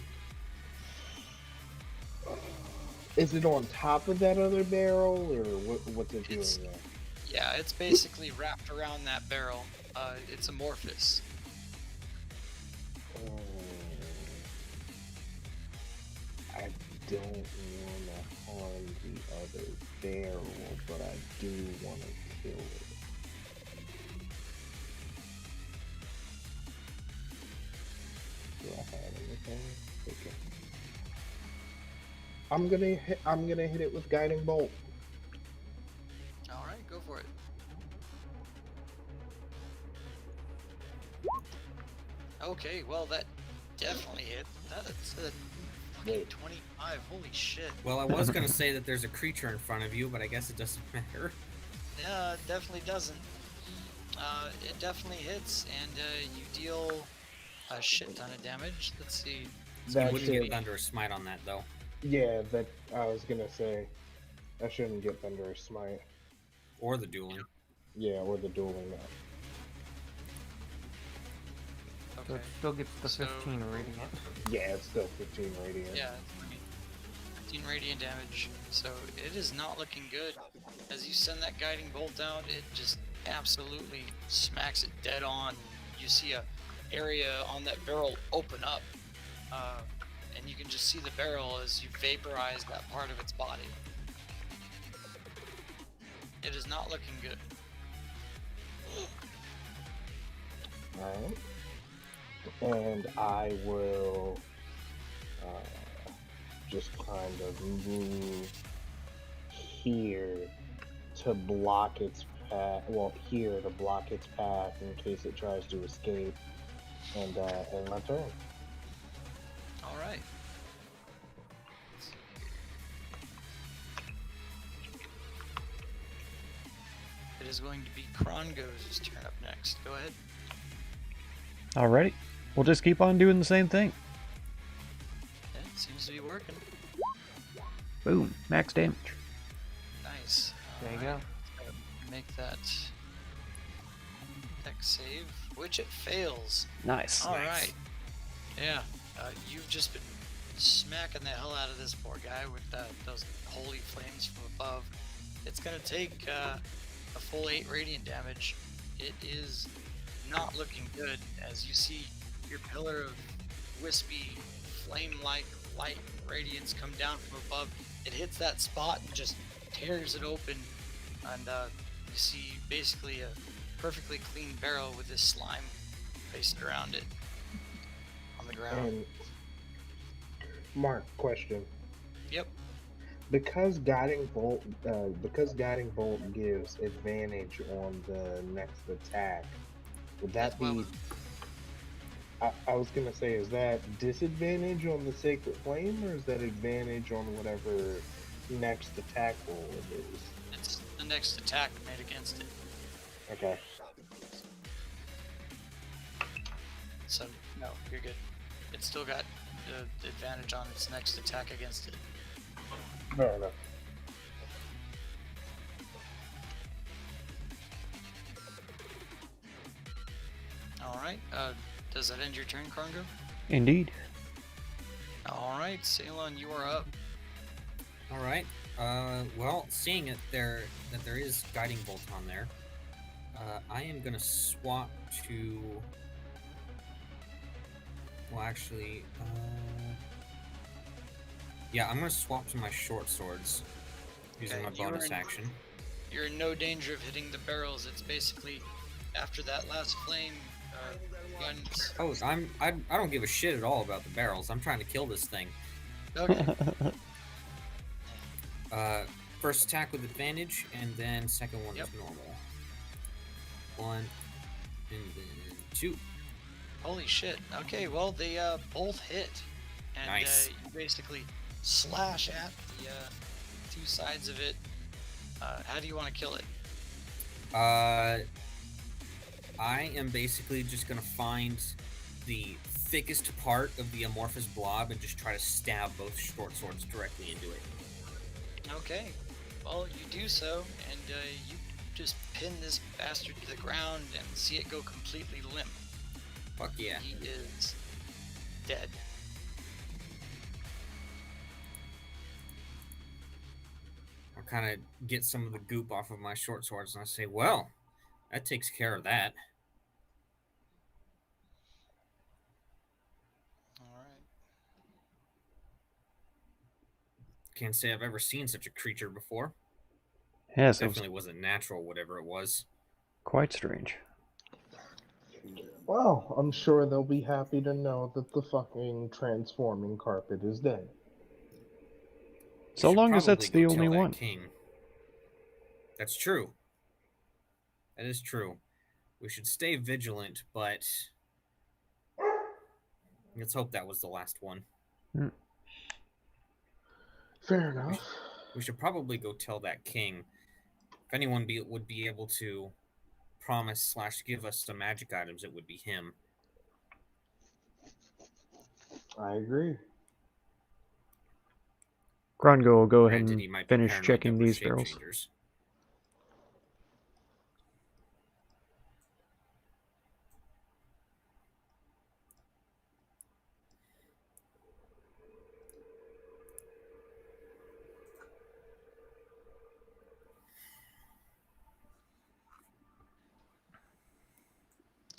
Is it on top of that other barrel, or what's it doing It's- there? Yeah, it's basically wrapped around that barrel. It's amorphous. I don't want to harm the other barrel, but I do want to kill it. Do I have anything? Okay. I'm gonna hit it with guiding bolt. All right, go for it. Okay, well that definitely hit. That's a fucking Wait. 25. Holy shit. Well, I was gonna say that there's a creature in front of you, but I guess it doesn't matter. Yeah, it definitely doesn't. It definitely hits, and you deal a shit ton of damage. Let's see. You That's wouldn't get it. Thunder Smite on that though. Yeah, that I was gonna say. I shouldn't get Thunderous Smite. Or the dueling. Yeah, or the dueling. So Okay. it still gets the So- 15 radiant. Yeah, it's still 15 radiant. Yeah, it's 15 radiant damage. So it is not looking good. As you send that guiding bolt out, it just absolutely smacks it dead on. You see a area on that barrel open up, and you can just see the barrel as you vaporize that part of its body. It is not looking good. Alright. And I will just kind of move here to block its path. Well, here to block its path in case it tries to escape. And my turn. All right. It is going to be Krongo's turn up next. Go ahead. Alrighty. We'll just keep on doing the same thing. Yeah, it seems to be working. Boom. Max damage. Nice. There you Alright, go. Make that dex save, which it fails. Nice. All right. Yeah. You've just been smacking the hell out of this poor guy with those holy flames from above. It's gonna take a full 8 radiant damage. It is not looking good as you see your pillar of wispy flame-like light radiance come down from above. It hits that spot and just tears it open, and you see basically a perfectly clean barrel with this slime pasted around it on the ground. And Mark, question. Yep. Because guiding bolt gives advantage on the next attack, would that That's why be? I was gonna say, is that disadvantage on the sacred flame, or is that advantage on whatever next attack roll it is? It's the next attack made against it. Okay. So no, you're good. It's still got the advantage on its next attack against it. Fair enough. All right. Does that end your turn, Krongo? Indeed. All right, Ceylon, you are up. All right. Well, seeing that there is guiding bolt on there, I am gonna swap to. Well, actually, yeah, I'm gonna swap to my short swords using Okay, my you are bonus in- action. You're in no danger of hitting the barrels. It's basically after that last flame guns. Oh, I don't give a shit at all about the barrels. I'm trying to kill this thing. Okay. First attack with advantage, and then second one Yep. is normal. 1, and then 2. Holy shit. Okay, well they both hit, and Nice. you basically slash at the two sides of it. How do you want to kill it? I am basically just gonna find the thickest part of the amorphous blob and just try to stab both short swords directly into it. Okay, well you do so, and you just pin this bastard to the ground and see it go completely limp. Fuck yeah. He is dead. I'll kind of get some of the goop off of my short swords and I say, well, that takes care of that. All right. Can't say I've ever seen such a creature before. Yes, it was Definitely wasn't natural, whatever it was. quite strange. Well, I'm sure they'll be happy to know that the fucking transforming carpet is dead. We So should long as probably that's go the tell only that one. king. That's true. That is true. We should stay vigilant, but let's hope that was the last one. Fair enough. We should probably go tell that king. If anyone would be able to promise / give us some magic items, it would be him. I agree. Grongo will go ahead Granted, and he might be finish paranoid checking that we're these barrels. shape-changers.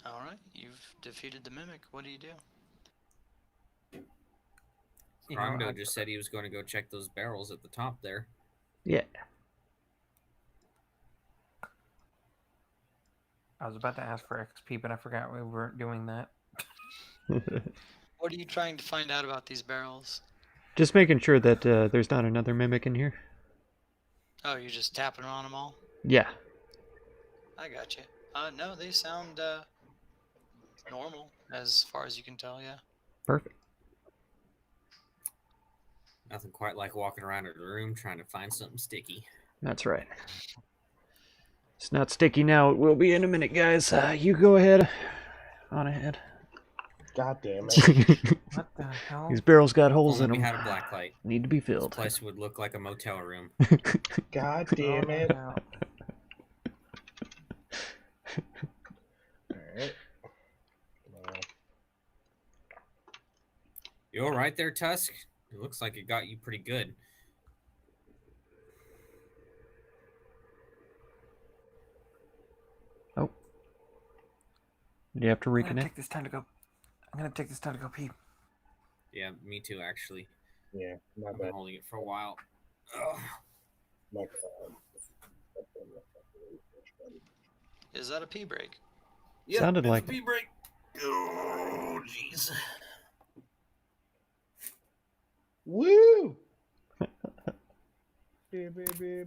All right. You've defeated the mimic. What do you do? You know, Rondo I, just said he was going to go check those barrels at the top there. Yeah. I was about to ask for XP, but I forgot we weren't doing that. What are you trying to find out about these barrels? Just making sure that there's not another mimic in here. Oh, you're just tapping on them all? Yeah. I got you. No, they sound normal as far as you can tell, yeah. Perfect. Nothing quite like walking around a room trying to find something sticky. That's right. It's not sticky now. It will be in a minute, guys. You go ahead. On ahead. God damn it. What the hell? These barrels got holes Only in we them. had a blacklight. Need to be This filled. place would look like a motel room. God Oh, damn no it. doubt. Alright. Well, You all right there, Tusk? It looks like it got you pretty good. Oh. Do you have to I'm gonna reconnect? take this time to go. I'm gonna take this time to go pee. Yeah, me too, actually. yeah, my I've been bad. holding it for a while. Ugh. My Is that a pee break? Yep, Sounded it's like a pee break. Oh, jeez. Woo! Baby.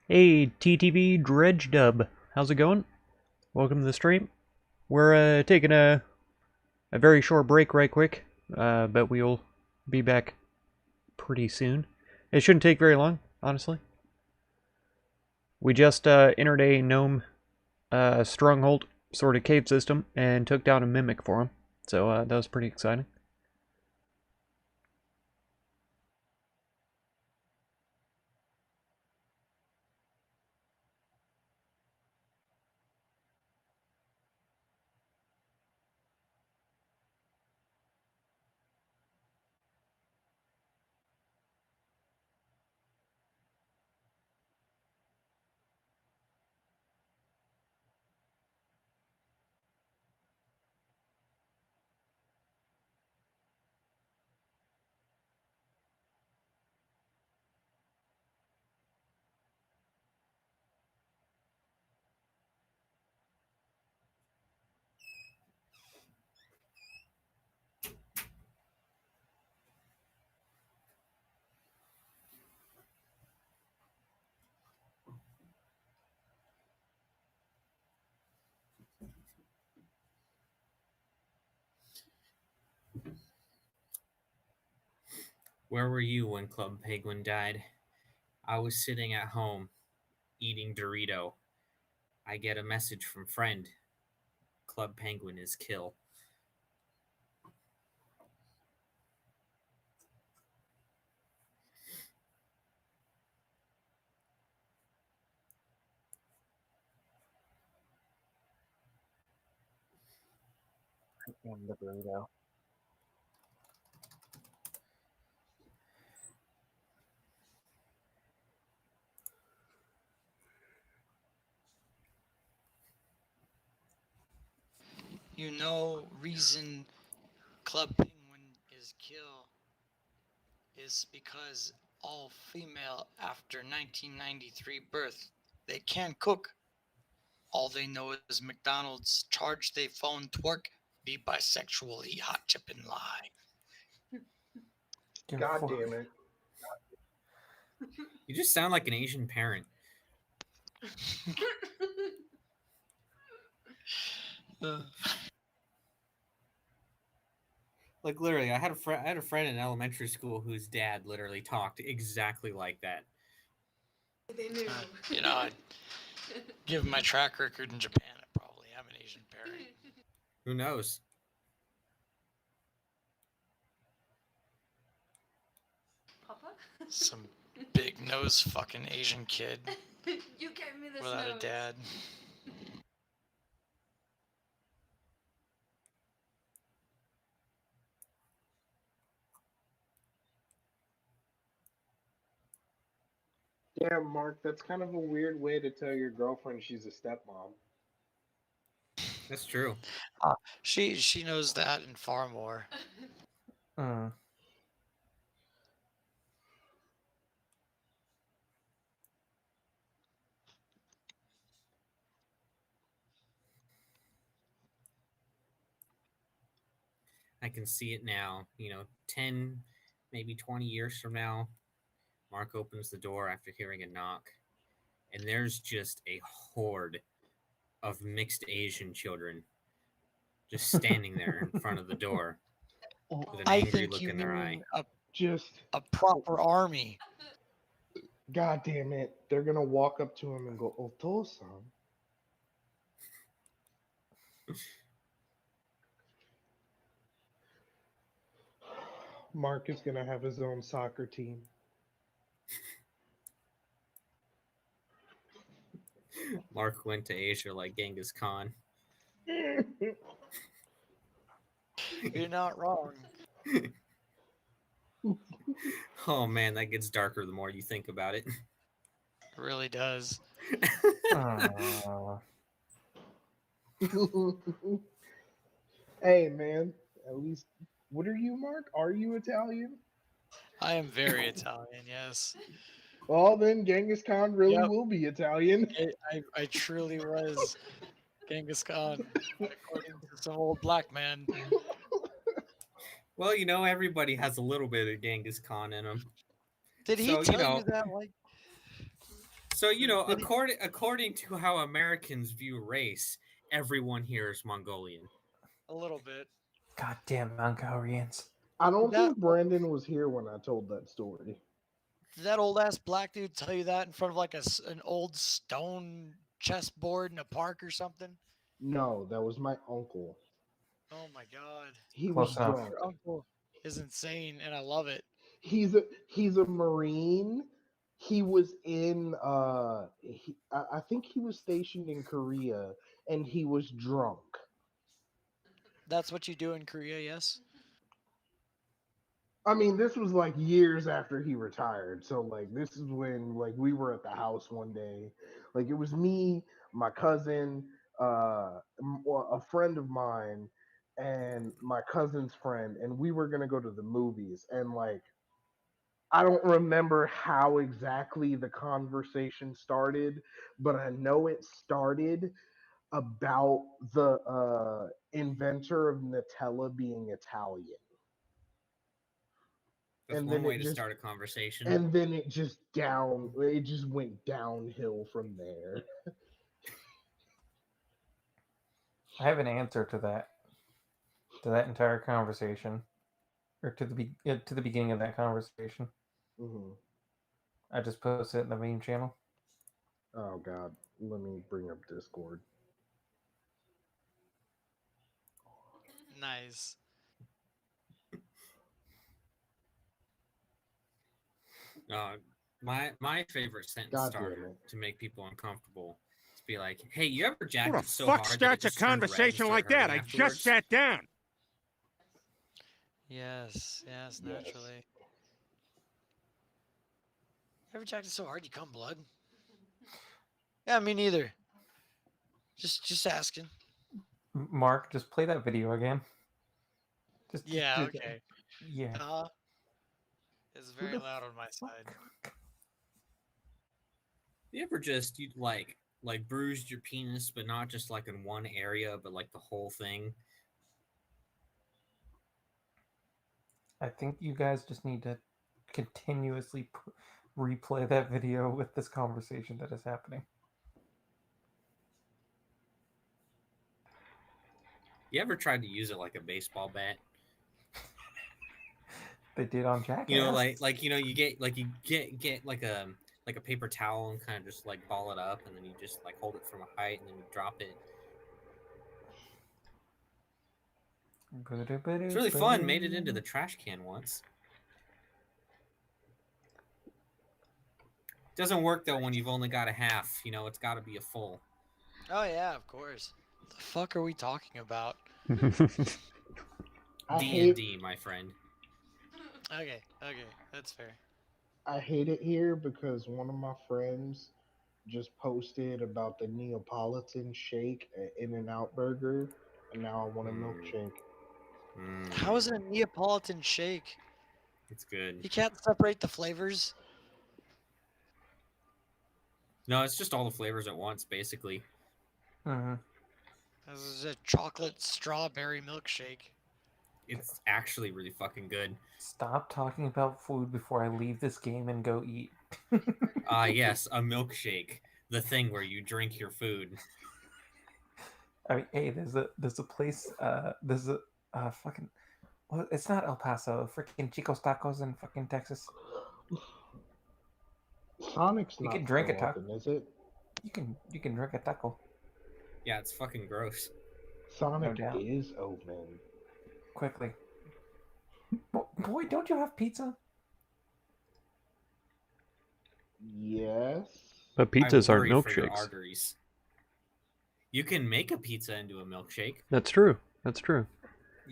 Hey, TTV Dredge Dub. How's it going? Welcome to the stream. We're taking a very short break right quick, but we'll be back pretty soon. It shouldn't take very long, honestly. We just entered a gnome stronghold sort of cave system and took down a mimic for him. So that was pretty exciting. Where were you when Club Penguin died? I was sitting at home, eating Dorito. I get a message from friend. Club Penguin is kill. And the burrito. You know, reason Club Penguin is kill is because all female after 1993 birth, they can't cook. All they know is McDonald's charge they phone twerk, be bisexual, eat hot chip and lie. God damn it. You just sound like an Asian parent. Like literally, I had a friend in elementary school whose dad literally talked exactly like that. They knew. You know, given my track record in Japan, I probably am an Asian parent. Who knows? Papa? Some big nose fucking Asian kid You gave me this without nose. a dad. Yeah, Mark, that's kind of a weird way to tell your girlfriend she's a stepmom. That's true. She knows that and far more. I can see it now. 10, maybe 20 years from now, Mark opens the door after hearing a knock, and there's just a horde of mixed Asian children just standing there in front of the door with an I angry think look you in their eye. mean Just, a proper army. God damn it. They're going to walk up to him and go, Oto-san. Mark is going to have his own soccer team. Mark went to Asia like Genghis Khan. You're not wrong. Oh man, that gets darker the more you think about it. It really does. Hey, man. At least, what are you, Mark? Are you Italian? I am very Italian, yes. Well, then Genghis Khan really Yep. will be Italian. I truly was Genghis Khan, according to some old black man. Well, everybody has a little bit of Genghis Khan in them. Did he So, tell you that? So according to how Americans view race, everyone here is Mongolian. A little bit. Goddamn Mongolians. I don't That- think Brandon was here when I told that story. Did that old ass black dude tell you that in front of like an old stone chessboard in a park or something? No, that was my uncle. Oh my god. He Close was enough. drunk. Your uncle is insane and I love it. He's a Marine. He was in I think he was stationed in Korea, and he was drunk. That's what you do in Korea, yes? I mean, this was like years after he retired. So like this is when like we were at the house one day. Like it was me, my cousin, a friend of mine, and my cousin's friend, and we were gonna go to the movies. And like I don't remember how exactly the conversation started, but I know it started about the inventor of Nutella being Italian. That's And one then way it to just start a conversation. and then it just went downhill from there. I have an answer to that entire conversation, or to the beginning of that conversation. Hmm. I just posted it in the main channel. Oh god, let me bring up Discord. Nice. My favorite sentence God damn starter it. to make people uncomfortable is be like, "Hey, you ever jacked Who it the so fuck hard that it starts a just turned red and conversation like started that? I hurting just afterwards?" sat down. Yes, Yes. naturally. Ever jacked it so hard you come blood? Yeah, me neither. Just asking. Mark, just play that video again. Yeah, just- okay. Yeah. It's Who very the loud on my side. You ever just you like bruised your penis, but not just like in one area, but like the whole thing? I think you guys just need to continuously replay that video with this conversation that is happening. You ever tried to use it like a baseball bat? They did on Jackass. You know, you get like a paper towel and kind of just like ball it up, and then you just like hold it from a height, and then you drop it. It's really fun. Made it into the trash can once. Doesn't work though when you've only got a half. You know, it's got to be a full. Oh yeah, of course. What the fuck are we talking about? I D&D, my friend. Okay, that's fair. I hate it here because one of my friends just posted about the Neapolitan shake at In-N-Out Burger, and now I want a milkshake. How is it a Neapolitan shake? It's good. You can't separate the flavors. No, it's just all the flavors at once, basically. Mm-hmm. This is a chocolate strawberry milkshake. It's actually really fucking good. Stop talking about food before I leave this game and go eat. Yes, a milkshake. The thing where you drink your food. I mean, hey, there's a place. There's a fucking. Well, it's not El Paso. Freaking Chico's Tacos in fucking Texas. Sonic's You not can drink still a taco. open, is it? You can drink a taco. Yeah, it's fucking gross. Sonic doubt. is open. Quickly. Boy, don't you have pizza? Yes. But I pizzas aren't worry for your milkshakes. arteries. You can make a pizza into a milkshake. That's true. That's true.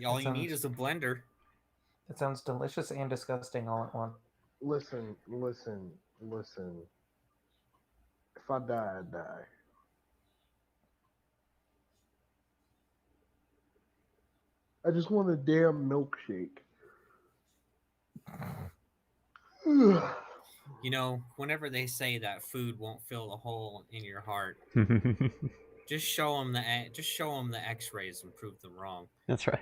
All That you need sounds- is a blender. It sounds delicious and disgusting all at once. Listen. If I die, I die. I just want a damn milkshake. You know, whenever they say that food won't fill a hole in your heart, just show them the X-rays and prove them wrong. That's right.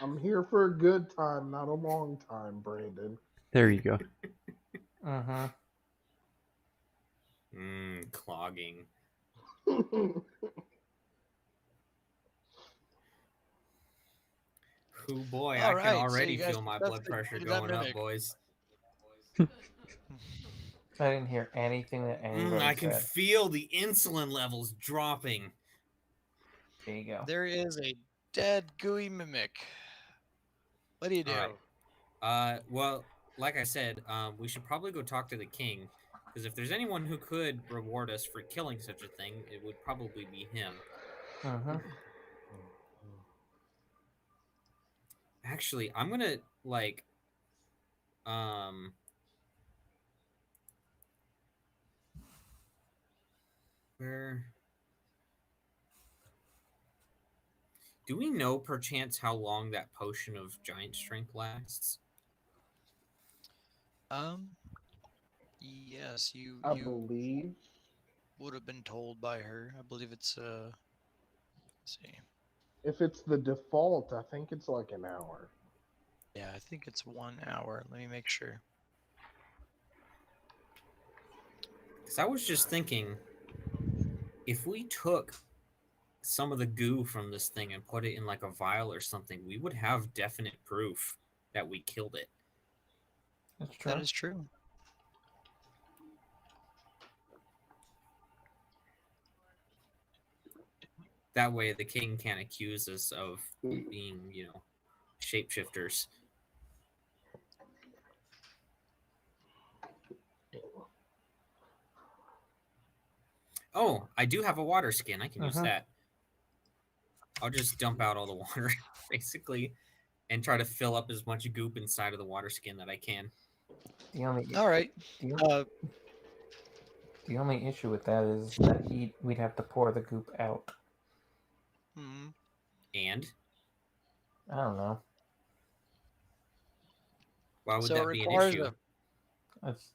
I'm here for a good time, not a long time, Brandon. There you go. Mm-hmm. Clogging. Ooh boy, All I can right, so already you guys feel my blood pressure defeated that going up, mimic. boys. I didn't hear anything that anybody I can said. feel the insulin levels dropping. There you go. There is a dead gooey mimic. What do you do? All right. Well, like I said, we should probably go talk to the king, because if there's anyone who could reward us for killing such a thing, it would probably be him. Mm-hmm. Actually, I'm gonna like, where do we know perchance how long that potion of giant strength lasts? Yes, you I believe. would have been told by her. I believe it's let's see. If it's the default, I think it's like an hour. Yeah, I think it's 1 hour. Let me make sure. Because I was just thinking, if we took some of the goo from this thing and put it in like a vial or something, we would have definite proof that we killed it. That's true. That is true. That way the king can't accuse us of being, you know, shapeshifters. Oh, I do have a water skin. I can use that. I'll just dump out all the water, basically, and try to fill up as much goop inside of the water skin that I can. All right. The only issue with that is that we'd have to pour the goop out. And? I don't know. Why would So that it be an requires issue? It's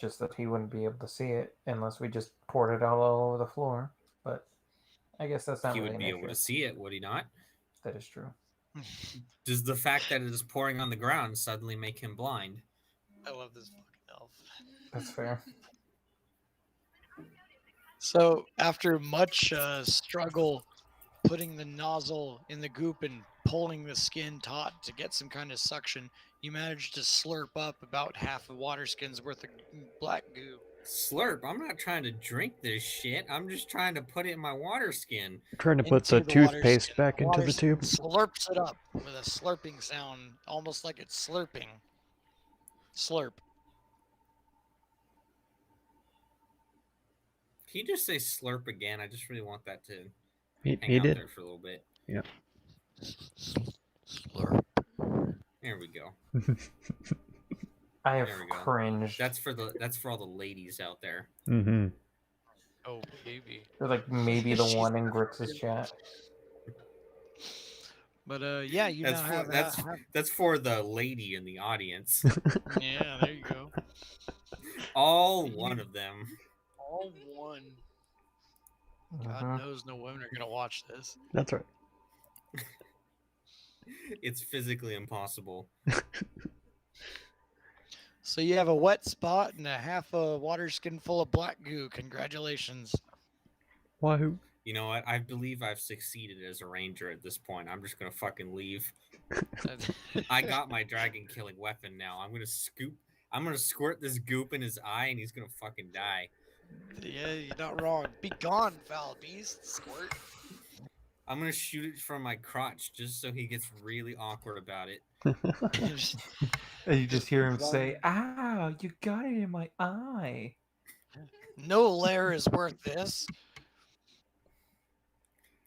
just that he wouldn't be able to see it unless we just poured it all over the floor. But I guess that's not He really would an be issue. able to see it, would he not? That is true. Does the fact that it is pouring on the ground suddenly make him blind? I love this fucking elf. That's fair. So after much struggle, putting the nozzle in the goop and pulling the skin taut to get some kind of suction, you managed to slurp up about half a water skin's worth of black goo. Slurp? I'm not trying to drink this shit. I'm just trying to put it in my water skin. Trying to put the Into the water toothpaste skin. back into Water the skin tube. slurps it up with a slurping sound, almost like it's slurping. Slurp. Can you just say slurp again? I just really want that to He hang out did. there for a little bit. Yeah. Slurp. There we go. I have There we go. cringed. That's for all the ladies out there. Mm-hmm. Oh, baby. Or like maybe the one in Grix's chat. But yeah, you That's now for have that's for the lady in the audience. yeah, there you go. All one of them. All one. God Mhm. knows no women are gonna watch this. That's right. It's physically impossible. So you have a wet spot and a half a water skin full of black goo. Congratulations. Wahoo. You know what? I believe I've succeeded as a ranger at this point. I'm just gonna fucking leave. I got my dragon killing weapon now. I'm gonna squirt this goop in his eye and he's gonna fucking die. Yeah, you're not wrong. Be gone, foul beast. Squirt. I'm gonna shoot it from my crotch just so he gets really awkward about it. And you just hear him say, "Ow, you got it in my eye." No lair is worth this.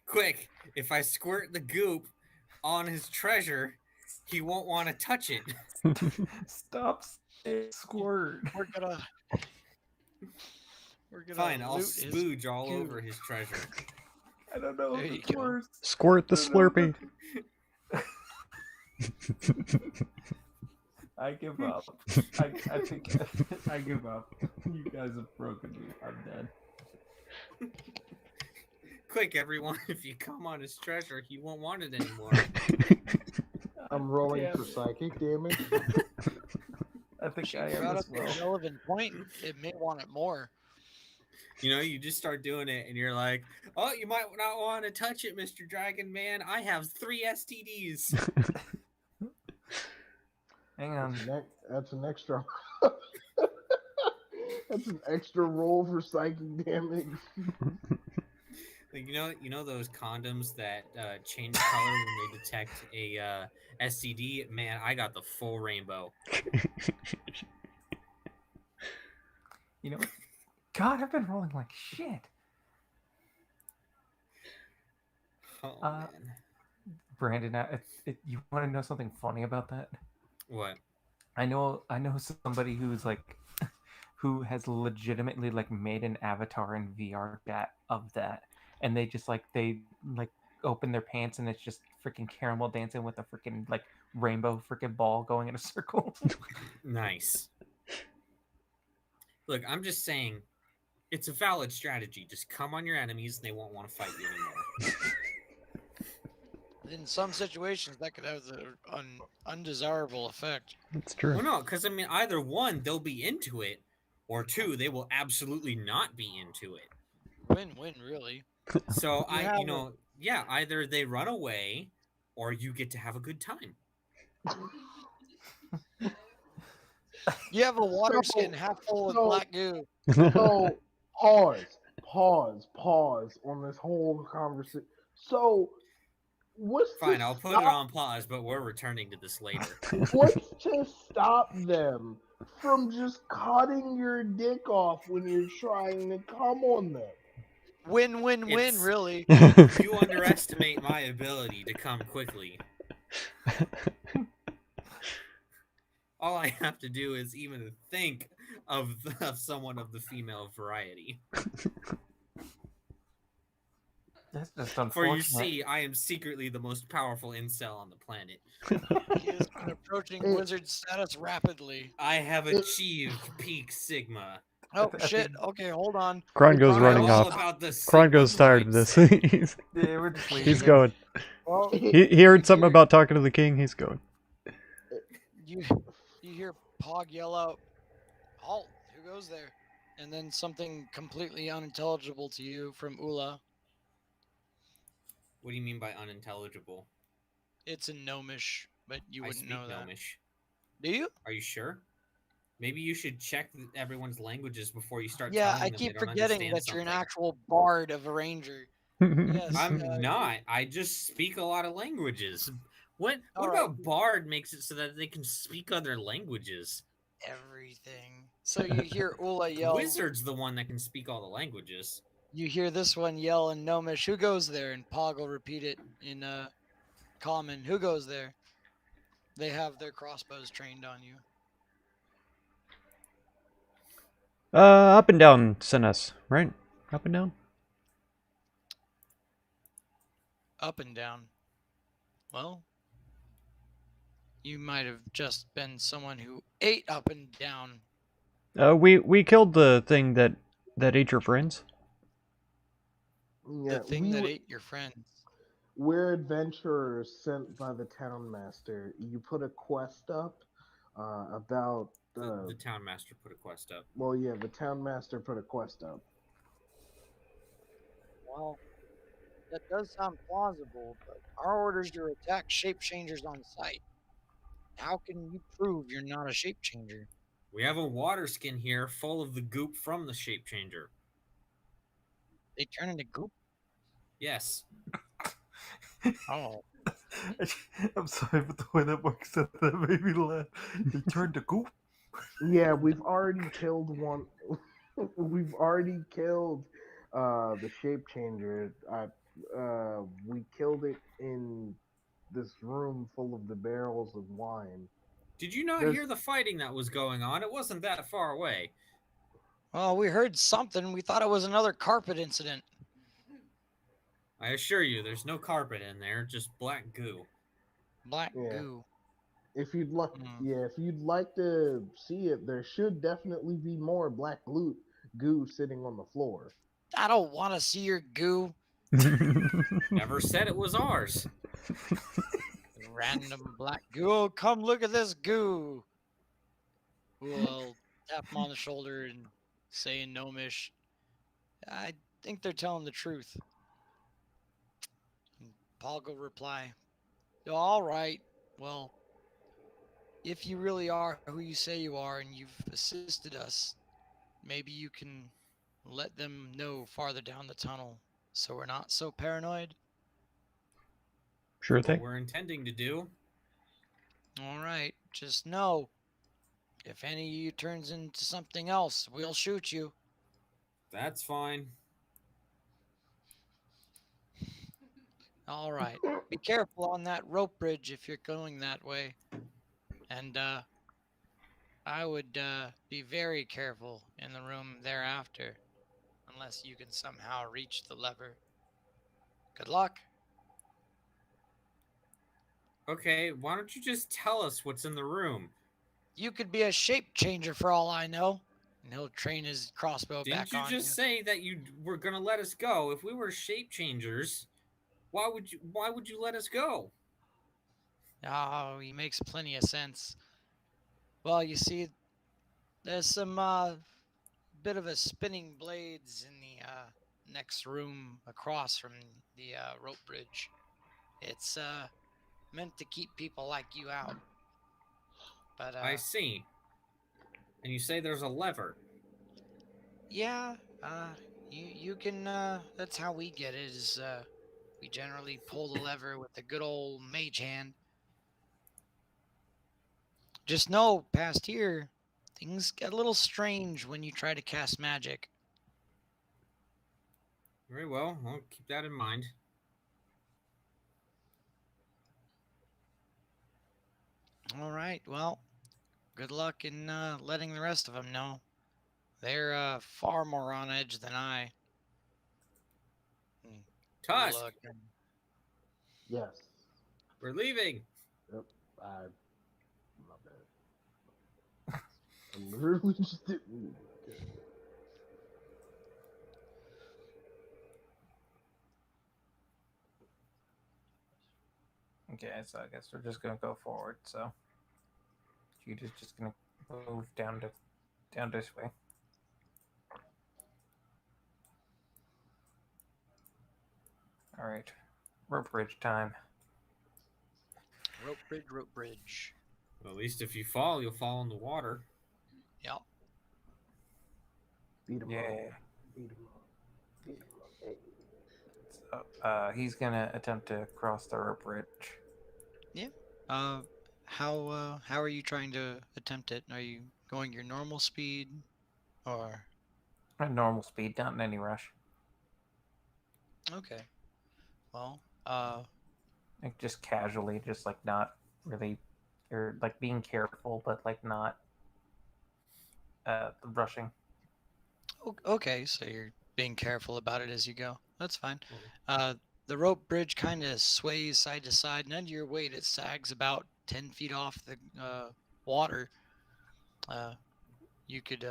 Quick, if I squirt the goop on his treasure, he won't want to touch it. Stop saying squirt. We're gonna Fine, I'll loot his spooge all goo. over his treasure. I don't know There if you it's go. worse. Squirt the Slurpee. I give up. I think I give up. You guys have broken me. I'm dead. Quick, everyone, if you come on his treasure, he won't want it anymore. I'm rolling Yeah. for psychic damage. I think I Brought am up as a well. relevant point. It may want it more. You know, you just start doing it, and you're like, "Oh, you might not want to touch it, Mr. Dragon Man. I have 3 STDs." Hang on. That's an extra. That's an extra roll for psychic damage. Like, you know those condoms that change color when they detect a STD. Man, I got the full rainbow. You know what? God, I've been rolling like shit. Oh Uh, man, Brandon, you want to know something funny about that? what? I know somebody who's like, who has legitimately like made an avatar in VR chat of that, and they just like open their pants and it's just freaking caramel dancing with a freaking like rainbow freaking ball going in a circle. Nice. Look, I'm just saying, it's a valid strategy. Just come on your enemies, and they won't want to fight you anymore. In some situations, that could have an undesirable effect. That's true. Well, no, because I mean, either one, they'll be into it, or two, they will absolutely not be into it. Win-win, really. So You have either they run away, or you get to have a good time. You have a water So- skin half full of so- black goo. So pause on this whole conversation. So what's Fine, to I'll put stop, it on pause, but we're returning to this later. What's to stop them from just cutting your dick off when you're trying to come on them? Win-win-win, It's- really. You underestimate my ability to come quickly. All I have to do is even think of someone of the female variety. That's just For unfortunate. you see, I am secretly the most powerful incel on the planet. He has been approaching wizard status rapidly. I have achieved peak Sigma. Oh, I shit. think- Okay, hold on. Kron goes I'm running all off. about the Kron goes Sigma tired of this. mindset. he's Yeah, we're just leaving he's it. going. Well, He heard something about talking to the king. He's going. you hear Pog yell out, "Halt! Who goes there?" And then something completely unintelligible to you from Ula. What do you mean by unintelligible? It's in Gnomish, but you I wouldn't speak know that. Gnomish. Do you? Are you sure? Maybe you should check everyone's languages before you start Yeah, telling I them keep they don't forgetting understand that you're an something. actual bard of a ranger. Yes. I'm not. I just speak a lot of languages. What Alright. about Bard makes it so that they can speak other languages? Everything. So you hear Ula yell. Wizard's the one that can speak all the languages. You hear this one yell in Gnomish, "Who goes there?" And Pog will repeat it in Common, "Who goes there?" They have their crossbows trained on you. Up and down, Sinus, right? Up and down? Up and down. Well, you might have just been someone who ate up and down. We killed the thing that ate your friends. Yeah, The thing that ate your friends. we're adventurers sent by the town master. You put a quest up about The town master put a quest up. well, yeah, the town master put a quest up. Well, that does sound plausible, but our orders are to attack shape changers on sight. How can you prove you're not a shape changer? We have a water skin here full of the goop from the shape changer. They turn into goop? Yes. Oh. I'm sorry, but the way that Mark said that made me laugh. They turned to goop. Yeah, we've already killed one. We've already killed the shape changer. We killed it in this room full of the barrels of wine. Did you not There's- hear the fighting that was going on? It wasn't that far away. Well, we heard something. We thought it was another carpet incident. I assure you, there's no carpet in there, just black goo. Black Yeah. goo. If you'd like, if you'd like to see it, there should definitely be more black goo sitting on the floor. I don't want to see your goo. Never said it was ours. Random black goo. Oh, come look at this goo. We'll tap him on the shoulder and say in Gnomish, I think they're telling the truth. And Paul will reply, all right, well, if you really are who you say you are and you've assisted us, maybe you can let them know farther down the tunnel so we're not so paranoid. Sure What thing. we're intending to do. All right, just know if any of you turns into something else, we'll shoot you. That's fine. All right, be careful on that rope bridge if you're going that way. And I would be very careful in the room thereafter, unless you can somehow reach the lever. Good luck. Okay, why don't you just tell us what's in the room? You could be a shape changer for all I know. And he'll train his crossbow Didn't back you on just you. say that you were gonna let us go? If we were shape changers, why would you let us go? Oh, he makes plenty of sense. Well, you see, there's some bit of a spinning blades in the next room across from the rope bridge. It's meant to keep people like you out. But I see. And you say there's a lever. yeah, you can. That's how we get it. Is we generally pull the lever with the good old mage hand. Just know, past here, things get a little strange when you try to cast magic. Very well, I'll keep that in mind. All right. Well, good luck in letting the rest of them know. They're far more on edge than I. Tusk, Look, Yes. we're leaving. Yep. My bad. I literally just didn't. Okay, so I guess we're just gonna go forward. So you're just gonna move down this way. All right, rope bridge time. rope bridge, rope bridge. Well, at least if you fall, you'll fall in the water. Yep. Beat him Yeah. up. Beat him up. Beat him up. Hey. So he's gonna attempt to cross the rope bridge. How are you trying to attempt it? Are you going your normal speed, or At normal speed, not in any rush. okay? Well, Like just casually, just like not really, or like being careful, but like not rushing. okay. So you're being careful about it as you go. That's fine. The rope bridge kind of sways side to side, and under your weight, it sags about 10 feet off the water. You could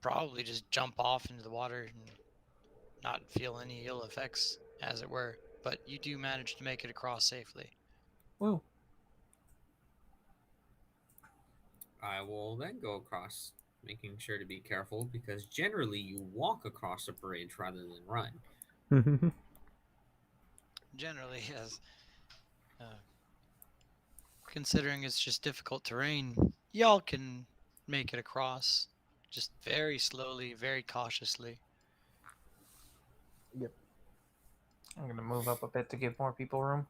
probably just jump off into the water and not feel any ill effects, as it were. But you do manage to make it across safely. Woo. I will then go across, making sure to be careful because generally you walk across a bridge rather than run. Generally, yes. Considering it's just difficult terrain, y'all can make it across. Just very slowly, very cautiously. Yep. I'm gonna move up a bit to give more people room.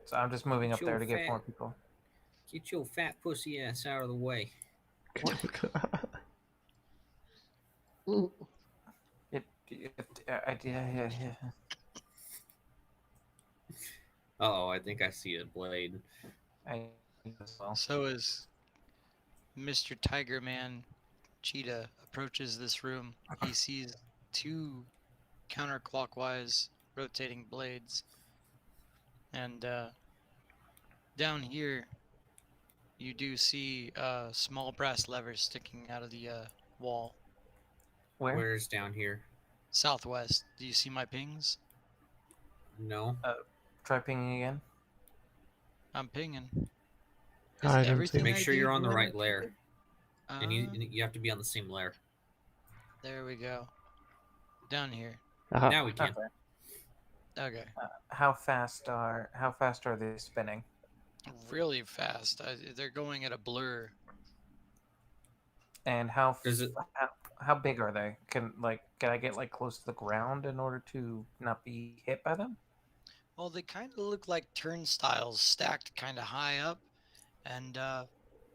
So I'm just moving up there to give more people. Get your fat pussy ass out of the way. Yeah. Oh, I think I see a blade. I as well. So as Mr. Tiger Man Cheetah approaches this room, he sees two counterclockwise rotating blades. And down here, you do see small brass levers sticking out of the wall. Where? Where's down here? Southwest. Do you see my pings? No. Try pinging again. I'm pinging. I Is don't see everything Make I sure do you're on the doing right okay? layer. And you have to be on the same layer. There we go. Down here. Aha. Now we can. Okay. How fast are they spinning? Really fast. They're going at a blur. And Does it? how big are they? Can I get like close to the ground in order to not be hit by them? Well, they kind of look like turnstiles stacked kind of high up, and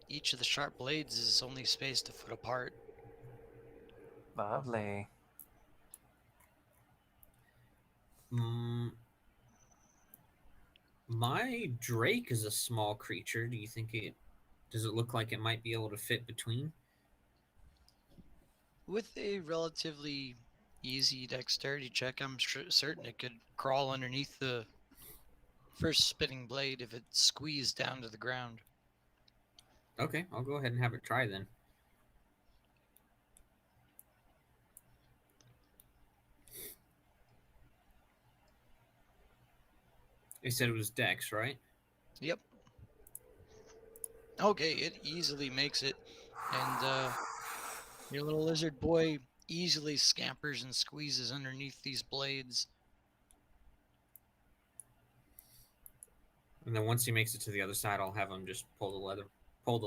each of the sharp blades is only spaced a foot apart. Lovely. My drake is a small creature. Do you think does it look like it might be able to fit between? With a relatively easy dexterity check, I'm certain it could crawl underneath the first spinning blade if it's squeezed down to the ground. Okay, I'll go ahead and have it try then. They said it was Dex, right? Yep. Okay, it easily makes it, and your little lizard boy easily scampers and squeezes underneath these blades. And then once he makes it to the other side, I'll have him just pull the lever. Pull the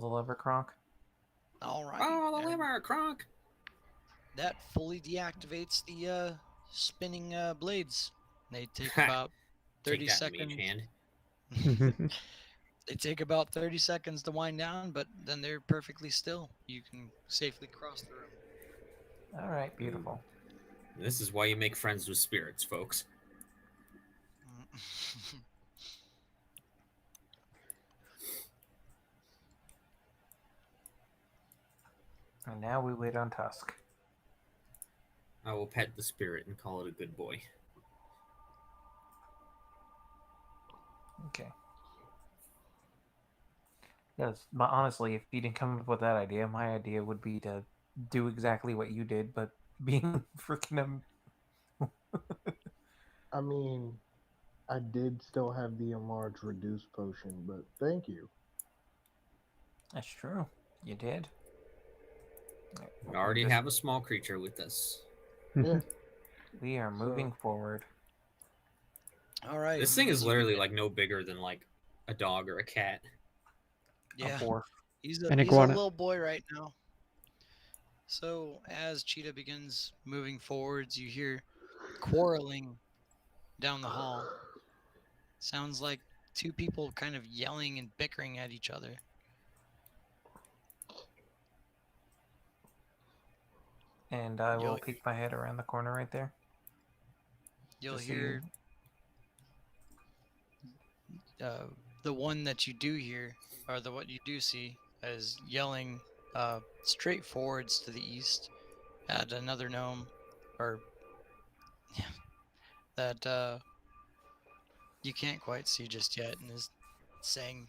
lever, Kronk. All right. Oh, the and lever, Kronk! That fully deactivates the spinning blades. They take Ha! about 30 Take that, seconds. mage hand. They take about 30 seconds to wind down, but then they're perfectly still. You can safely cross the room. All right, beautiful. This is why you make friends with spirits, folks. And now we wait on Tusk. I will pet the spirit and call it a good boy. Okay. Yes, but honestly, if you didn't come up with that idea, my idea would be to do exactly what you did, but being freaking I mean, I did still have the enlarged reduce potion, but thank you. That's true. You did. We already have a small creature with us. Yeah. We are moving forward. All right. This thing is literally like no bigger than like a dog or a cat. Yeah. A dwarf. He's An a iguana. little boy right now. So as Cheetah begins moving forwards, you hear quarreling down the hall. Sounds like two people kind of yelling and bickering at each other. And I will You'll- peek my head around the corner right there. You'll to see- hear the one that you do hear, or the what you do see, is yelling straight forwards to the east at another gnome, or that you can't quite see just yet, and is saying,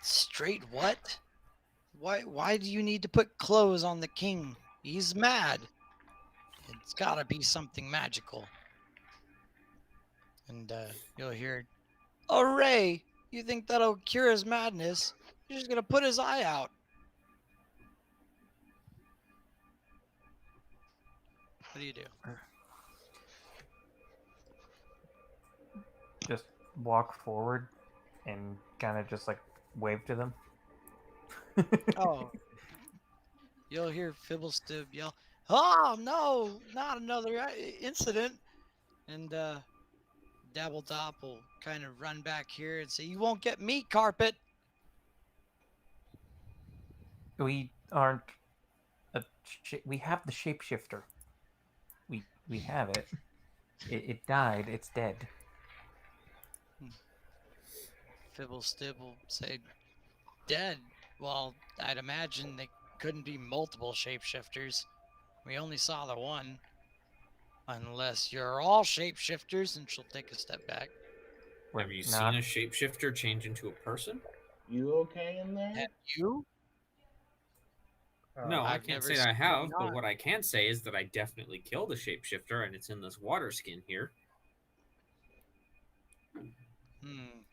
"Straight what? Why do you need to put clothes on the king? He's mad. It's gotta be something magical." And you'll hear, "Oh, Ray, you think that'll cure his madness? You're just gonna put his eye out." What do you do? Just walk forward and kind of just like wave to them. Oh, you'll hear Fibblestib yell, "Oh no, not another incident!" And Dabbletop will kind of run back here and say, "You won't get me, Carpet." We aren't. We have the shapeshifter. We have it. It died. It's dead. Fibblestib will say, "Dead? Well, I'd imagine they couldn't be multiple shapeshifters. We only saw the one. Unless you're all shapeshifters." And she'll take a step back. Have you seen a shapeshifter change into a person? You okay in there? Have you? No, I I've can't never say that I seen have, one but not. what I can say is that I definitely killed a shapeshifter, and it's in this water skin here.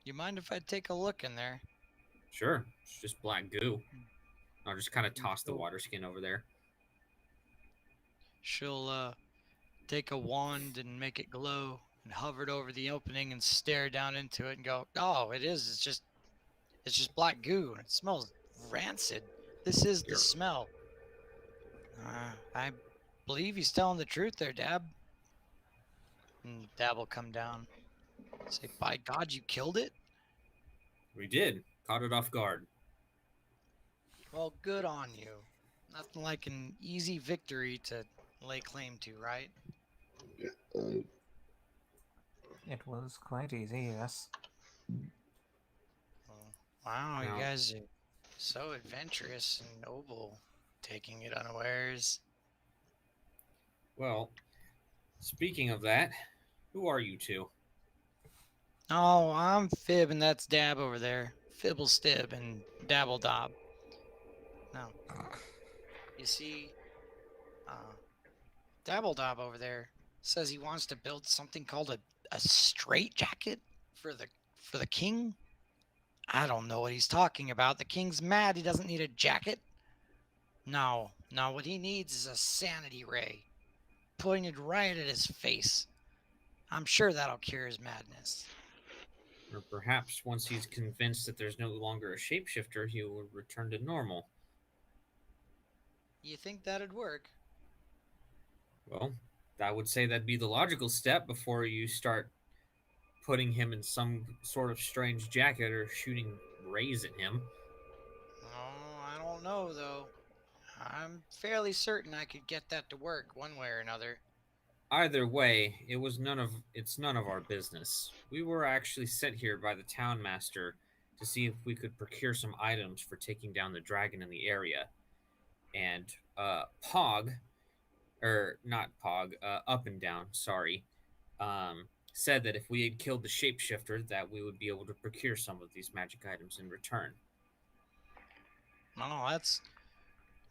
You mind if I take a look in there? Sure, it's just black goo. I'll just kind of toss the water skin over there. She'll take a wand and make it glow and hover it over the opening and stare down into it and go, "Oh, it is. It's just black goo. It smells rancid. This is the Sure. smell." I believe he's telling the truth there, Dab. And Dab will come down. Say, "By God, you killed it? We did. Caught it off guard. Well, good on you. Nothing like an easy victory to lay claim to, right?" It was quite easy, yes. Well, wow, Now- you guys are so adventurous and noble, taking it unawares. Well, speaking of that, who are you two? Oh, I'm Fib, and that's Dab over there. Fibble Stib and Dabble Dob. Now, you see, Dabble Dob over there says he wants to build something called a straight jacket for the king. I don't know what he's talking about. The king's mad. He doesn't need a jacket. No, what he needs is a sanity ray pointed right at his face. I'm sure that'll cure his madness. Or perhaps once he's convinced that there's no longer a shapeshifter, he will return to normal. You think that'd work? Well, I would say that'd be the logical step before you start putting him in some sort of strange jacket or shooting rays at him. Oh, I don't know, though. I'm fairly certain I could get that to work one way or another. Either way, it's none of our business. We were actually sent here by the town master to see if we could procure some items for taking down the dragon in the area. And Pog, or not Pog, Up and Down, sorry, said that if we had killed the shapeshifter, that we would be able to procure some of these magic items in return. Oh, that's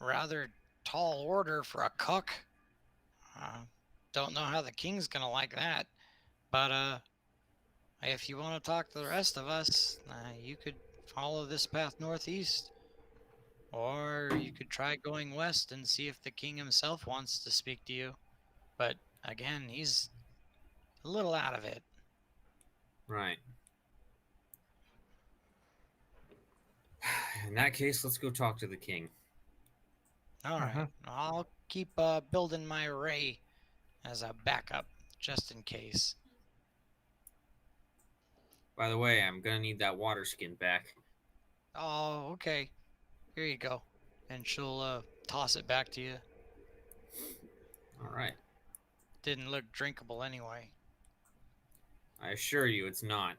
rather tall order for a cook. Don't know how the king's gonna like that. But if you want to talk to the rest of us, you could follow this path northeast. Or you could try going west and see if the king himself wants to speak to you. But again, he's a little out of it. Right. In that case, let's go talk to the king. All right, I'll keep building my array as a backup, just in case. By the way, I'm gonna need that water skin back. Oh, okay. Here you go. And she'll toss it back to you. All right. Didn't look drinkable anyway. I assure you, it's not.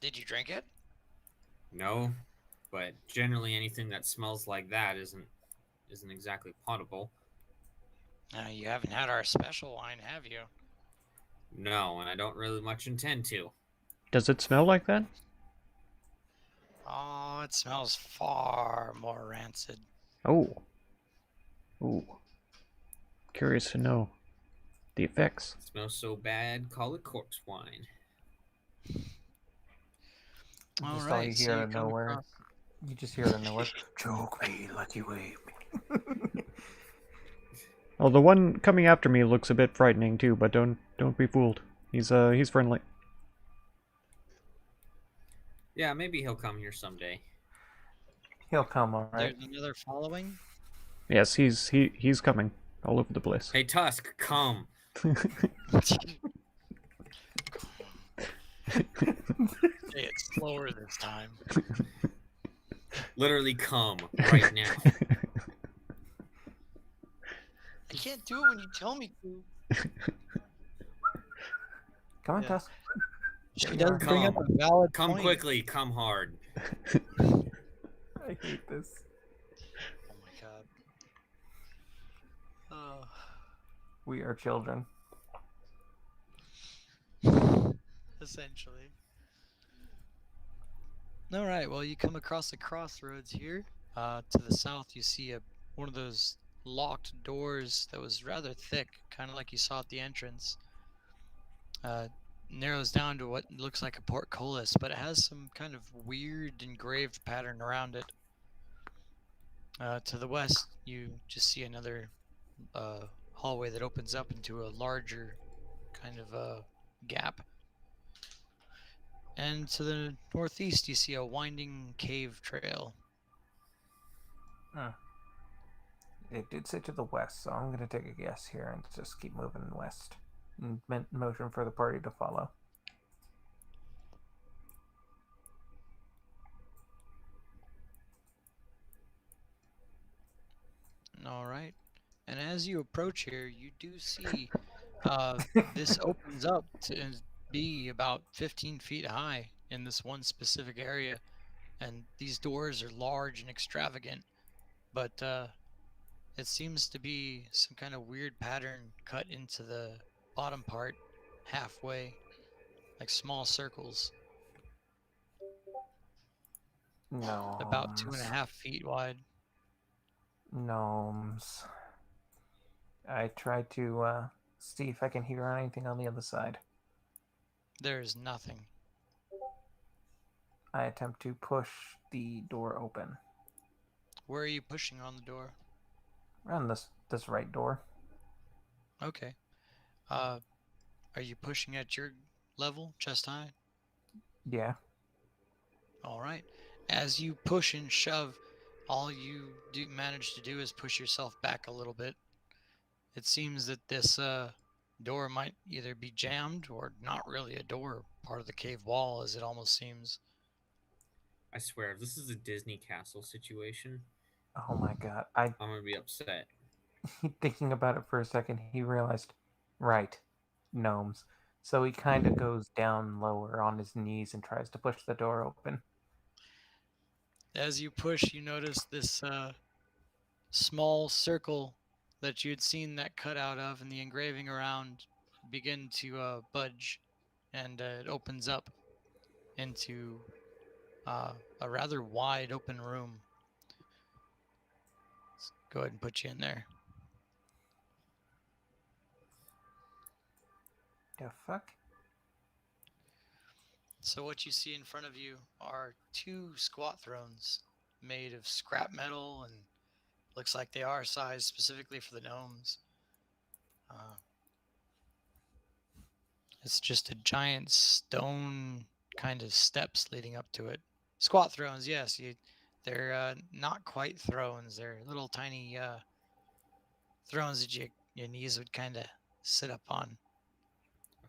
Did you drink it? No, but generally anything that smells like that isn't exactly potable. You haven't had our special wine, have you? No, and I don't really much intend to. Does it smell like that? Oh, it smells far more rancid. Oh. Ooh. Curious to know the effects. It smells so bad, call it corpse wine. All Just all right, you so hear you out of come nowhere. across- You just hear it in nowhere. Choke me like you ate. Oh, the one coming after me looks a bit frightening too, but don't be fooled. He's friendly. Yeah, maybe he'll come here someday. He'll come, alright. There's another following. Yes, he's coming all over the place. Hey, Tusk, come. Say it slower this time. Literally come right now. I can't do it when you tell me to. Come on, Yeah. Tusk. She does bring up a Come. valid Come point. quickly, come hard. I hate this. Oh my god. Oh. We are children. Essentially. All right. Well, you come across the crossroads here. To the south, you see one of those locked doors that was rather thick, kind of like you saw at the entrance. Narrows down to what looks like a portcullis, but it has some kind of weird engraved pattern around it. To the west, you just see another hallway that opens up into a larger kind of gap. And to the northeast, you see a winding cave trail. It did say to the west, so I'm going to take a guess here and just keep moving west. And motion for the party to follow. All right. And as you approach here, you do see this opens up to be about 15 feet high in this one specific area. And these doors are large and extravagant, but it seems to be some kind of weird pattern cut into the bottom part halfway, like small circles, about Gnomes. 2.5 feet wide. Gnomes. I try to see if I can hear anything on the other side. There's nothing. I attempt to push the door open. Where are you pushing on the door? On this right door. Okay. Are you pushing at your level, chest high? Yeah. All right. As you push and shove, all you do manage to do is push yourself back a little bit. It seems that this door might either be jammed or not really a door, part of the cave wall, as it almost seems. I swear, if this is a Disney castle situation, Oh my god. I'm gonna be upset. Thinking about it for a second, he realized, right, gnomes. So he kind of goes down lower on his knees and tries to push the door open. As you push, you notice this small circle that you'd seen that cutout of and the engraving around begin to budge, and it opens up into a rather wide open room. Let's go ahead and put you in there. The fuck? So what you see in front of you are two squat thrones made of scrap metal, and looks like they are sized specifically for the gnomes. It's just a giant stone kind of steps leading up to it. Squat thrones, yes. They're not quite thrones. They're little tiny thrones that your knees would kind of sit up on.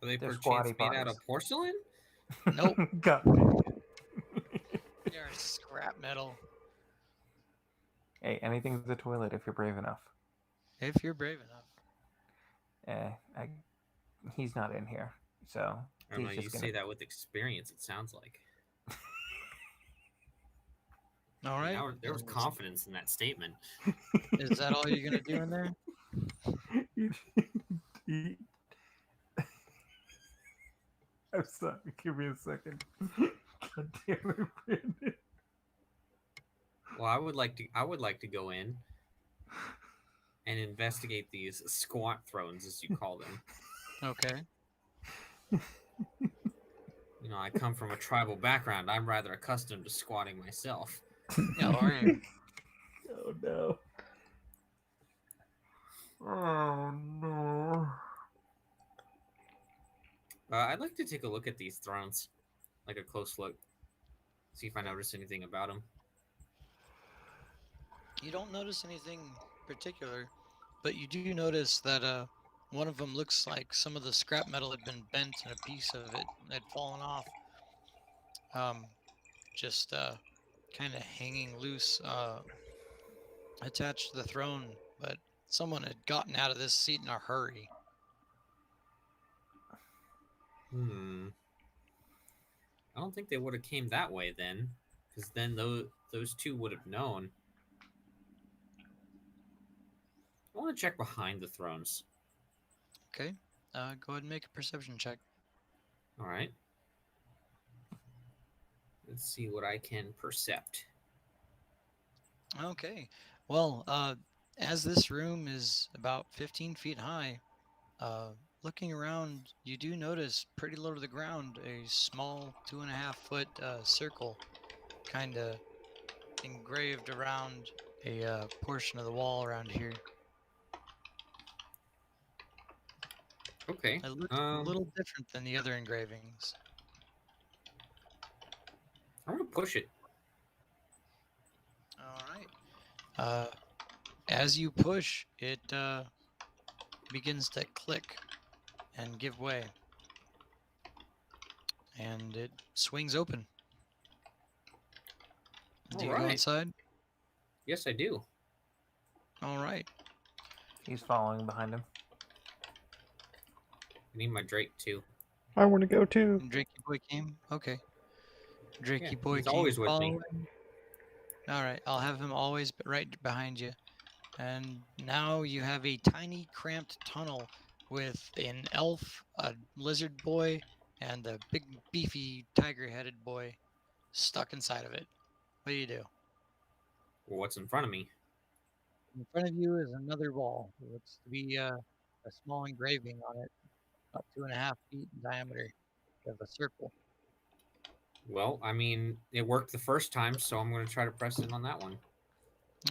Are they They're perchance squatty made out potties. of porcelain? Nope. God dang it. They're scrap metal. Hey, anything's a toilet if you're brave enough. If you're brave enough. He's not in here, so I don't know. he's You just say gonna. that with experience. It sounds like. All right. There was confidence in that statement. Is that all you're gonna do in there? I'm sorry. Give me a second. God damn it, Brandon. Well, I would like to go in and investigate these squat thrones, as you call them. Okay. You know, I come from a tribal background. I'm rather accustomed to squatting myself. Yeah, all right. Oh no. Oh no. I'd like to take a look at these thrones, like a close look, see if I notice anything about them. You don't notice anything particular, but you do notice that one of them looks like some of the scrap metal had been bent and a piece of it had fallen off. Just kind of hanging loose, attached to the throne, but someone had gotten out of this seat in a hurry. I don't think they would have came that way then, because then those two would have known. I want to check behind the thrones. Okay. Go ahead and make a perception check. All right. Let's see what I can percept. Okay. Well, as this room is about 15 feet high, looking around, you do notice pretty low to the ground a small 2.5 foot circle kind of engraved around a portion of the wall around here. Okay. It looks a little different than the other engravings. I'm gonna push it. All right. As you push, it begins to click and give way, and it swings open. Do you go Alright. inside? Yes, I do. All right. He's following behind him. I need my Drake too. I want to go too. And Drakey boy came. Okay. Drakey Yeah, boy he's came always with me. following. All right. I'll have him always right behind you. And now you have a tiny, cramped tunnel with an elf, a lizard boy, and a big, beefy, tiger-headed boy stuck inside of it. What do you do? Well, what's in front of me? In front of you is another wall. It looks to be a small engraving on it, about 2.5 feet in diameter, of a circle. Well, I mean, it worked the first time, so I'm going to try to press in on that one.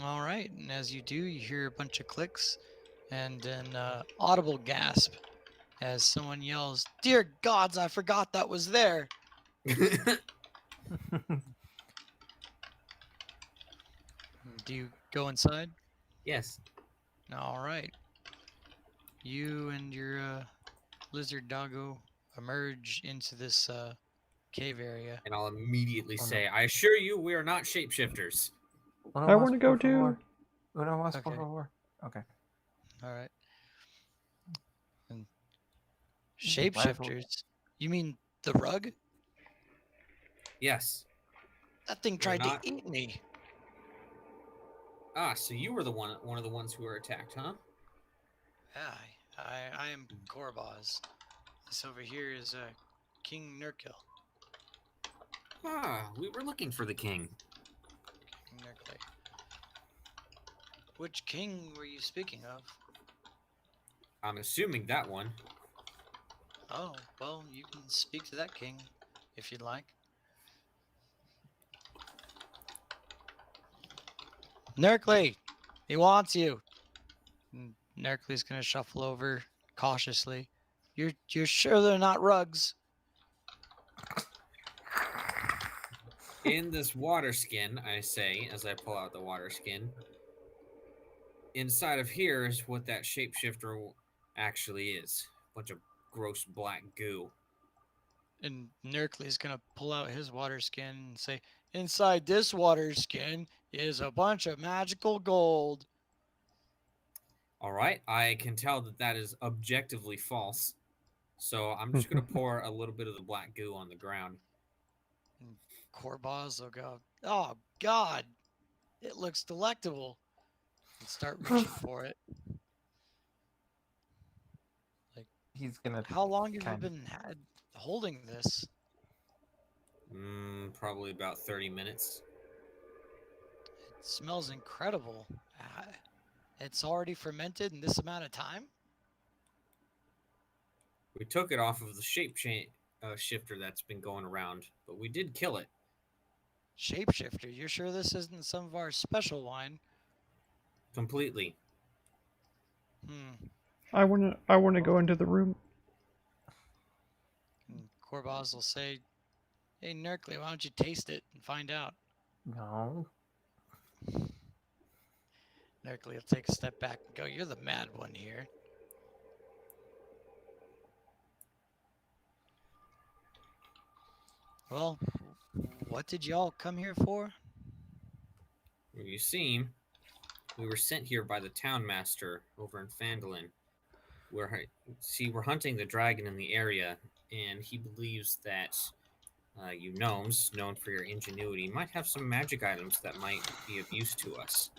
All right, and as you do, you hear a bunch of clicks and an audible gasp as someone yells, "Dear gods, I forgot that was there!" Do you go inside? Yes. All right. You and your lizard doggo emerge into this cave area. And I'll immediately Oh, no. say, I assure you, we are not shapeshifters. Uno I mas, wanna go por favor. too. Uno mas, por Okay. favor. Okay. All right. And Might as well- shapeshifters? You mean the rug? Yes. That thing We're tried not- to eat me. Ah, so you were the one of the ones who were attacked, huh? Yeah, I am Korbaz. This over here is King Nurkil. Ah, we were looking for the king. King Nurkil. Which king were you speaking of? I'm assuming that one. Oh, well, you can speak to that king if you'd like. Nurkly, he wants you. Nurkly's gonna shuffle over cautiously. You're sure they're not rugs? In this water skin, I say, as I pull out the water skin, inside of here is what that shapeshifter actually is. A bunch of gross black goo. And Nurkly's gonna pull out his water skin and say, "Inside this water skin is a bunch of magical gold." All right, I can tell that that is objectively false. So I'm just going to pour a little bit of the black goo on the ground. And Korbaz will go, "Oh God, it looks delectable," and start reaching for it. He's gonna. How long have you Kind of. been holding this? Probably about 30 minutes. It smells incredible. It's already fermented in this amount of time? We took it off of the shifter that's been going around, but we did kill it. Shapeshifter, you're sure this isn't some of our special wine? Completely. I wanna go into the room. And Korbaz will say, "Hey, Nurkly, why don't you taste it and find out?" No. Nurkly will take a step back and go, "You're the mad one here." Well, what did y'all come here for? You see, we were sent here by the town master over in Phandalin. We're hunting the dragon in the area, and he believes that you gnomes, known for your ingenuity, might have some magic items that might be of use to us.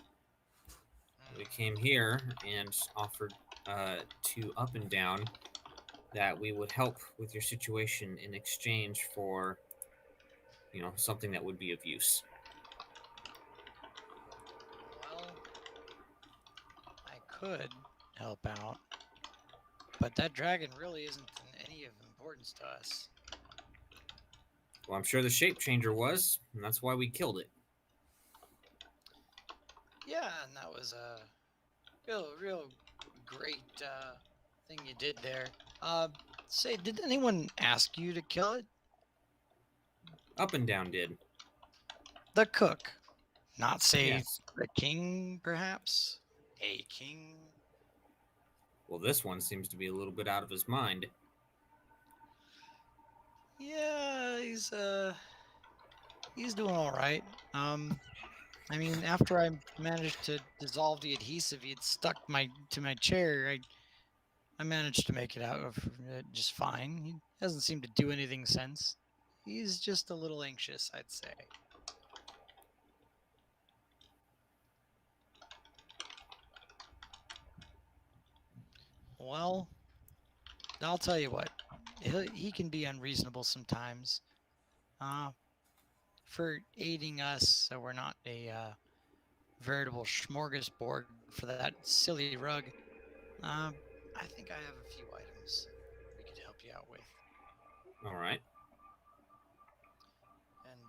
We came here and offered to Up and Down that we would help with your situation in exchange for, something that would be of use. Well, I could help out, but that dragon really isn't any of importance to us. Well, I'm sure the shape changer was, and that's why we killed it. Yeah, and that was a real great thing you did there. Say, did anyone ask you to kill it? Up and Down did. The cook, not say Yes. the king, perhaps. A king. Well, this one seems to be a little bit out of his mind. Yeah, he's doing all right. I mean, after I managed to dissolve the adhesive he had stuck to my chair, I managed to make it out of it just fine. He hasn't seemed to do anything since. He's just a little anxious, I'd say. Well, I'll tell you what. He can be unreasonable sometimes. For aiding us, so we're not a veritable smorgasbord for that silly rug. I think I have a few items we could help you out with. All right. And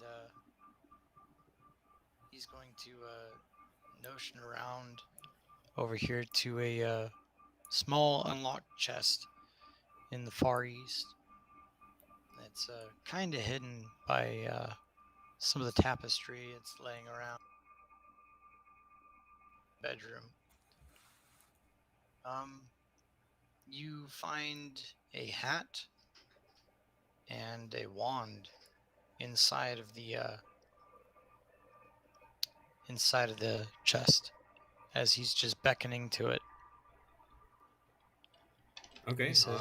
he's going to notion around over here to a small unlocked chest in the far east. It's kind of hidden by some of the tapestry it's laying around bedroom. You find a hat and a wand inside of the chest as he's just beckoning to it. Okay. He says,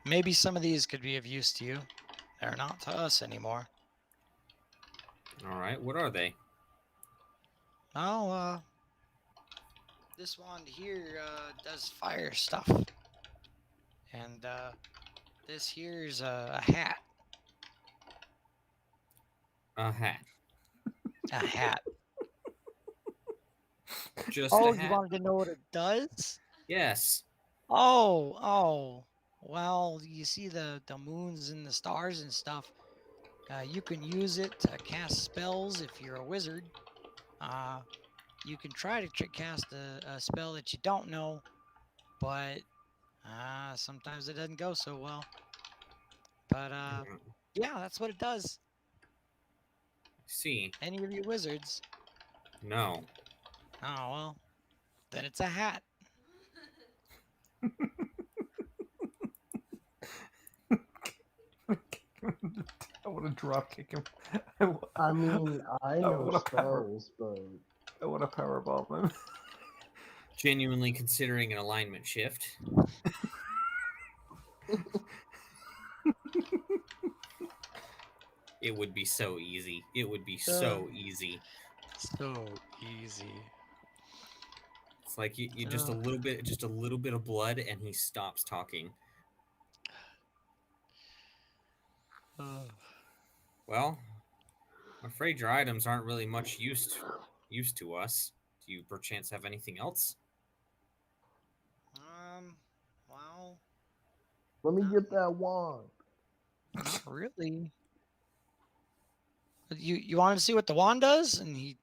maybe some of these could be of use to you. They're not to us anymore. All right. What are they? Oh, this wand here does fire stuff. And this here's a hat. A hat. A hat. Just Oh, a hat. you wanted to know what it does? Yes. Oh. Well, you see the moons and the stars and stuff. You can use it to cast spells if you're a wizard. You can try to cast a spell that you don't know, but sometimes it doesn't go so well. But yeah, that's what it does. See. Any of you wizards? No. Oh, well, then it's a hat. I want to drop kick him. I mean, I know wanna power- spells, but I want to powerbomb him. Genuinely considering an alignment shift. It would be so easy. It would be so easy. So easy. It's like you just a little bit of blood, and he stops talking. Well, I'm afraid your items aren't really much used to us. Do you perchance have anything else? Well, let me get that wand. not really. You want to see what the wand does? And he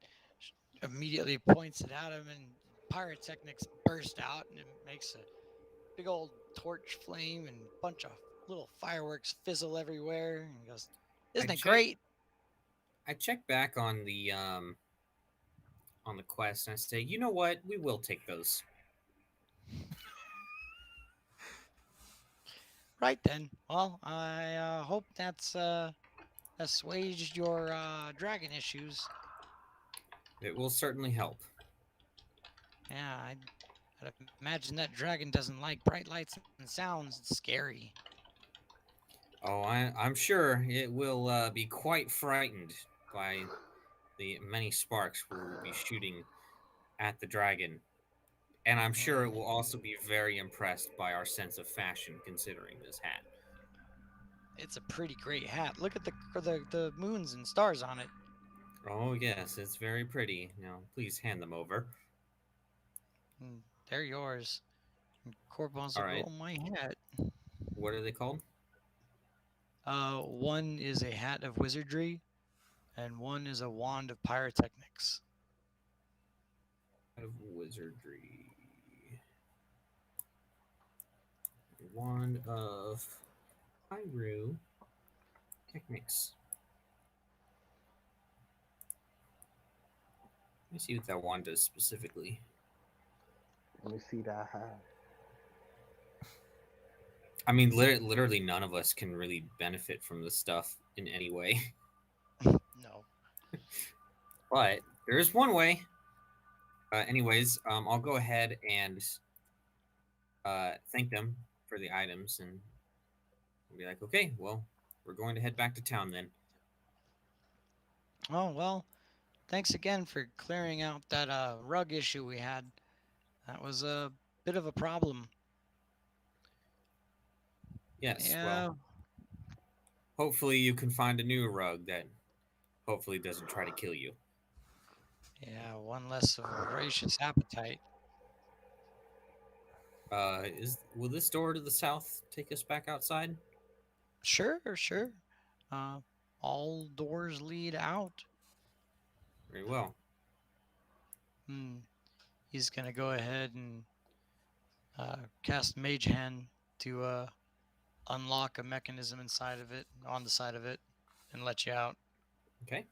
immediately points it at him, and pyrotechnics burst out, and it makes a big old torch flame and a bunch of little fireworks fizzle everywhere. And he goes, "Isn't it great?" I check back on the quest, and I say, you know what? We will take those. Right then. Well, I hope that's assuaged your dragon issues. It will certainly help. Yeah, I'd imagine that dragon doesn't like bright lights and sounds. It's scary. Oh, I'm sure it will be quite frightened by the many sparks we will be shooting at the dragon. And I'm sure it will also be very impressed by our sense of fashion, considering this hat. It's a pretty great hat. Look at the moons and stars on it. Oh, yes, it's very pretty. Now, please hand them over. And they're yours. And Corbon's All like, right. oh, my hat. What are they called? One is a hat of wizardry, and one is a wand of pyrotechnics. of wizardry. Wand of Pyro techniques. Let me see what that wand does specifically. Let me see that hat. I mean, literally none of us can really benefit from this stuff in any way. No. But there is one way. Anyways, I'll go ahead and thank them for the items and be like, okay, well, we're going to head back to town then. Oh, well, thanks again for clearing out that rug issue we had. That was a bit of a problem. Yes, Yeah. well, hopefully you can find a new rug that hopefully doesn't try to kill you. Yeah, one less of a voracious appetite. Will this door to the south take us back outside? Sure, sure. All doors lead out. Very well. He's gonna go ahead and cast Mage Hand to unlock a mechanism inside of it, on the side of it, and let you out. Okay.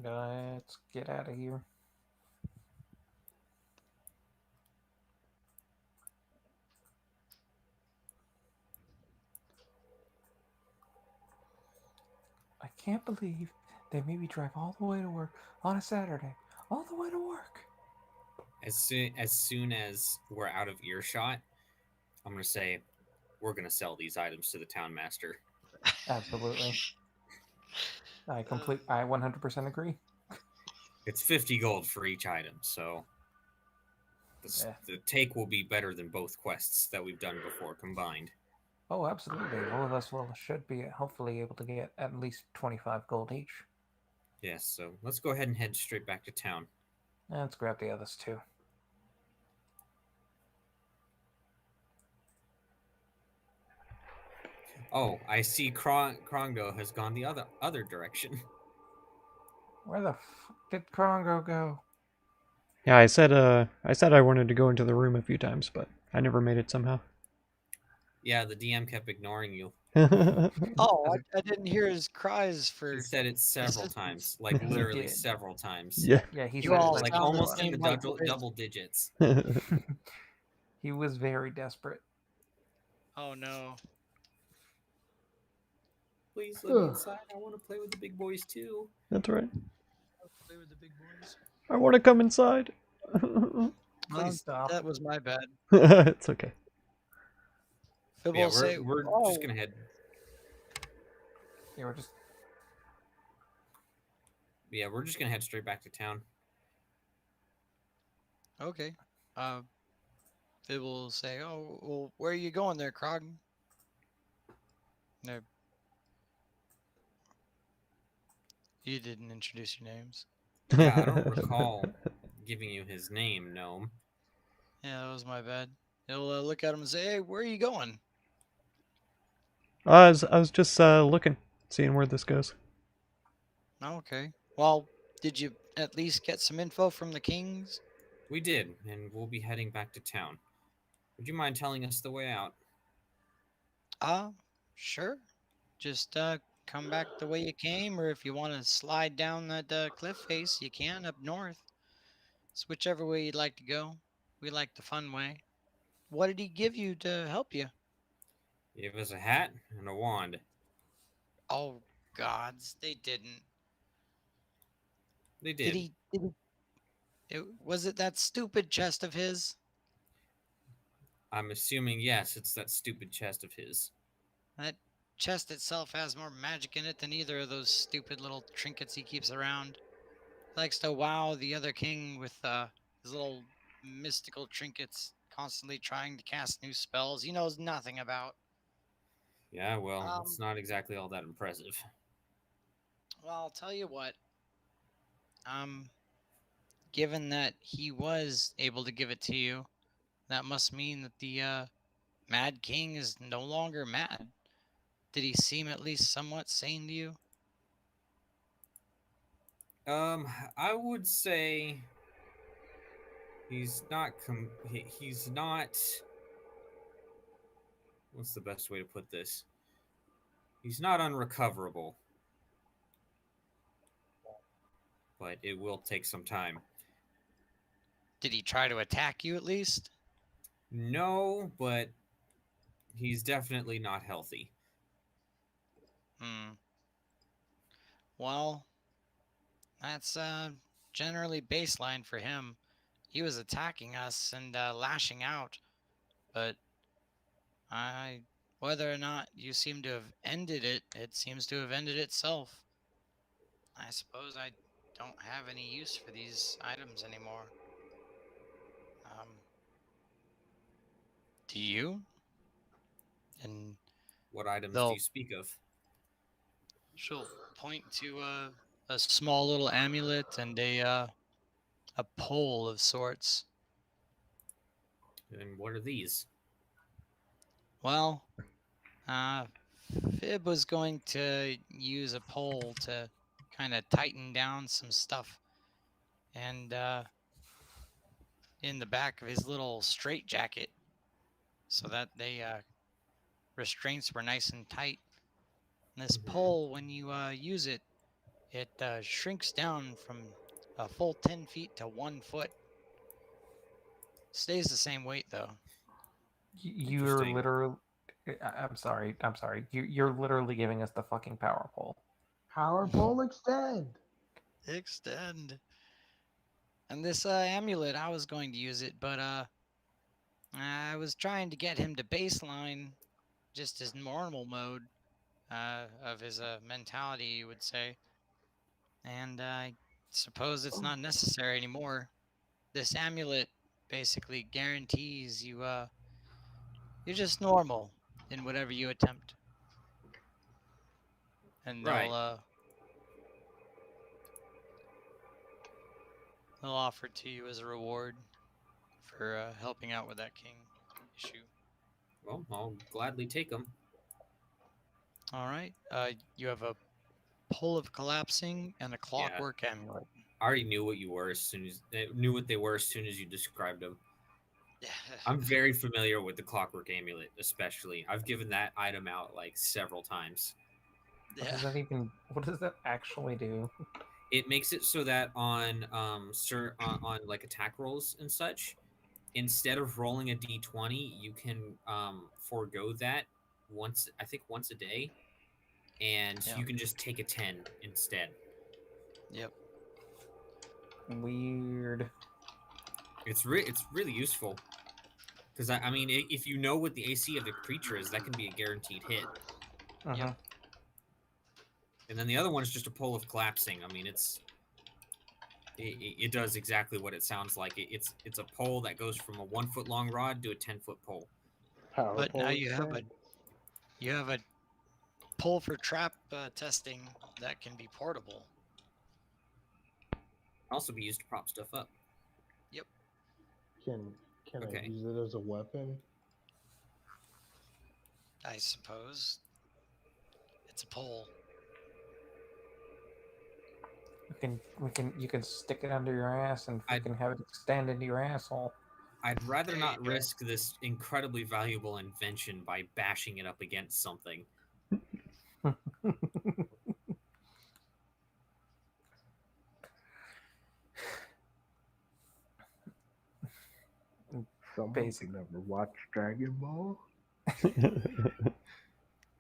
Let's get out of here. I can't believe they made me drive all the way to work on a Saturday. All the way to work. As soon as we're out of earshot, I'm gonna say we're gonna sell these items to the town master. Absolutely. I 100% agree. It's 50 gold for each item, so the take will be better than both quests that we've done before combined. Oh, absolutely. All of us should be hopefully able to get at least 25 gold each. Yes, so let's go ahead and head straight back to town. Let's grab the others too. Oh, I see Krongo has gone the other direction. Where the f did Krongo go? Yeah, I said I wanted to go into the room a few times, but I never made it somehow. Yeah, the DM kept ignoring you. Oh, I didn't hear his cries for. He said it several assistance. times, like He literally did. several times. Yeah. Yeah, he You said all it Like sound the almost in same the like double digits. He was very desperate. Oh no. Please let me inside. I want to play with the big boys too. That's right. Play with the big boys. I want to come inside. Please stop. That was my bad. It's okay. Fibble Yeah, say, we're "Oh, just gonna head. Yeah, we're just. Yeah, we're just gonna head straight back to town. okay." Fibble will say, "Oh, well, where are you going there, Krog?" No. You didn't introduce your names. Yeah, I don't recall giving you his name, Gnome. Yeah, that was my bad. He'll look at him and say, "Hey, where are you going?" I was just looking, seeing where this goes. Oh, okay. Well, did you at least get some info from the Kings? We did, and we'll be heading back to town. Would you mind telling us the way out? Sure. Just come back the way you came, or if you want to slide down that cliff face, you can up north. It's whichever way you'd like to go. We like the fun way. What did he give you to help you? He gave us a hat and a wand. Oh gods, they didn't. They did. Was it that stupid chest of his? I'm assuming yes, it's that stupid chest of his. That chest itself has more magic in it than either of those stupid little trinkets he keeps around. He likes to wow the other king with his little mystical trinkets, constantly trying to cast new spells he knows nothing about. Yeah, well, it's not exactly all that impressive. Well, I'll tell you what. Given that he was able to give it to you, that must mean that the Mad King is no longer mad. Did he seem at least somewhat sane to you? I would say He's not. He's not. What's the best way to put this? He's not unrecoverable, but it will take some time. Did he try to attack you at least? No, but he's definitely not healthy. Hmm. Well, that's generally baseline for him. He was attacking us and lashing out, but whether or not you seem to have ended it, it seems to have ended itself. I suppose I don't have any use for these items anymore. Do you? And What items do they'll you speak of? she'll point to a small little amulet and a pole of sorts. And what are these? Well, Fib was going to use a pole to kind of tighten down some stuff, and in the back of his little straitjacket, so that the restraints were nice and tight. And this pole, when you use it, it shrinks down from a full 10 feet to 1 foot. Stays the same weight though. You're Interesting. literally. I'm sorry. I'm sorry. You're literally giving us the fucking power pole. Power pole extend. Extend. And this amulet, I was going to use it, but I was trying to get him to baseline just his normal mode of his mentality, you would say. And I suppose it's not necessary anymore. This amulet basically guarantees you're just normal in whatever you attempt. And Right. they'll offer to you as a reward for helping out with that king issue. Well, I'll gladly take them. All right. You have a pole of collapsing and a clockwork amulet. I already knew what you were as soon as knew what they were as soon as you described them. I'm very familiar with the clockwork amulet, especially. I've given that item out like several times. What does that even? What does that actually do? It makes it so that on on like attack rolls and such, instead of rolling a d20, you can forego that once a day, and Yeah. you can just take a 10 instead. Yep. Weird. It's really useful because I mean, if you know what the AC of the creature is, that can be a guaranteed hit. Yep. And then the other one is just a pole of collapsing. I mean, it does exactly what it sounds like. It's a pole that goes from a 1 foot long rod to a 10-foot pole. Power But pole now you have extend. a pole for trap testing that can be portable. Also be used to prop stuff up. Yep. Can Okay. I use it as a weapon? I suppose. It's a pole. You can stick it under your ass and I'd- fucking have it extend into your asshole. I'd rather There not you go. risk this incredibly valuable invention by bashing it up against something. Someone Basic. who never watched Dragon Ball.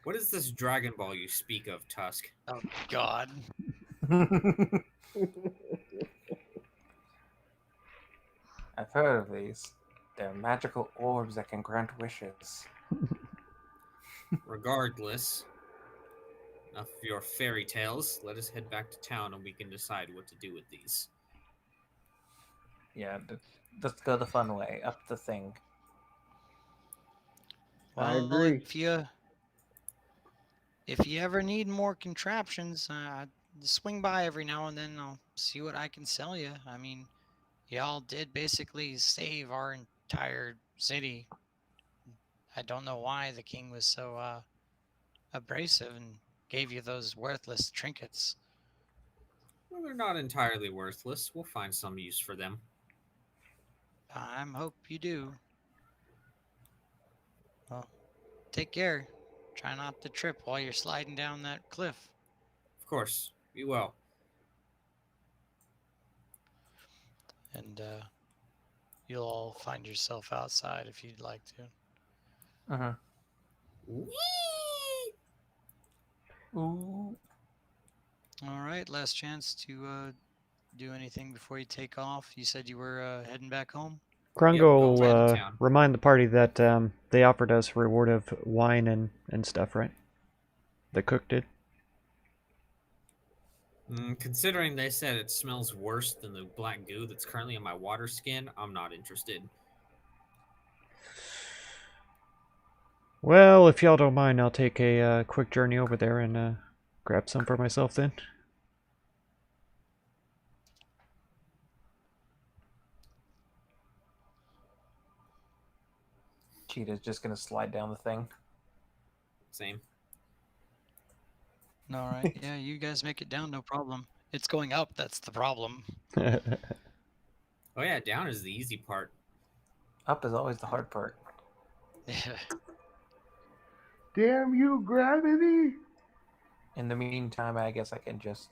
What is this Dragon Ball you speak of, Tusk? Oh God. I've heard of these. They're magical orbs that can grant wishes. Regardless of your fairy tales, let us head back to town and we can decide what to do with these. Yeah, let's go the fun way, up the thing. I Well, agree. if you ever need more contraptions, swing by every now and then. I'll see what I can sell you. I mean, y'all did basically save our entire city. I don't know why the king was so abrasive and gave you those worthless trinkets. Well, they're not entirely worthless. We'll find some use for them. I hope you do. Well, take care. Try not to trip while you're sliding down that cliff. Of course, be well. And you'll all find yourself outside if you'd like to. Uh-huh. Whee! Ooh. All right, last chance to do anything before you take off. You said you were heading back home? Krungo going will back to town. remind the party that they offered us a reward of wine and stuff, right? The cook did. Considering they said it smells worse than the black goo that's currently in my water skin, I'm not interested. Well, if y'all don't mind, I'll take a quick journey over there and grab some for myself then. Cheetah's just gonna slide down the thing. Same. All right. Yeah, you guys make it down, no problem. It's going up, that's the problem. Oh yeah, down is the easy part. Up is always the hard part. Yeah. Damn you, gravity! In the meantime, I guess I can just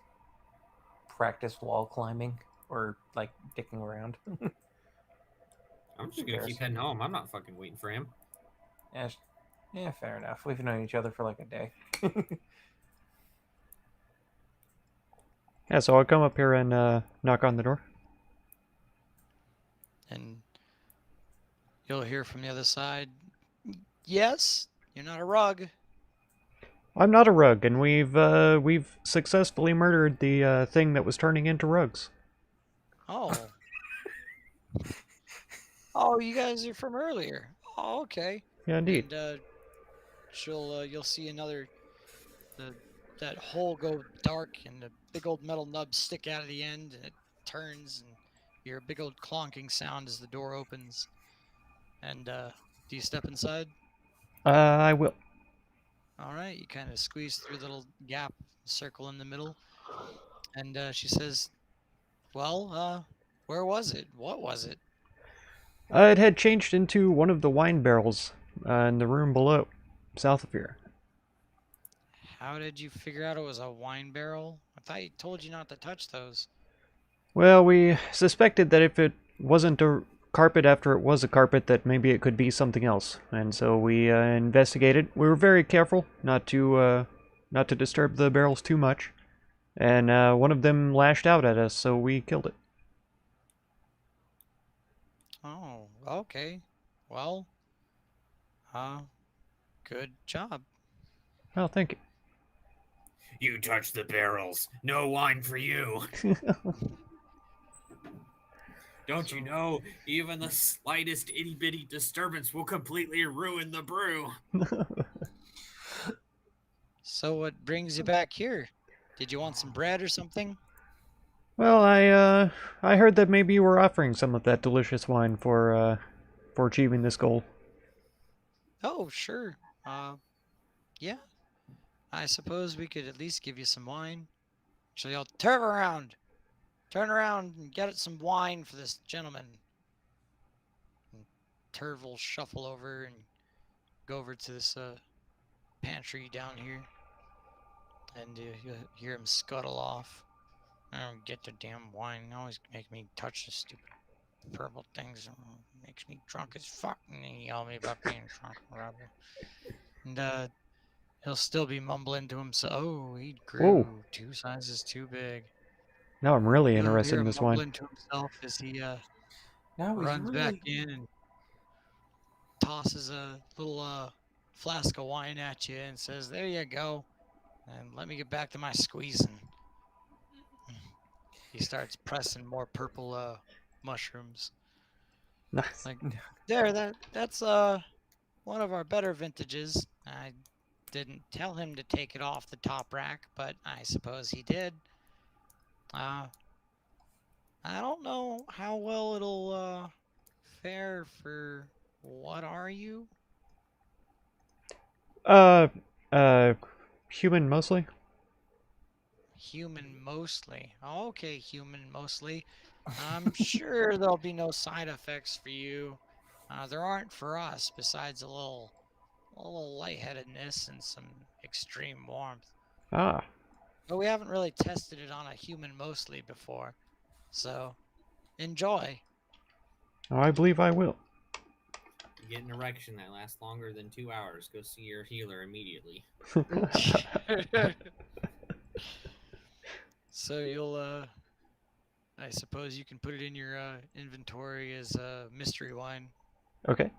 practice wall climbing or like dicking around. I'm just gonna keep heading home. I'm not fucking waiting for him. Yeah, fair enough. We've known each other for like a day. Yeah, so I'll come up here and knock on the door. And you'll hear from the other side, yes, you're not a rug. I'm not a rug, and we've successfully murdered the thing that was turning into rugs. Oh. Oh, you guys are from earlier. Oh, okay. Yeah, indeed. And you'll see that hole go dark and the big old metal nub stick out of the end and it turns and you hear a big old clonking sound as the door opens. And do you step inside? I will. All right, you kind of squeeze through the little gap, circle in the middle, and she says, "Well, where was it? What was it?" It had changed into one of the wine barrels in the room below, south of here. How did you figure out it was a wine barrel? I thought he told you not to touch those. Well, we suspected that if it wasn't a carpet after it was a carpet, that maybe it could be something else, and so we investigated. We were very careful not to disturb the barrels too much, and one of them lashed out at us, so we killed it. Oh, okay. Well, good job. Oh, thank You touch the barrels. No wine for you. you. Don't you know, even the slightest itty-bitty disturbance will completely ruin the brew. So what brings you back here? Did you want some bread or something? Well, I heard that maybe you were offering some of that delicious wine for achieving this goal. Oh, sure. Yeah. I suppose we could at least give you some wine. Actually, I'll turn around. Turn around and get some wine for this gentleman. And Turv will shuffle over and go over to this pantry down here. And you'll hear him scuttle off. I don't get the damn wine. They always make me touch the stupid purple things. It makes me drunk as fuck. And then yell at me about being drunk or whatever. And he'll still be mumbling to himself. Oh, he grew 2 sizes too big. Now I'm really You'll interested hear in him this wine. mumbling to himself as he Now he's runs back really... in and tosses a little flask of wine at you and says, "There you go. And let me get back to my squeezing." He starts pressing more purple mushrooms. Nice. Like, there, that's one of our better vintages. I didn't tell him to take it off the top rack, but I suppose he did. I don't know how well it'll fare for... What are you? Human mostly. Human mostly. Okay, human mostly. I'm sure there'll be no side effects for you. There aren't for us, besides a little lightheadedness and some extreme warmth. Ah, But we haven't really tested it on a human mostly before, so enjoy. oh, I believe I will. You get an erection that lasts longer than 2 hours. Go see your healer immediately. So you'll, I suppose you can put it in your inventory as a mystery wine, Okay.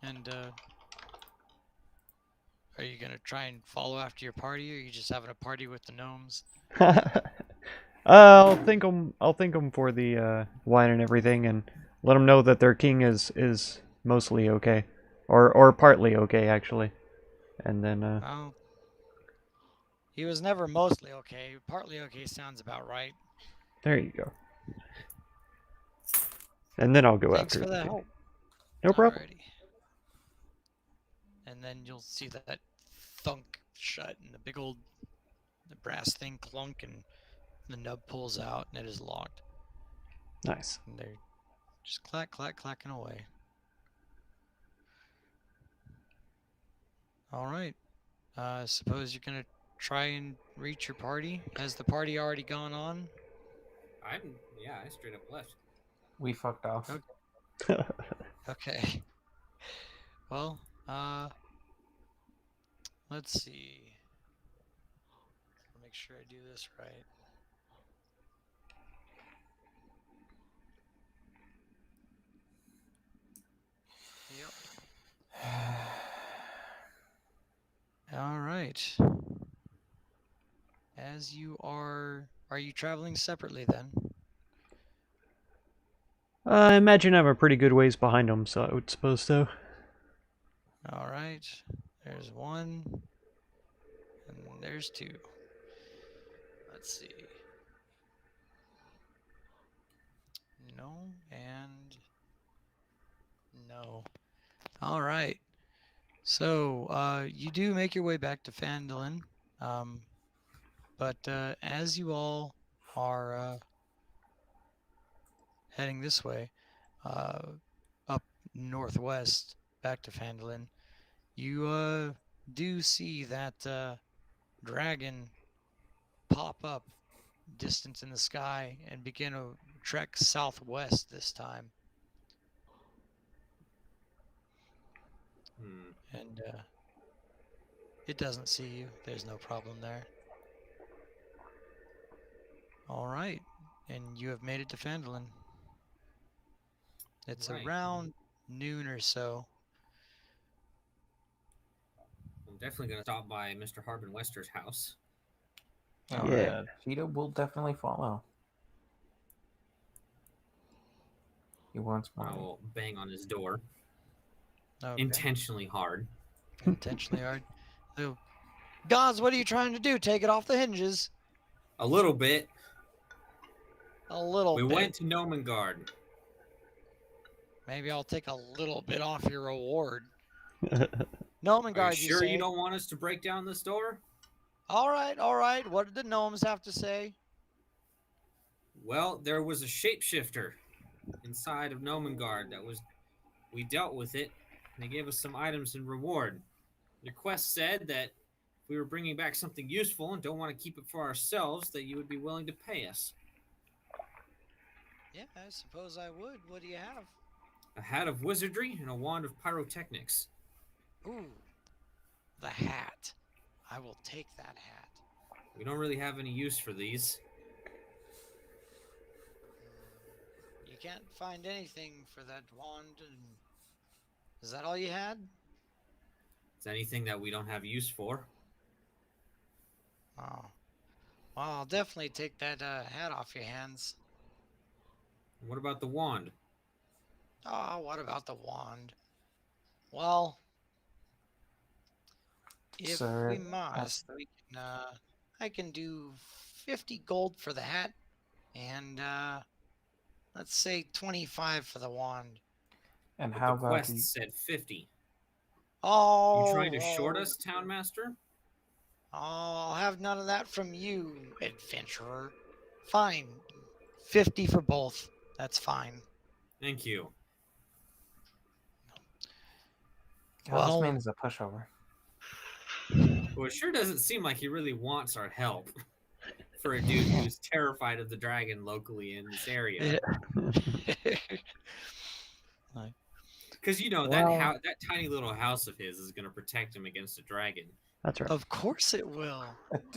and are you gonna try and follow after your party, or are you just having a party with the gnomes? I'll thank them. I'll thank them for the wine and everything, and let them know that their king is mostly okay, or partly okay actually. And then Well, he was never mostly okay. Partly okay sounds about right. there you go. And then I'll go Thanks after for the the king. help. No problem. Alrighty. And then you'll see that thunk shut and the brass thing clunk, and the nub pulls out and it is locked. Nice. And they're just clacking away. All right. Suppose you're gonna try and reach your party. Has the party already gone on? I straight up left. We fucked off. Okay. Okay. Well, let's see. I'll make sure I do this right. Yep. All right. As you are you traveling separately then? I imagine I'm a pretty good ways behind them, so I would suppose so. All right. There's one, and there's two. Let's see. No and no. All right. So you do make your way back to Phandalin, but as you all are heading this way, up northwest back to Phandalin, you do see that dragon pop up distant in the sky and begin to trek southwest this time. And it doesn't see you. There's no problem there. All right. And you have made it to Phandalin. It's Right. around noon or so. I'm definitely going to stop by Mr. Harbin Wester's house. All Yeah. right. Cheetah will definitely follow. He wants I money. will bang on his door Okay. intentionally hard. Intentionally hard. So, gods, what are you trying to do? Take it off the hinges? A little bit. A little We bit. went to Gnomengarde. Maybe I'll take a little bit off your reward. Are Gnomengarde, you sure say? you don't want us to break down this door? All right, all right. What did the gnomes have to say? Well, there was a shapeshifter inside of Gnomengarde we dealt with it, and they gave us some items in reward. Your quest said that if we were bringing back something useful and don't want to keep it for ourselves, that you would be willing to pay us. Yeah, I suppose I would. What do you have? A hat of wizardry and a wand of pyrotechnics. Ooh, the hat. I will take that hat. We don't really have any use for these. You can't find anything for that wand. And is that all you had? It's anything that we don't have use for. Oh. Well, I'll definitely take that hat off your hands. What about the wand? Oh, what about the wand? Well, if Sir, we must, we can, I can do 50 gold for the hat, and let's say 25 for the wand. And But how the about quest the said 50. Oh, You trying to short us, Townmaster? I'll have none of that from you, adventurer. Fine. 50 for both. That's fine. Thank you. God, this Well- man is a pushover. Well, it sure doesn't seem like he really wants our help for a dude who's terrified of the dragon locally in this area. Because you know Well- that tiny little house of his is going to protect him against a dragon. That's right. Of course it will.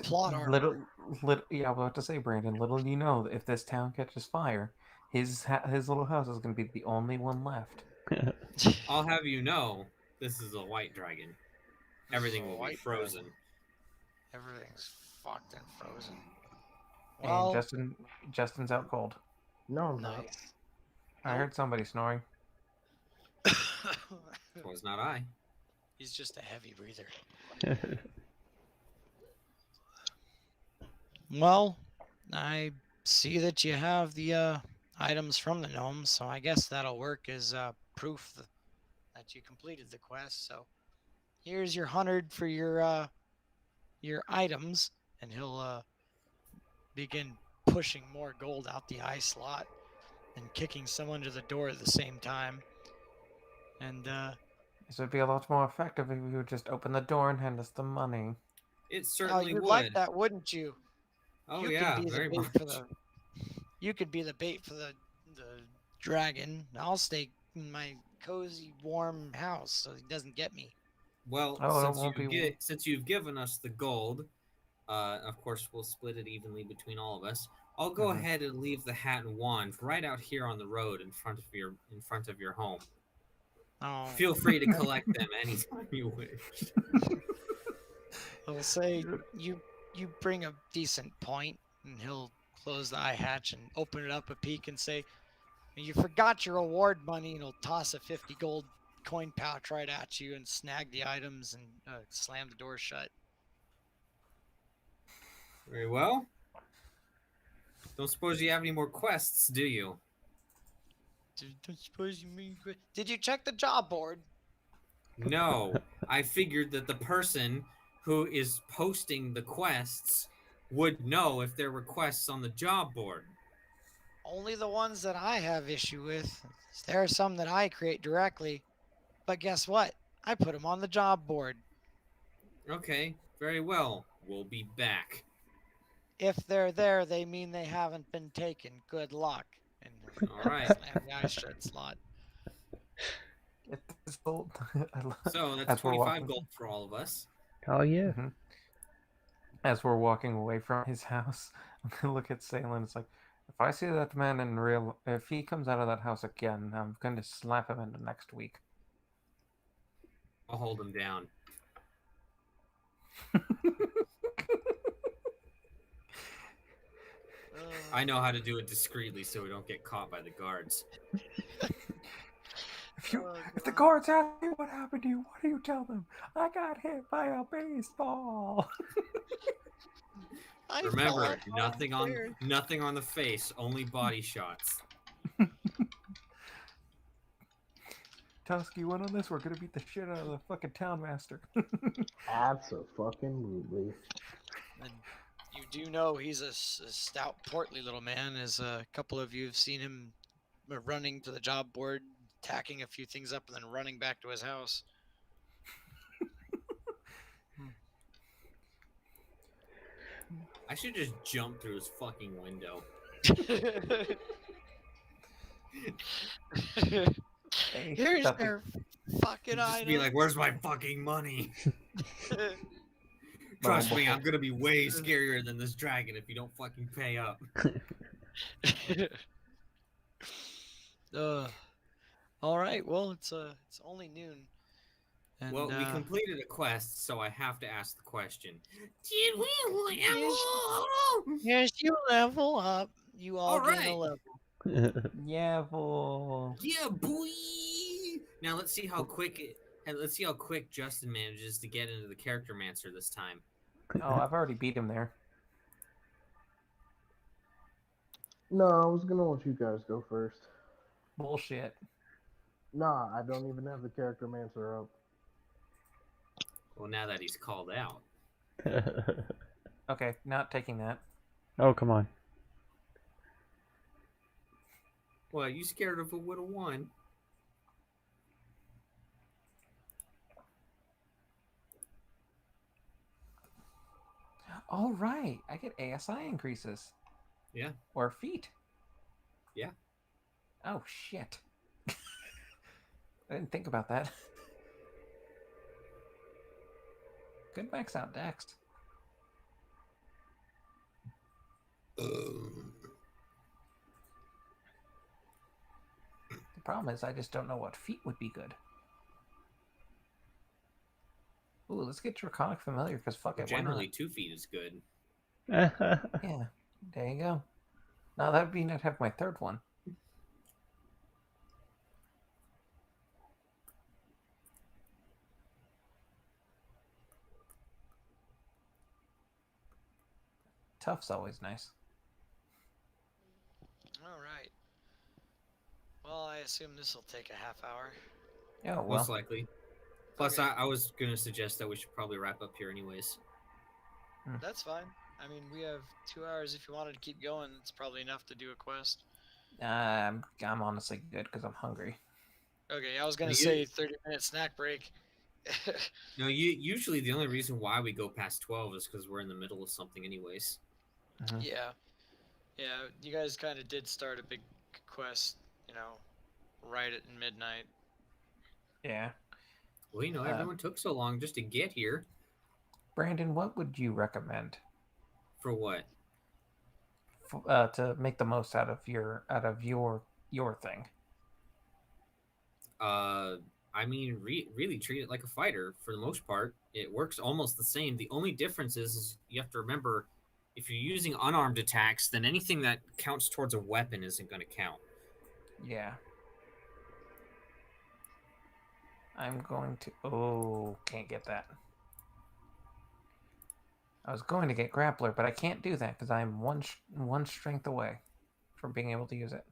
Plot armor. Little, yeah, I was about to say, Brandon. Little do you know, if this town catches fire, his little house is going to be the only one left. I'll have you know, this is a white dragon. Everything a will be white frozen. dragon. Everything's fucked and frozen. And Well, Justin's out cold. No, I'm not. nice. I heard somebody snoring. Was not I. He's just a heavy breather. Well, I see that you have the items from the gnomes, so I guess that'll work as proof that you completed the quest. So here's your 100 for your items, and he'll begin pushing more gold out the eye slot and kicking someone to the door at the same time. And This would be a lot more effective if you would just open the door and hand us the money. It certainly you'd would. like that, wouldn't you? Oh You yeah, could be the very bait much. for the. You could be the bait for the dragon. I'll stay in my cozy, warm house so he doesn't get me. Well, Oh, it won't be- since you've given us the gold, of course we'll split it evenly between all of us. I'll go Mhm. ahead and leave the hat and wand right out here on the road in front of your home. Oh, Feel free to collect them anytime you wish. I'll say you bring a decent point, and he'll close the eye hatch and open it up a peek and say, "You forgot your reward money," and he'll toss a 50 gold coin pouch right at you and snag the items and slam the door shut. Very well. Don't suppose you have any more quests, do you? Don't suppose you mean? Did you check the job board? No. I figured that the person who is posting the quests would know if there were quests on the job board. Only the ones that I have issue with. There are some that I create directly, but guess what? I put them on the job board. Okay, very well. We'll be back. If they're there, they mean they haven't been taken. Good luck. And All right. slam the eye shut slot. Get this gold. So that's As we're 25 walking- gold for all of us. Oh yeah. Mhm. As we're walking away from his house, I'm gonna look at Salem. It's like, if I see that man if he comes out of that house again, I'm going to slap him into next week. I'll hold him down. I know how to do it discreetly so we don't get caught by the guards. If the guards ask you what happened to you, what do you tell them? I got hit by a baseball. I Remember, fought nothing unfair. on the face, only body shots. Tusk, you went on this. We're gonna beat the shit out of the fucking town master. Absolutely. And you do know he's a stout, portly little man, as a couple of you have seen him running to the job board, tacking a few things up, and then running back to his house. I should just jump through his fucking window. Hey, Here's that's their fucking Just item. be like, where's my fucking money? Trust me, I'm gonna be way scarier than this dragon if you don't fucking pay up. All right. Well, it's only noon. And, Well, we completed a quest, so I have to ask the question. Did we level? yes, you level up. You all All gain a right. level. yeah, boy. Yeah, boy. Now let's see how quick Justin manages to get into the character mancer this time. Oh, I've already beat him there. No, I was gonna let you guys go first. Bullshit. Nah, I don't even have the character mancer up. Well, now that he's called out. Okay, not taking that. Oh, come on. Well, you scared of a little one? All right, I get ASI increases. Yeah. Or feet. Yeah. Oh shit. I didn't think about that. Good max out dex. The problem is I just don't know what feat would be good. Ooh, let's get Draconic Familiar, because fuck it, why Generally, not? 2 feet is good. Yeah, there you go. Now that would mean I'd have my third one. Tough's always nice. All right. Well, I assume this will take a half hour. Yeah, well. Most likely. Plus, Okay. I was going to suggest that we should probably wrap up here anyways. That's fine. I mean, we have 2 hours. If you wanted to keep going, it's probably enough to do a quest. I'm honestly good because I'm hungry. Okay, I was gonna You- say 30-minute snack break. No, usually the only reason why we go past 12 is because we're in the middle of something anyways. Yeah, you guys kind of did start a big quest, right at midnight. Yeah. Well, everyone took so long just to get here. Brandon, what would you recommend For what? to make the most out of your thing? I mean, really treat it like a fighter for the most part. It works almost the same. The only difference is you have to remember, if you're using unarmed attacks, then anything that counts towards a weapon isn't going to count. Yeah. I'm going to... Oh, can't get that. I was going to get Grappler, but I can't do that because I'm one strength away from being able to use it.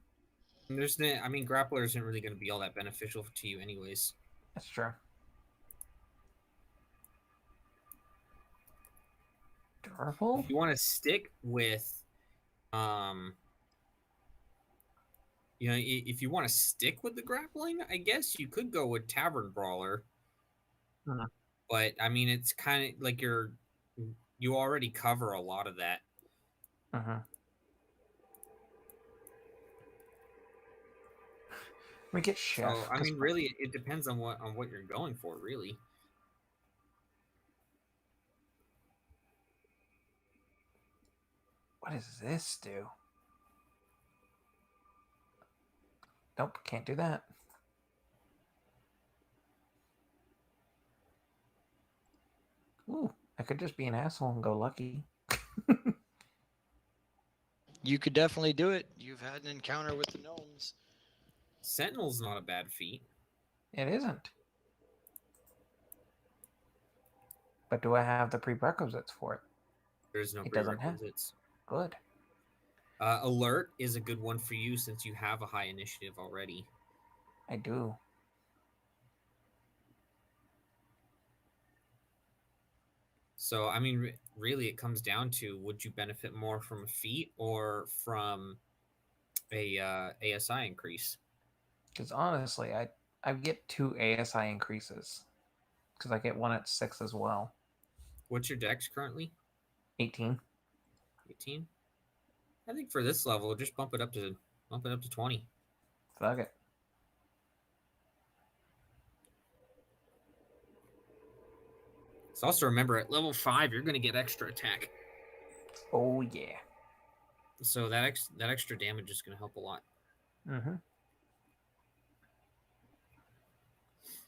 And Grappler isn't really going to be all that beneficial to you anyways. That's true. Durable? If you want to stick with, if you want to stick with the grappling, I guess you could go with Tavern Brawler. But I mean, it's kind of like you already cover a lot of that. We get Chef. So I mean, really, it depends on what you're going for, really. What does this do? Nope, can't do that. Ooh, I could just be an asshole and go lucky. You could definitely do it. You've had an encounter with the gnomes. Sentinel's not a bad feat. It isn't. But do I have the prerequisites for it? There's no It doesn't have. prerequisites. Good. Alert is a good one for you since you have a high initiative already. I do. So, I mean, really, it comes down to, would you benefit more from a feat or from a ASI increase? Because honestly, I get 2 ASI increases. Because I get 1 at 6 as well. What's your dex currently? 18. 18? I think for this level, just bump it up to 20. Fuck it. So also remember, at level 5, you're going to get extra attack. Oh yeah. So that extra damage is going to help a lot.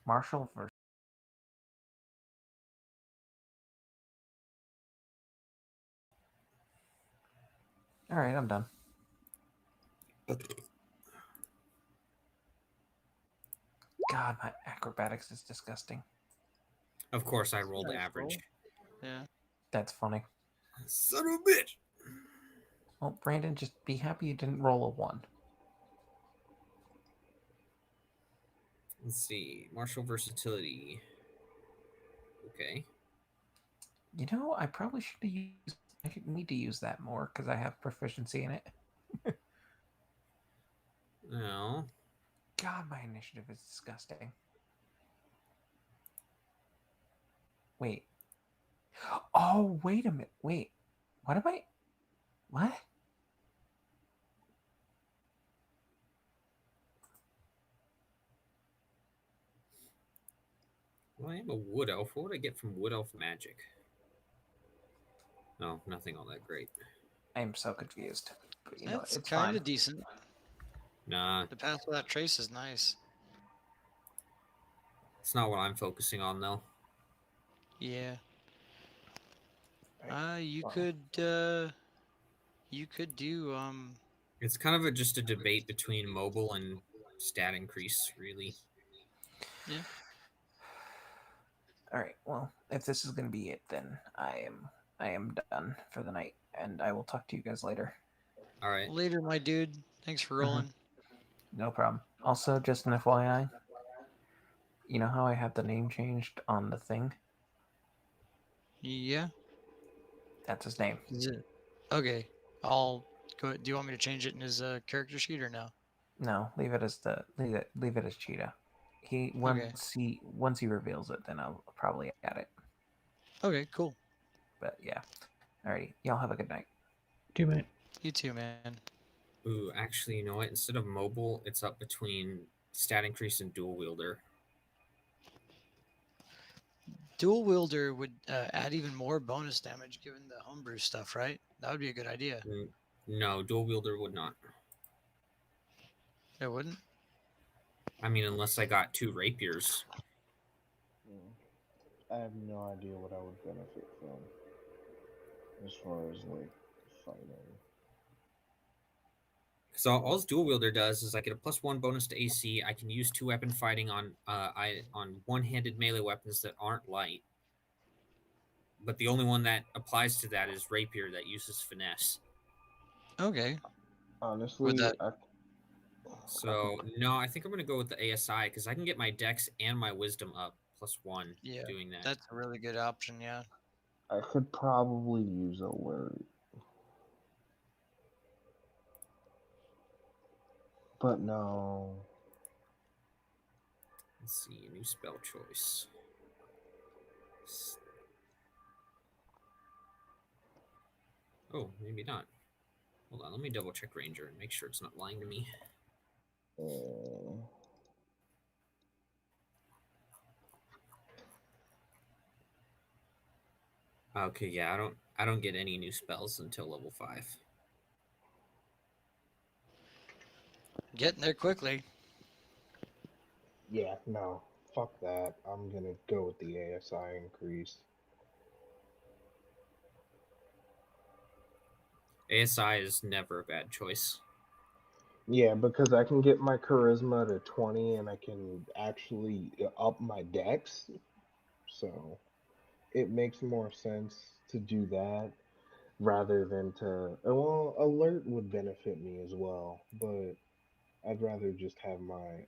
Marshall versus. All right, I'm done. God, my acrobatics is disgusting. Of course, I rolled Nice average. roll. Yeah. That's funny. Son of a bitch! Well, Brandon, just be happy you didn't roll a 1. Let's see. Martial versatility. Okay. You know, I probably should have used. Need to use that more because I have proficiency in it. No. God, my initiative is disgusting. Wait. Oh, wait a minute. Wait. What am I? What? Well, I am a wood elf. What would I get from wood elf magic? No, nothing all that great. I am so confused. But you know, That's it's kind fine. of decent. Nah, The path without trace is nice. it's not what I'm focusing on though. Yeah. Right. You Wow. could do It's kind of just a debate between mobile and stat increase, really. All right. Well, if this is going to be it, then I am done for the night, and I will talk to you guys later. All right. later, my dude. Thanks for rolling. No problem. Also, just an FYI, you know how I have the name changed on the thing? Yeah. That's his name. Is it okay? I'll go. Do you want me to change it in his character sheet or no? No, leave it as leave it as Cheetah. He once he reveals it, then I'll probably add it. Okay, cool. But yeah. Alrighty. Y'all have a good night. 2 minutes. You too, man. Ooh, actually, you know what? Instead of mobile, it's up between stat increase and dual wielder. Dual wielder would add even more bonus damage given the homebrew stuff, right? That would be a good idea. No, dual wielder would not. It wouldn't. I mean, unless I got 2 rapiers. I have no idea what I would benefit from as far as like fighting. So all dual wielder does is I get a +1 bonus to AC. I can use 2 weapon fighting on one-handed melee weapons that aren't light. But the only one that applies to that is rapier that uses finesse. Okay. Honestly, that- So no, I think I'm gonna go with the ASI because I can get my dex and my wisdom up +1 Yeah, doing that. that's a really good option. Yeah. I could probably use alert. But no. Let's see, new spell choice. Oh, maybe not. Hold on, let me double check Ranger and make sure it's not lying to me. Okay, yeah, I don't get any new spells until level 5. Getting there quickly. Yeah, no. Fuck that. I'm gonna go with the ASI increase. ASI is never a bad choice. Yeah, because I can get my charisma to 20 and I can actually up my dex. So it makes more sense to do that rather than to. Well, alert would benefit me as well, but I'd rather just have my.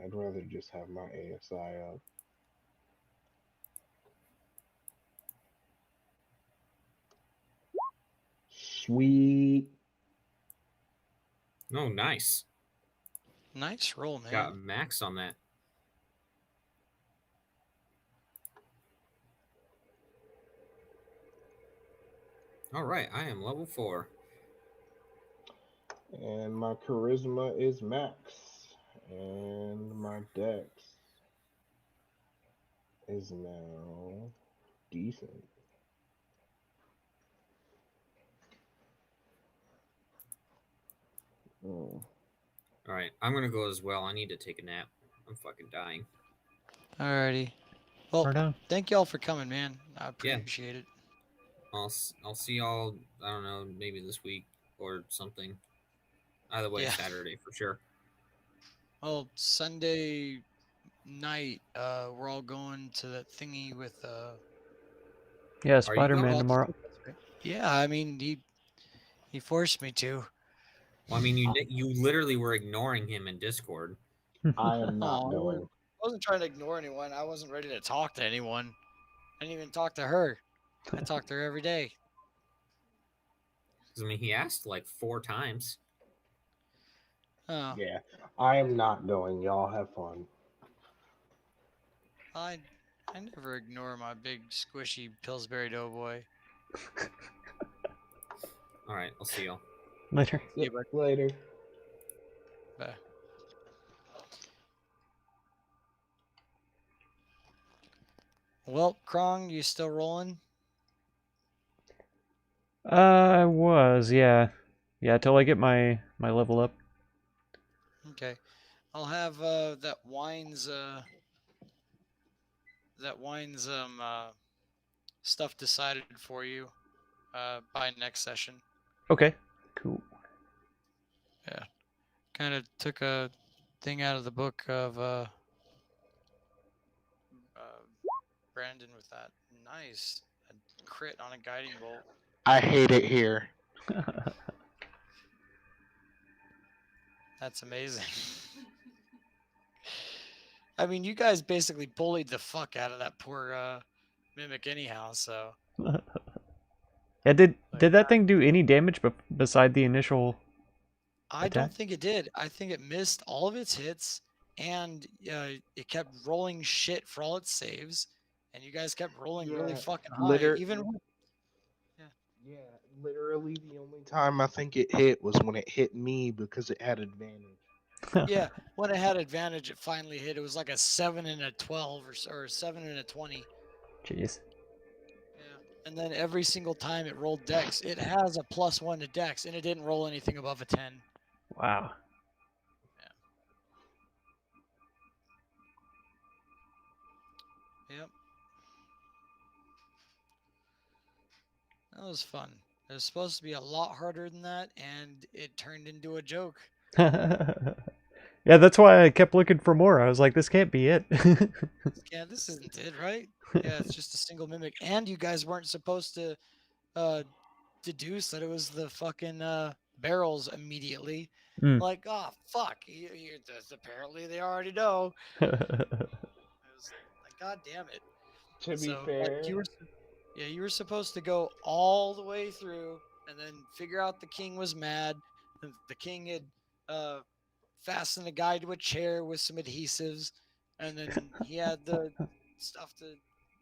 I'd rather just have my ASI up. Sweet. Oh, nice. Nice roll, man. Got max on that. All right, I am level 4. And my charisma is max. And my dex is now decent. Oh. All right, I'm gonna go as well. I need to take a nap. I'm fucking dying. Alrighty. Well, Right on. thank y'all for coming, man. I Yeah. appreciate it. I'll see y'all. I don't know, maybe this week or something. Either way, Yeah. Saturday for sure. Well, Sunday night, we're all going to that thingy with Yeah, you Spider-Man going? tomorrow. Yeah, I mean he forced me to. Well, I mean, you literally were ignoring him in Discord. I am not Aw, going. I wasn't trying to ignore anyone. I wasn't ready to talk to anyone. I didn't even talk to her. I talk to her every day. I mean, he asked like 4 times. Oh, Yeah, I am not going. Y'all have fun. I I never ignore my big squishy Pillsbury Doughboy. All right, I'll see y'all. Later. Yeah, Yep, later. but well, Krong, you still rolling? I was, yeah. Yeah, till I get my level up. Okay, I'll have that wines stuff decided for you by next session. Okay. Cool. Yeah, kind of took a thing out of the book of uh, Brandon with that. Nice. A crit on a guiding bolt. I hate it here. That's amazing. I mean, you guys basically bullied the fuck out of that poor mimic anyhow, so. Yeah, did Like, that thing do any damage beside the initial I attack? don't think it did. I think it missed all of its hits, and it kept rolling shit for all its saves, and you guys kept rolling really Yeah, fucking high. Liter- Even with, Yeah, literally the only time I think it hit was when it hit me because it had advantage. yeah, when it had advantage, it finally hit. It was like a 7 and a 12 or 7 and a 20. Jeez. Yeah. And then every single time it rolled dex, it has a +1 to dex, and it didn't roll anything above a 10. Wow. Yep. That was fun. It was supposed to be a lot harder than that, and it turned into a joke. Yeah, that's why I kept looking for more. I was like, this can't be it. Yeah, this isn't it, right? Yeah, it's just a single mimic. And you guys weren't supposed to deduce that it was the fucking barrels immediately. Mm. Like, oh, fuck. Apparently they already know. I was like, God damn it. To be So, like, fair, you were supposed to go all the way through and then figure out the king was mad. The king had fastened a guy to a chair with some adhesives, and then he had the stuff to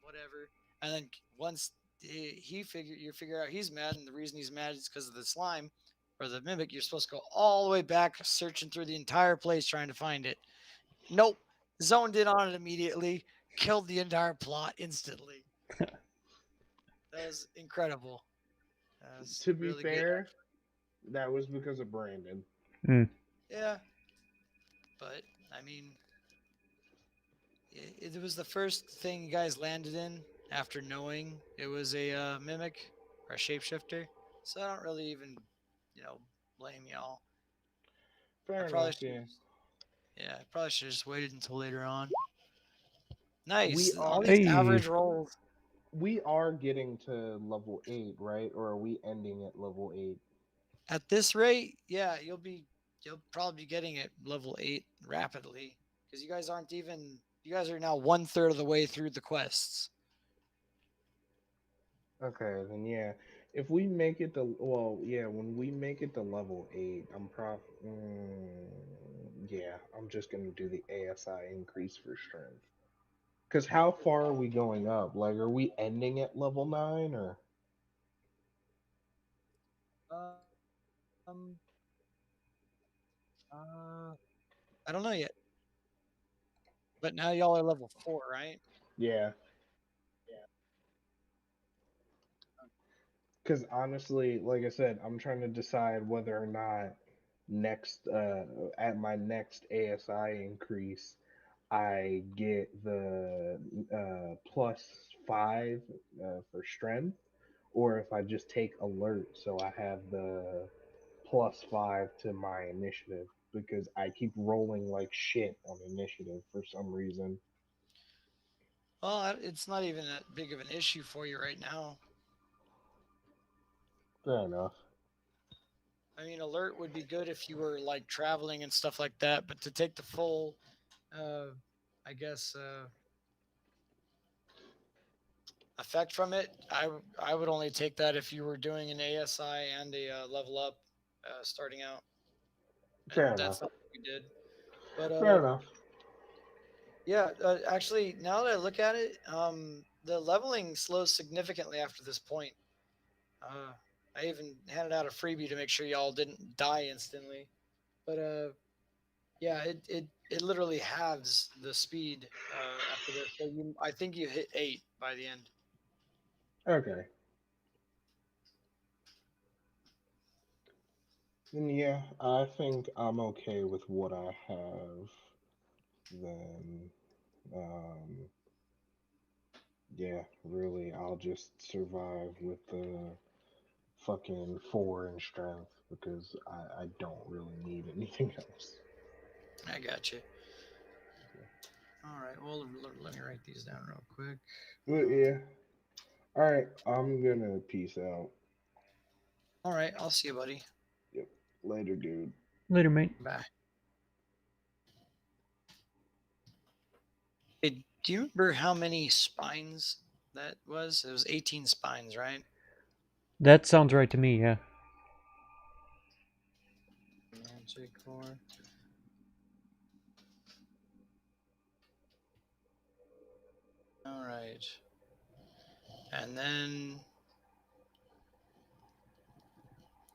whatever. And then once you figure out he's mad, and the reason he's mad is because of the slime or the mimic. You're supposed to go all the way back, searching through the entire place trying to find it. Nope, zoned in on it immediately, killed the entire plot instantly. That was incredible. That was to be really good. fair, that was because of Brandon. Mm. Yeah, but I mean, it was the first thing you guys landed in after knowing it was a mimic or a shapeshifter. So I don't really even, blame y'all. I Fair probably enough, should. yeah. Yeah, I probably should have just waited until later on. We Nice. are All these Hey. average rolls. we are getting to level 8, right? Or are we ending at level 8? At this rate, yeah, you'll probably be getting it level 8 rapidly because you guys aren't even. You guys are now 1/3 of the way through the quests. Okay, then yeah. If we make it to yeah, when we make it to level 8, yeah, I'm just gonna do the ASI increase for strength. Cause how far are we going up? Like, are we ending at level 9 or? Um, uh, I don't know yet, but now y'all are level 4, right? Yeah. Because honestly, like I said, I'm trying to decide whether or not next at my next ASI increase, I get the +5 for strength, or if I just take alert, so I have the +5 to my initiative because I keep rolling like shit on initiative for some reason. Well, it's not even that big of an issue for you right now. Fair enough. I mean, alert would be good if you were like traveling and stuff like that, but to take the full, uh, I guess, effect from it, I would only take that if you were doing an ASI and a level up starting out. Fair And enough. that's not what we did. But Fair enough. yeah, actually, now that I look at it, the leveling slows significantly after this point. I even handed out a freebie to make sure y'all didn't die instantly. But yeah, it literally halves the speed after this. So I think you hit 8 by the end. Okay. Then yeah, I think I'm okay with what I have. Then, yeah, really, I'll just survive with the fucking 4 in strength because I don't really need anything else. I got you. All right. Well, let me write these down real quick. But yeah. Alright, I'm gonna peace out. All right. I'll see you, buddy. Yep. Later, dude. Later, mate. Bye. Hey, do you remember how many spines that was? It was 18 spines, right? That sounds right to me, yeah. Manticore. All right. And then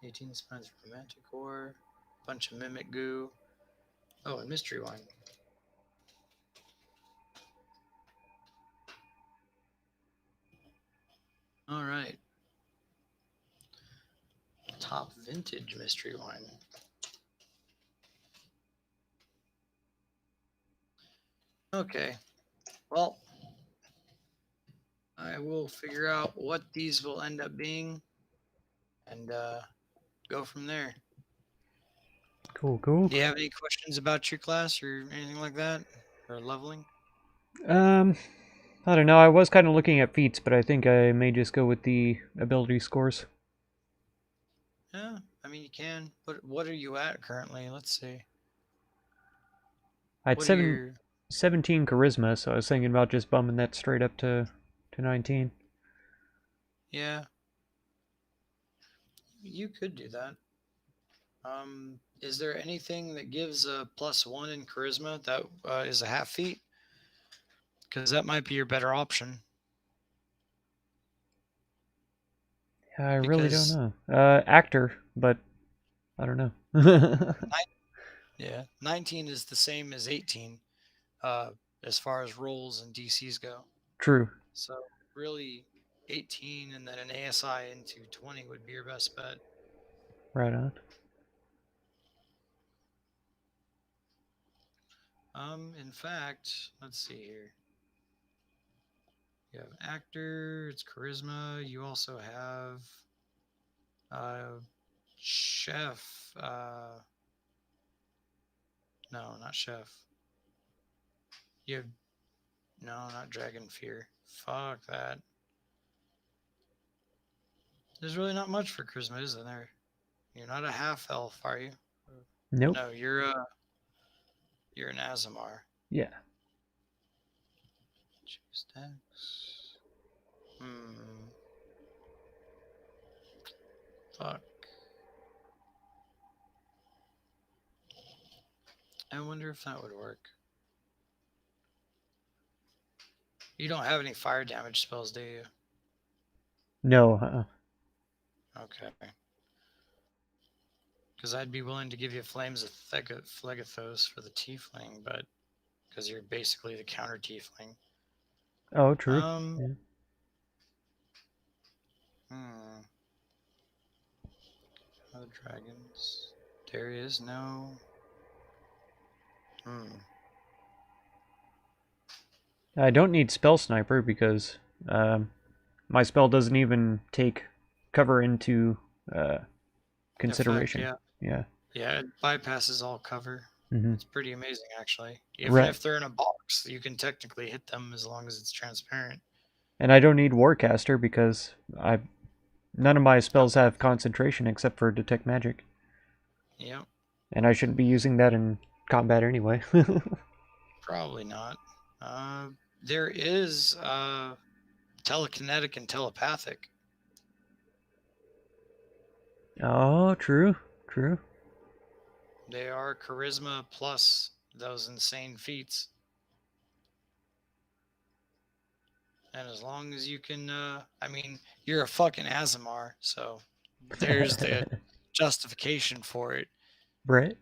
18 spines for Manticore, bunch of Mimic Goo. Oh, and Mystery Wine. All right. Top vintage Mystery Wine. Okay. Well, I will figure out what these will end up being and go from there. Cool, cool. Do you have any questions about your class or anything like that? Or leveling? I don't know. I was kind of looking at feats, but I think I may just go with the ability scores. Yeah, I mean, you can. But what are you at currently? Let's see. I had What are your... 17 charisma, so I was thinking about just bumming that straight up to 19. Yeah. You could do that. Is there anything that gives a +1 in charisma that is a half feat? Because that might be your better option. I really don't Because- know. Actor, but I don't know. Yeah, 19 is the same as 18 as far as rolls and DCs go. True. So really 18 and then an ASI into 20 would be your best bet. Right on. In fact, let's see here. You have actor, it's charisma. You also have chef. No, not chef. You have no, not dragon fear. Fuck that. There's really not much for charisma, is there? You're not a half elf, are you? Nope. No, you're an Azamar. Yeah. Choose Dex. Fuck. I wonder if that would work. You don't have any fire damage spells, do you? No. Okay. Because I'd be willing to give you Flames of Phlegethos for the Tiefling, but because you're basically the counter Tiefling. Oh, true. Yeah. Other dragons. There is no. I don't need Spell Sniper because my spell doesn't even take cover into consideration. Effect, Yeah. Yeah, it bypasses all cover. Mm-hmm. It's pretty amazing, actually. Even Right. if they're in a box, you can technically hit them as long as it's transparent. And I don't need Warcaster because none of my spells have concentration except for Detect Magic. Yep. And I shouldn't be using that in combat anyway. Probably not. There is telekinetic and telepathic. Oh, true. True. They are charisma plus those insane feats. And as long as you can, I mean, you're a fucking Azamar, so there's the justification for it. Right.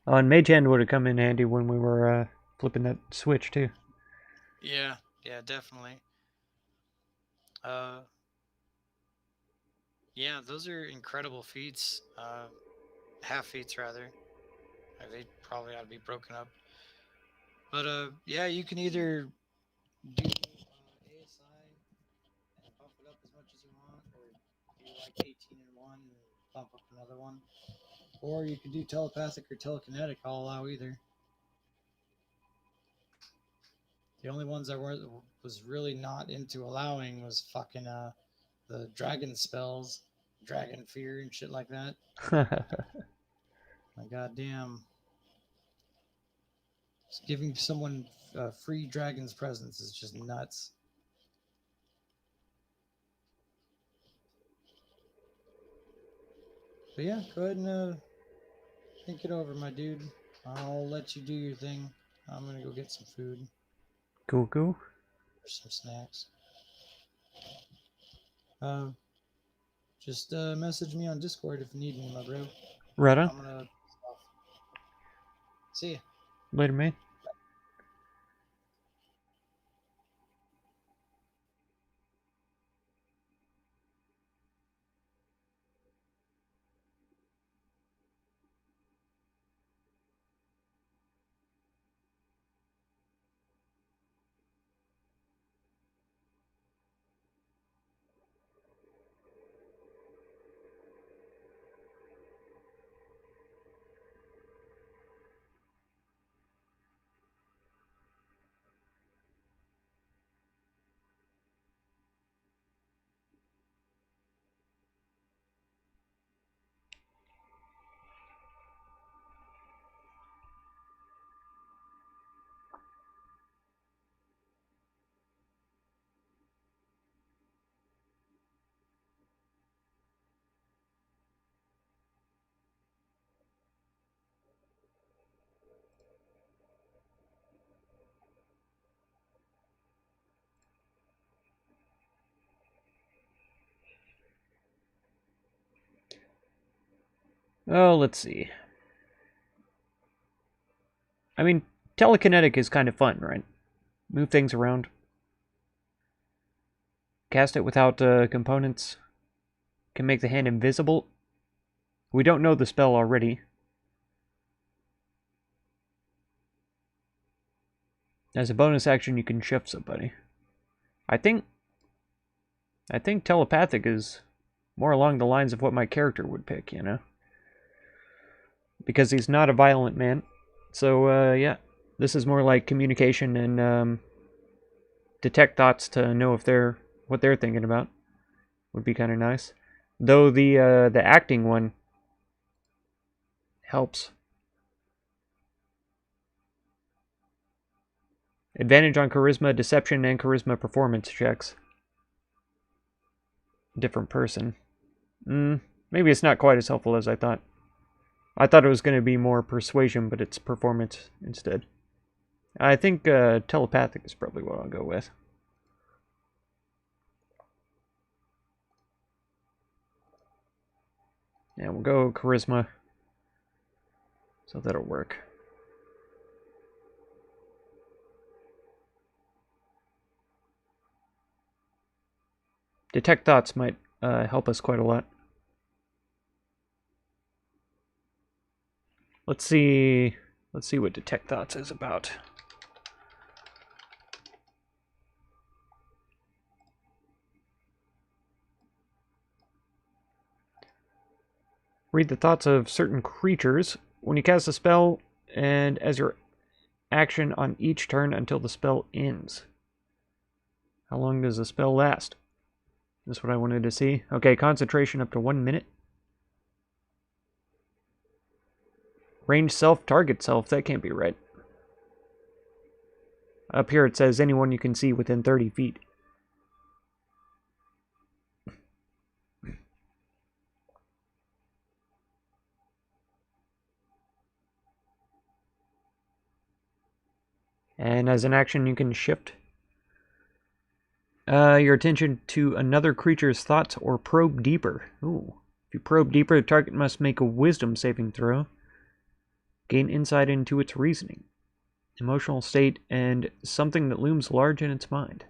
Oh, and Mage Hand would have come in handy when we were flipping that switch, too. Yeah, definitely. Yeah, those are incredible feats. Half feats, rather. They probably ought to be broken up. But, yeah, you can either do ASI and bump it up as much as you want, or do like 18 in one and bump up another one. Or you can do telepathic or telekinetic. I'll allow either. The only ones I was really not into allowing was fucking the dragon spells, dragon fear and shit like that. My goddamn, just giving someone free dragon's presence is just nuts. But yeah, go ahead and think it over, my dude. I'll let you do your thing. I'm gonna go get some food Cool. or some snacks. Just message me on Discord if you need me, my bro. Right on. I'm gonna see ya. Later, man. Oh, let's see. I mean, telekinetic is kind of fun, right? Move things around. Cast it without components. Can make the hand invisible. We don't know the spell already. As a bonus action, you can shift somebody. I think telepathic is more along the lines of what my character would pick, you know? Because he's not a violent man. So, yeah. This is more like communication and detect thoughts to know if what they're thinking about. Would be kind of nice. Though the acting one helps. Advantage on charisma, deception, and charisma performance checks. Different person. Maybe it's not quite as helpful as I thought. I thought it was going to be more persuasion, but it's performance instead. I think telepathic is probably what I'll go with. Yeah, we'll go charisma. So that'll work. Detect thoughts might help us quite a lot. Let's see what detect thoughts is about. Read the thoughts of certain creatures when you cast a spell and as your action on each turn until the spell ends. How long does the spell last? That's what I wanted to see. Okay, concentration up to 1 minute. Range self, target self. That can't be right. Up here it says anyone you can see within 30 feet. And as an action, you can shift your attention to another creature's thoughts or probe deeper. Ooh. If you probe deeper, the target must make a wisdom saving throw. Gain insight into its reasoning, emotional state, and something that looms large in its mind.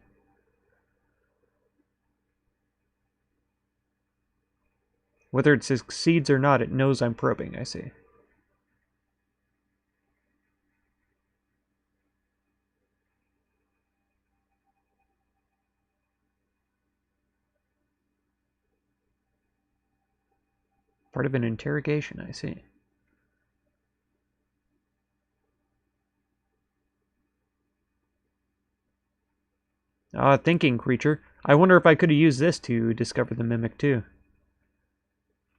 Whether it succeeds or not, it knows I'm probing, I see. Part of an interrogation, I see. Thinking creature. I wonder if I could have used this to discover the mimic too.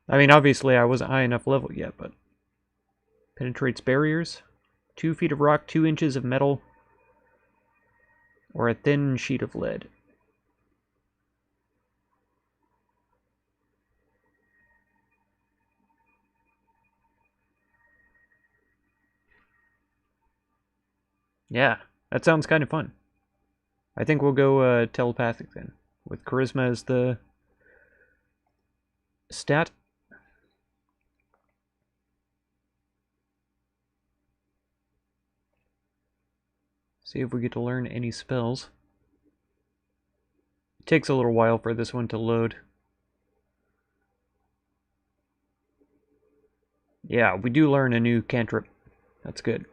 I mean, obviously I wasn't high enough level yet, but... Penetrates barriers. 2 feet of rock, 2 inches of metal, or a thin sheet of lead. Yeah, that sounds kind of fun. I think we'll go telepathic then, with charisma as the stat. See if we get to learn any spells. It takes a little while for this one to load. Yeah, we do learn a new cantrip. That's good.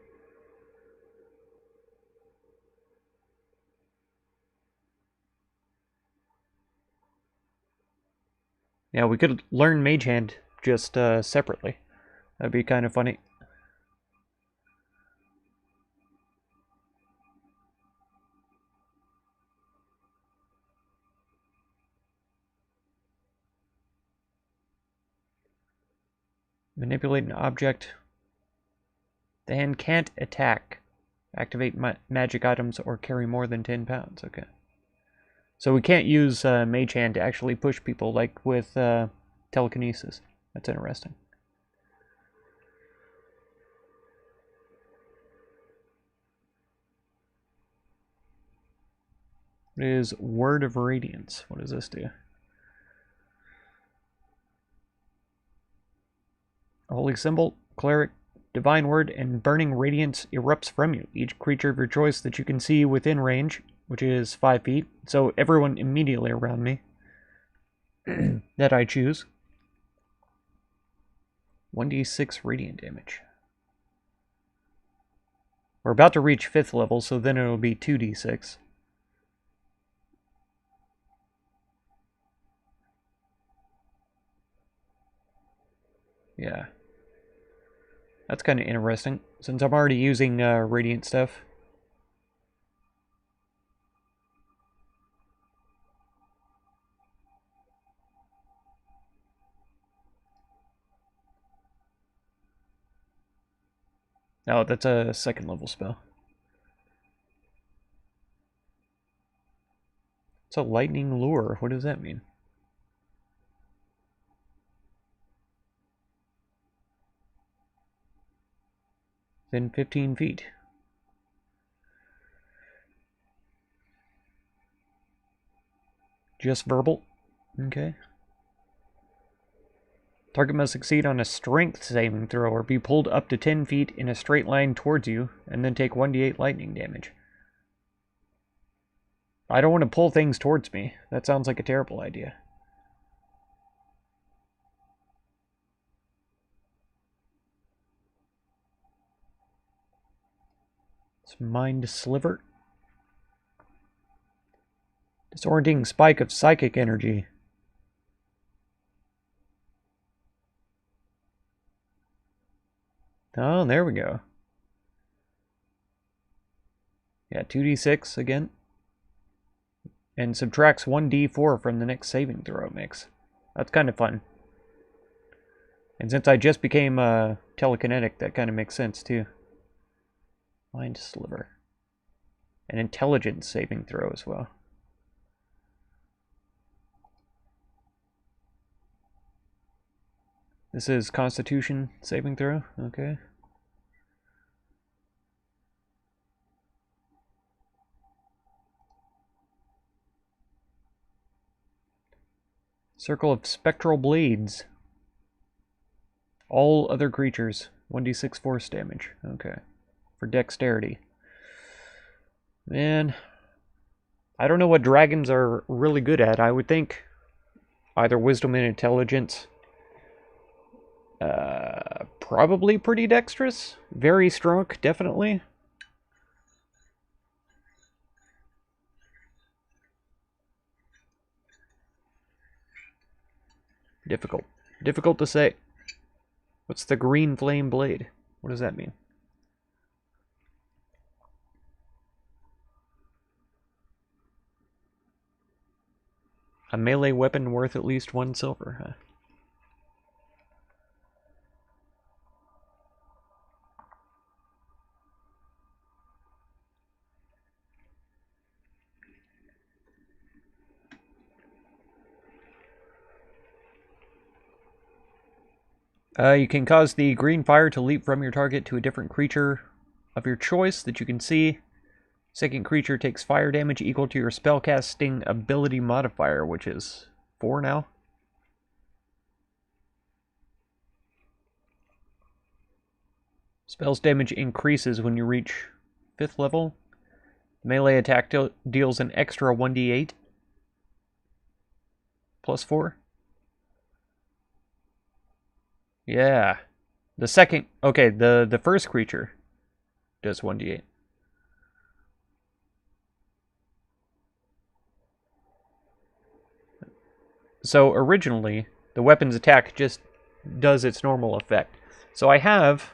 Yeah, we could learn Mage Hand just separately. That'd be kind of funny. Manipulate an object. The hand can't attack, activate magic items, or carry more than 10 pounds. Okay. So we can't use Mage Hand to actually push people like with telekinesis. That's interesting. What is Word of Radiance? What does this do? A holy symbol, cleric, divine word, and burning radiance erupts from you. Each creature of your choice that you can see within range, which is 5 feet, so everyone immediately around me that I choose. 1d6 radiant damage. We're about to reach 5th level, so then it'll be 2d6. Yeah. That's kind of interesting, since I'm already using radiant stuff. Oh, that's a 2nd level spell. It's a lightning lure. What does that mean? Within 15 feet. Just verbal. Okay. Target must succeed on a strength saving throw or be pulled up to 10 feet in a straight line towards you, and then take 1d8 lightning damage. I don't want to pull things towards me. That sounds like a terrible idea. It's Mind Sliver. Disorienting spike of psychic energy. Oh, there we go. Yeah, 2d6 again. And subtracts 1d4 from the next saving throw it makes. That's kind of fun. And since I just became telekinetic, that kind of makes sense too. Mind Sliver. An intelligence saving throw as well. This is Constitution saving throw. Okay. Circle of Spectral Blades. All other creatures, 1d6 force damage. Okay. For dexterity. Man, I don't know what dragons are really good at. I would think either wisdom and intelligence. Probably pretty dexterous. Very strong, definitely. Difficult. Difficult to say. What's the green flame blade? What does that mean? A melee weapon worth at least 1 silver, huh? You can cause the green fire to leap from your target to a different creature of your choice that you can see. Second creature takes fire damage equal to your spellcasting ability modifier, which is 4 now. Spell's damage increases when you reach 5th level. Melee attack deals an extra 1d8 plus 4. Yeah. The second... Okay, the first creature does 1d8. So originally, the weapon's attack just does its normal effect. So I have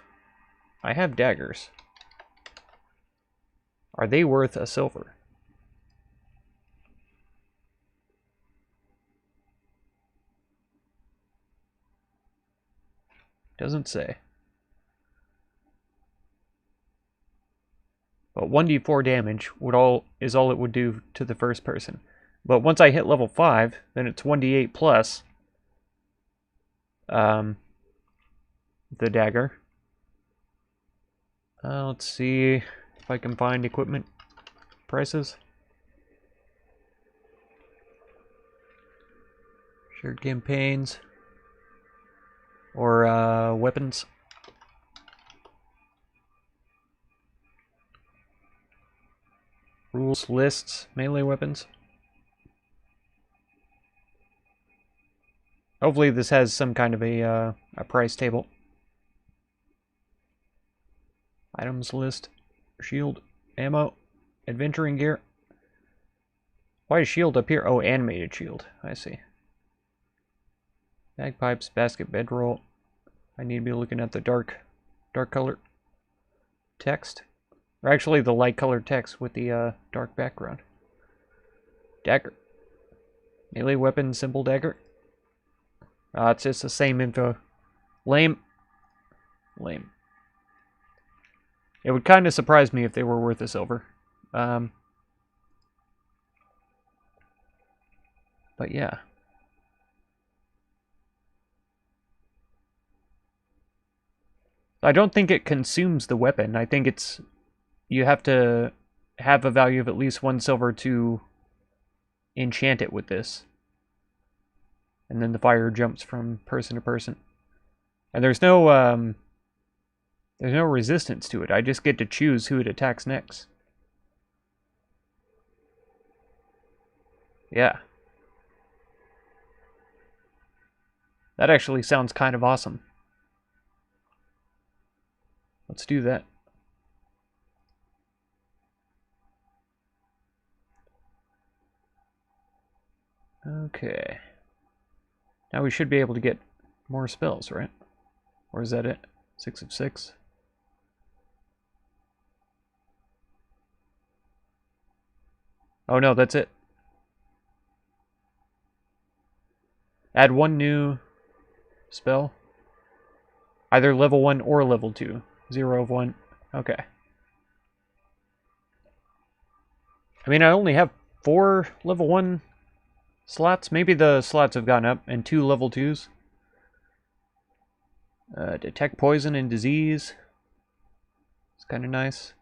daggers. Are they worth a silver? Doesn't say. But 1d4 damage is all it would do to the first person. But once I hit level 5, then it's 1d8 plus the dagger. Let's see if I can find equipment prices. Shared campaigns. Or weapons. Rules, lists, melee weapons. Hopefully this has some kind of a price table. Items list, shield, ammo, adventuring gear. Why is shield up here? Oh, animated shield. I see. Bagpipes, basket, bedroll. I need to be looking at the dark color text. Or actually the light colored text with the dark background. Dagger. Melee weapon, simple dagger. It's just the same info. Lame. Lame. It would kind of surprise me if they were worth a silver. But yeah. I don't think it consumes the weapon. I think it's... You have to have a value of at least 1 silver to enchant it with this. And then the fire jumps from person to person. And there's no resistance to it. I just get to choose who it attacks next. Yeah. That actually sounds kind of awesome. Let's do that. Okay. Now we should be able to get more spells, right? Or is that it? 6 of 6. Oh no, that's it. Add 1 new spell. Either level 1 or level 2. 0 of 1. Okay. I mean, I only have 4 level 1 slots. Maybe the slots have gone up, and 2 level 2s. Detect poison and disease. It's kind of nice.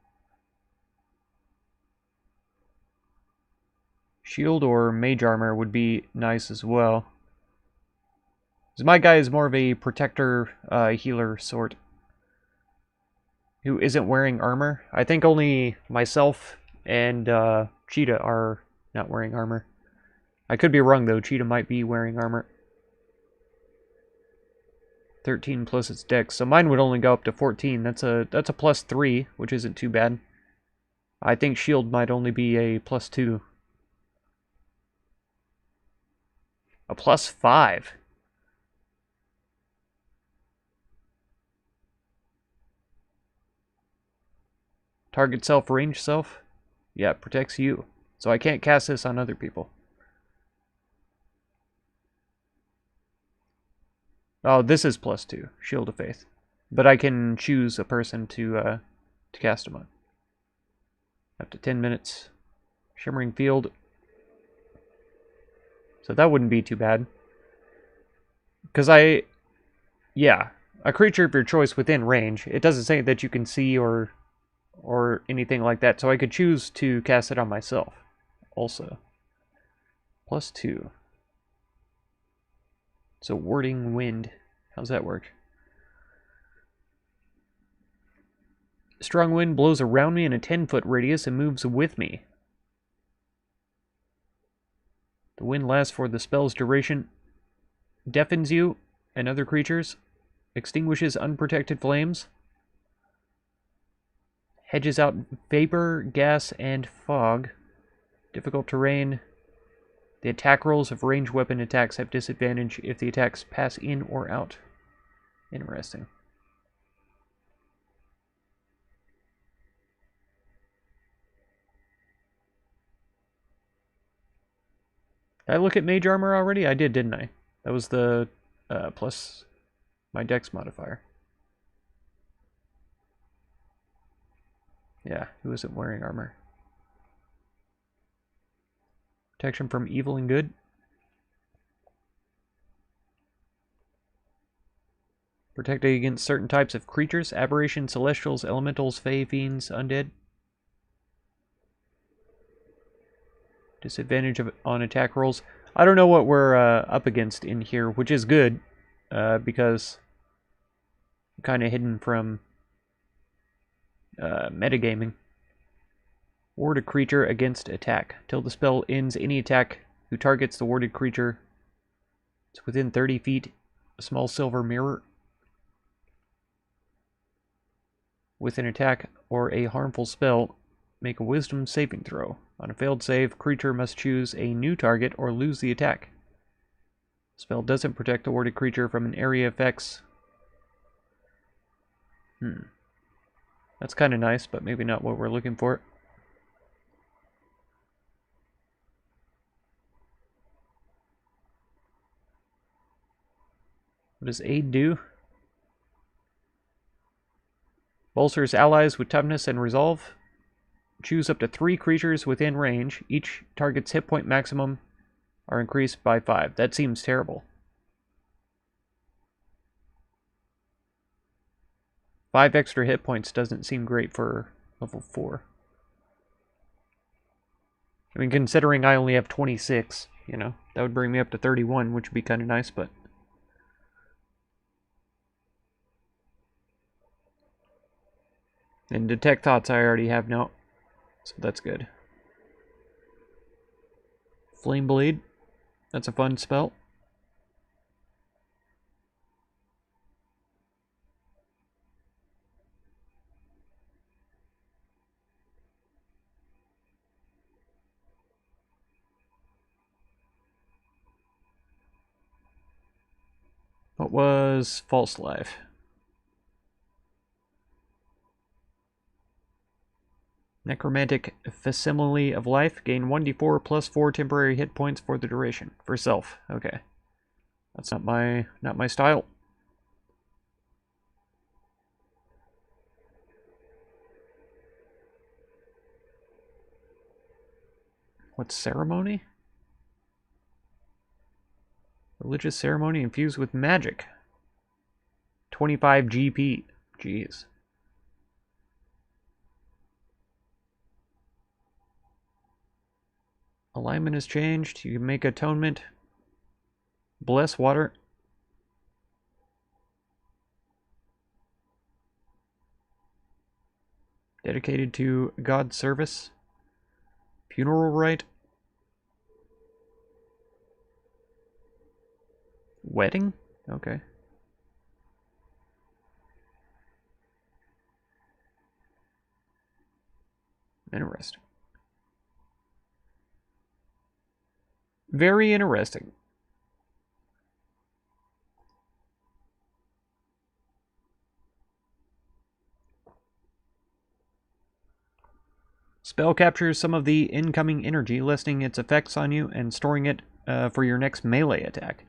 Shield or mage armor would be nice as well. Because my guy is more of a protector healer sort. Who isn't wearing armor. I think only myself and Cheetah are not wearing armor. I could be wrong though, Cheetah might be wearing armor. 13 plus its dex, so mine would only go up to 14. That's a +3, which isn't too bad. I think shield might only be a +2. A +5. Target self, range self? Yeah, it protects you. So I can't cast this on other people. Oh, this is +2. Shield of Faith. But I can choose a person to cast him on. Up to 10 minutes. Shimmering Field. So that wouldn't be too bad. Because yeah, a creature of your choice within range. It doesn't say that you can see or anything like that. So I could choose to cast it on myself also. +2. So Warding Wind. How's that work? Strong wind blows around me in a 10-foot radius and moves with me. The wind lasts for the spell's duration. Deafens you and other creatures. Extinguishes unprotected flames. Hedges out vapor, gas, and fog. Difficult terrain. The attack rolls of ranged weapon attacks have disadvantage if the attacks pass in or out. Interesting. Did I look at mage armor already? I did, didn't I? That was the plus my dex modifier. Yeah, who isn't wearing armor? Protection from evil and good. Protected against certain types of creatures, aberrations, celestials, elementals, fae, fiends, undead. Disadvantage on attack rolls. I don't know what we're up against in here, which is good, because I'm kind of hidden from metagaming. Ward a creature against attack. Till the spell ends, any attack who targets the warded creature is within 30 feet. A small silver mirror. With an attack or a harmful spell, make a wisdom saving throw. On a failed save, creature must choose a new target or lose the attack. Spell doesn't protect the warded creature from an area effects. That's kind of nice, but maybe not what we're looking for. What does aid do? Bolsters allies with toughness and resolve. Choose up to 3 creatures within range. Each target's hit point maximum are increased by 5. That seems terrible. 5 extra hit points doesn't seem great for level 4. I mean, considering I only have 26, you know, that would bring me up to 31, which would be kind of nice, but... And Detect Thoughts I already have now, so that's good. Flame Blade, that's a fun spell. What was False Life? Necromantic Facsimile of Life. Gain 1d4 plus 4 temporary hit points for the duration. For self. Okay. That's not my style. What ceremony? Religious ceremony infused with magic. 25 GP. Jeez. Alignment has changed. You can make atonement. Bless water. Dedicated to God's service. Funeral rite. Wedding? Okay. Interesting. Very interesting. Spell captures some of the incoming energy, lessening its effects on you and storing it for your next melee attack.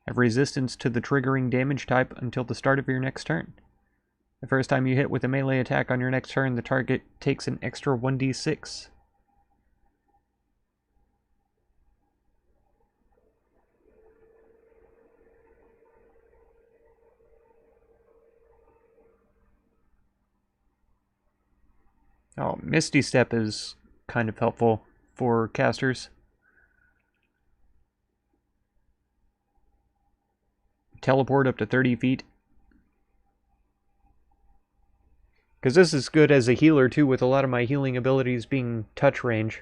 Have resistance to the triggering damage type until the start of your next turn. The first time you hit with a melee attack on your next turn, the target takes an extra 1d6. Oh, Misty Step is kind of helpful for casters. Teleport up to 30 feet. Because this is good as a healer too, with a lot of my healing abilities being touch range.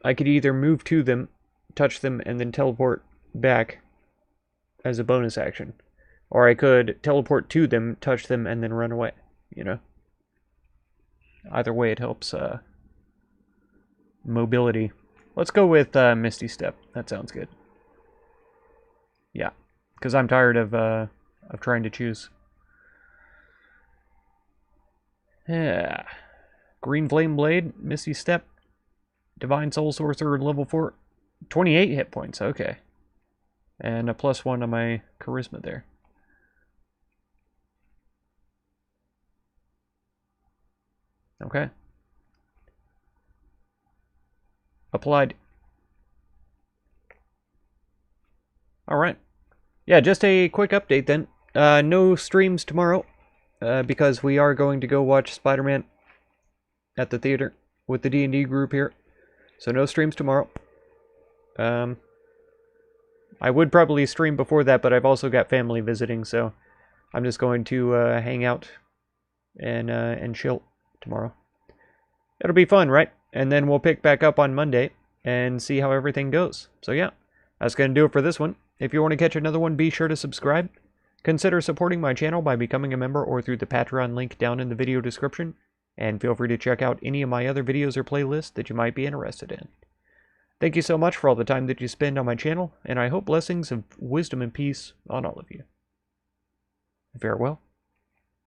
I could either move to them, touch them, and then teleport back as a bonus action. Or I could teleport to them, touch them, and then run away, you know? Either way, it helps mobility. Let's go with Misty Step. That sounds good. Yeah, because I'm tired of trying to choose. Yeah. Green Flame Blade, Misty Step, Divine Soul Sorcerer, level 4. 28 hit points, okay. And a +1 on my charisma there. Okay. Applied. Alright. Yeah, just a quick update then. No streams tomorrow, because we are going to go watch Spider-Man at the theater with the D&D group here. So no streams tomorrow. I would probably stream before that, but I've also got family visiting, so I'm just going to hang out and chill tomorrow. It'll be fun, right? And then we'll pick back up on Monday and see how everything goes. So yeah, that's going to do it for this one. If you want to catch another one, be sure to subscribe. Consider supporting my channel by becoming a member or through the Patreon link down in the video description. And feel free to check out any of my other videos or playlists that you might be interested in. Thank you so much for all the time that you spend on my channel, and I hope blessings of wisdom and peace on all of you. Farewell.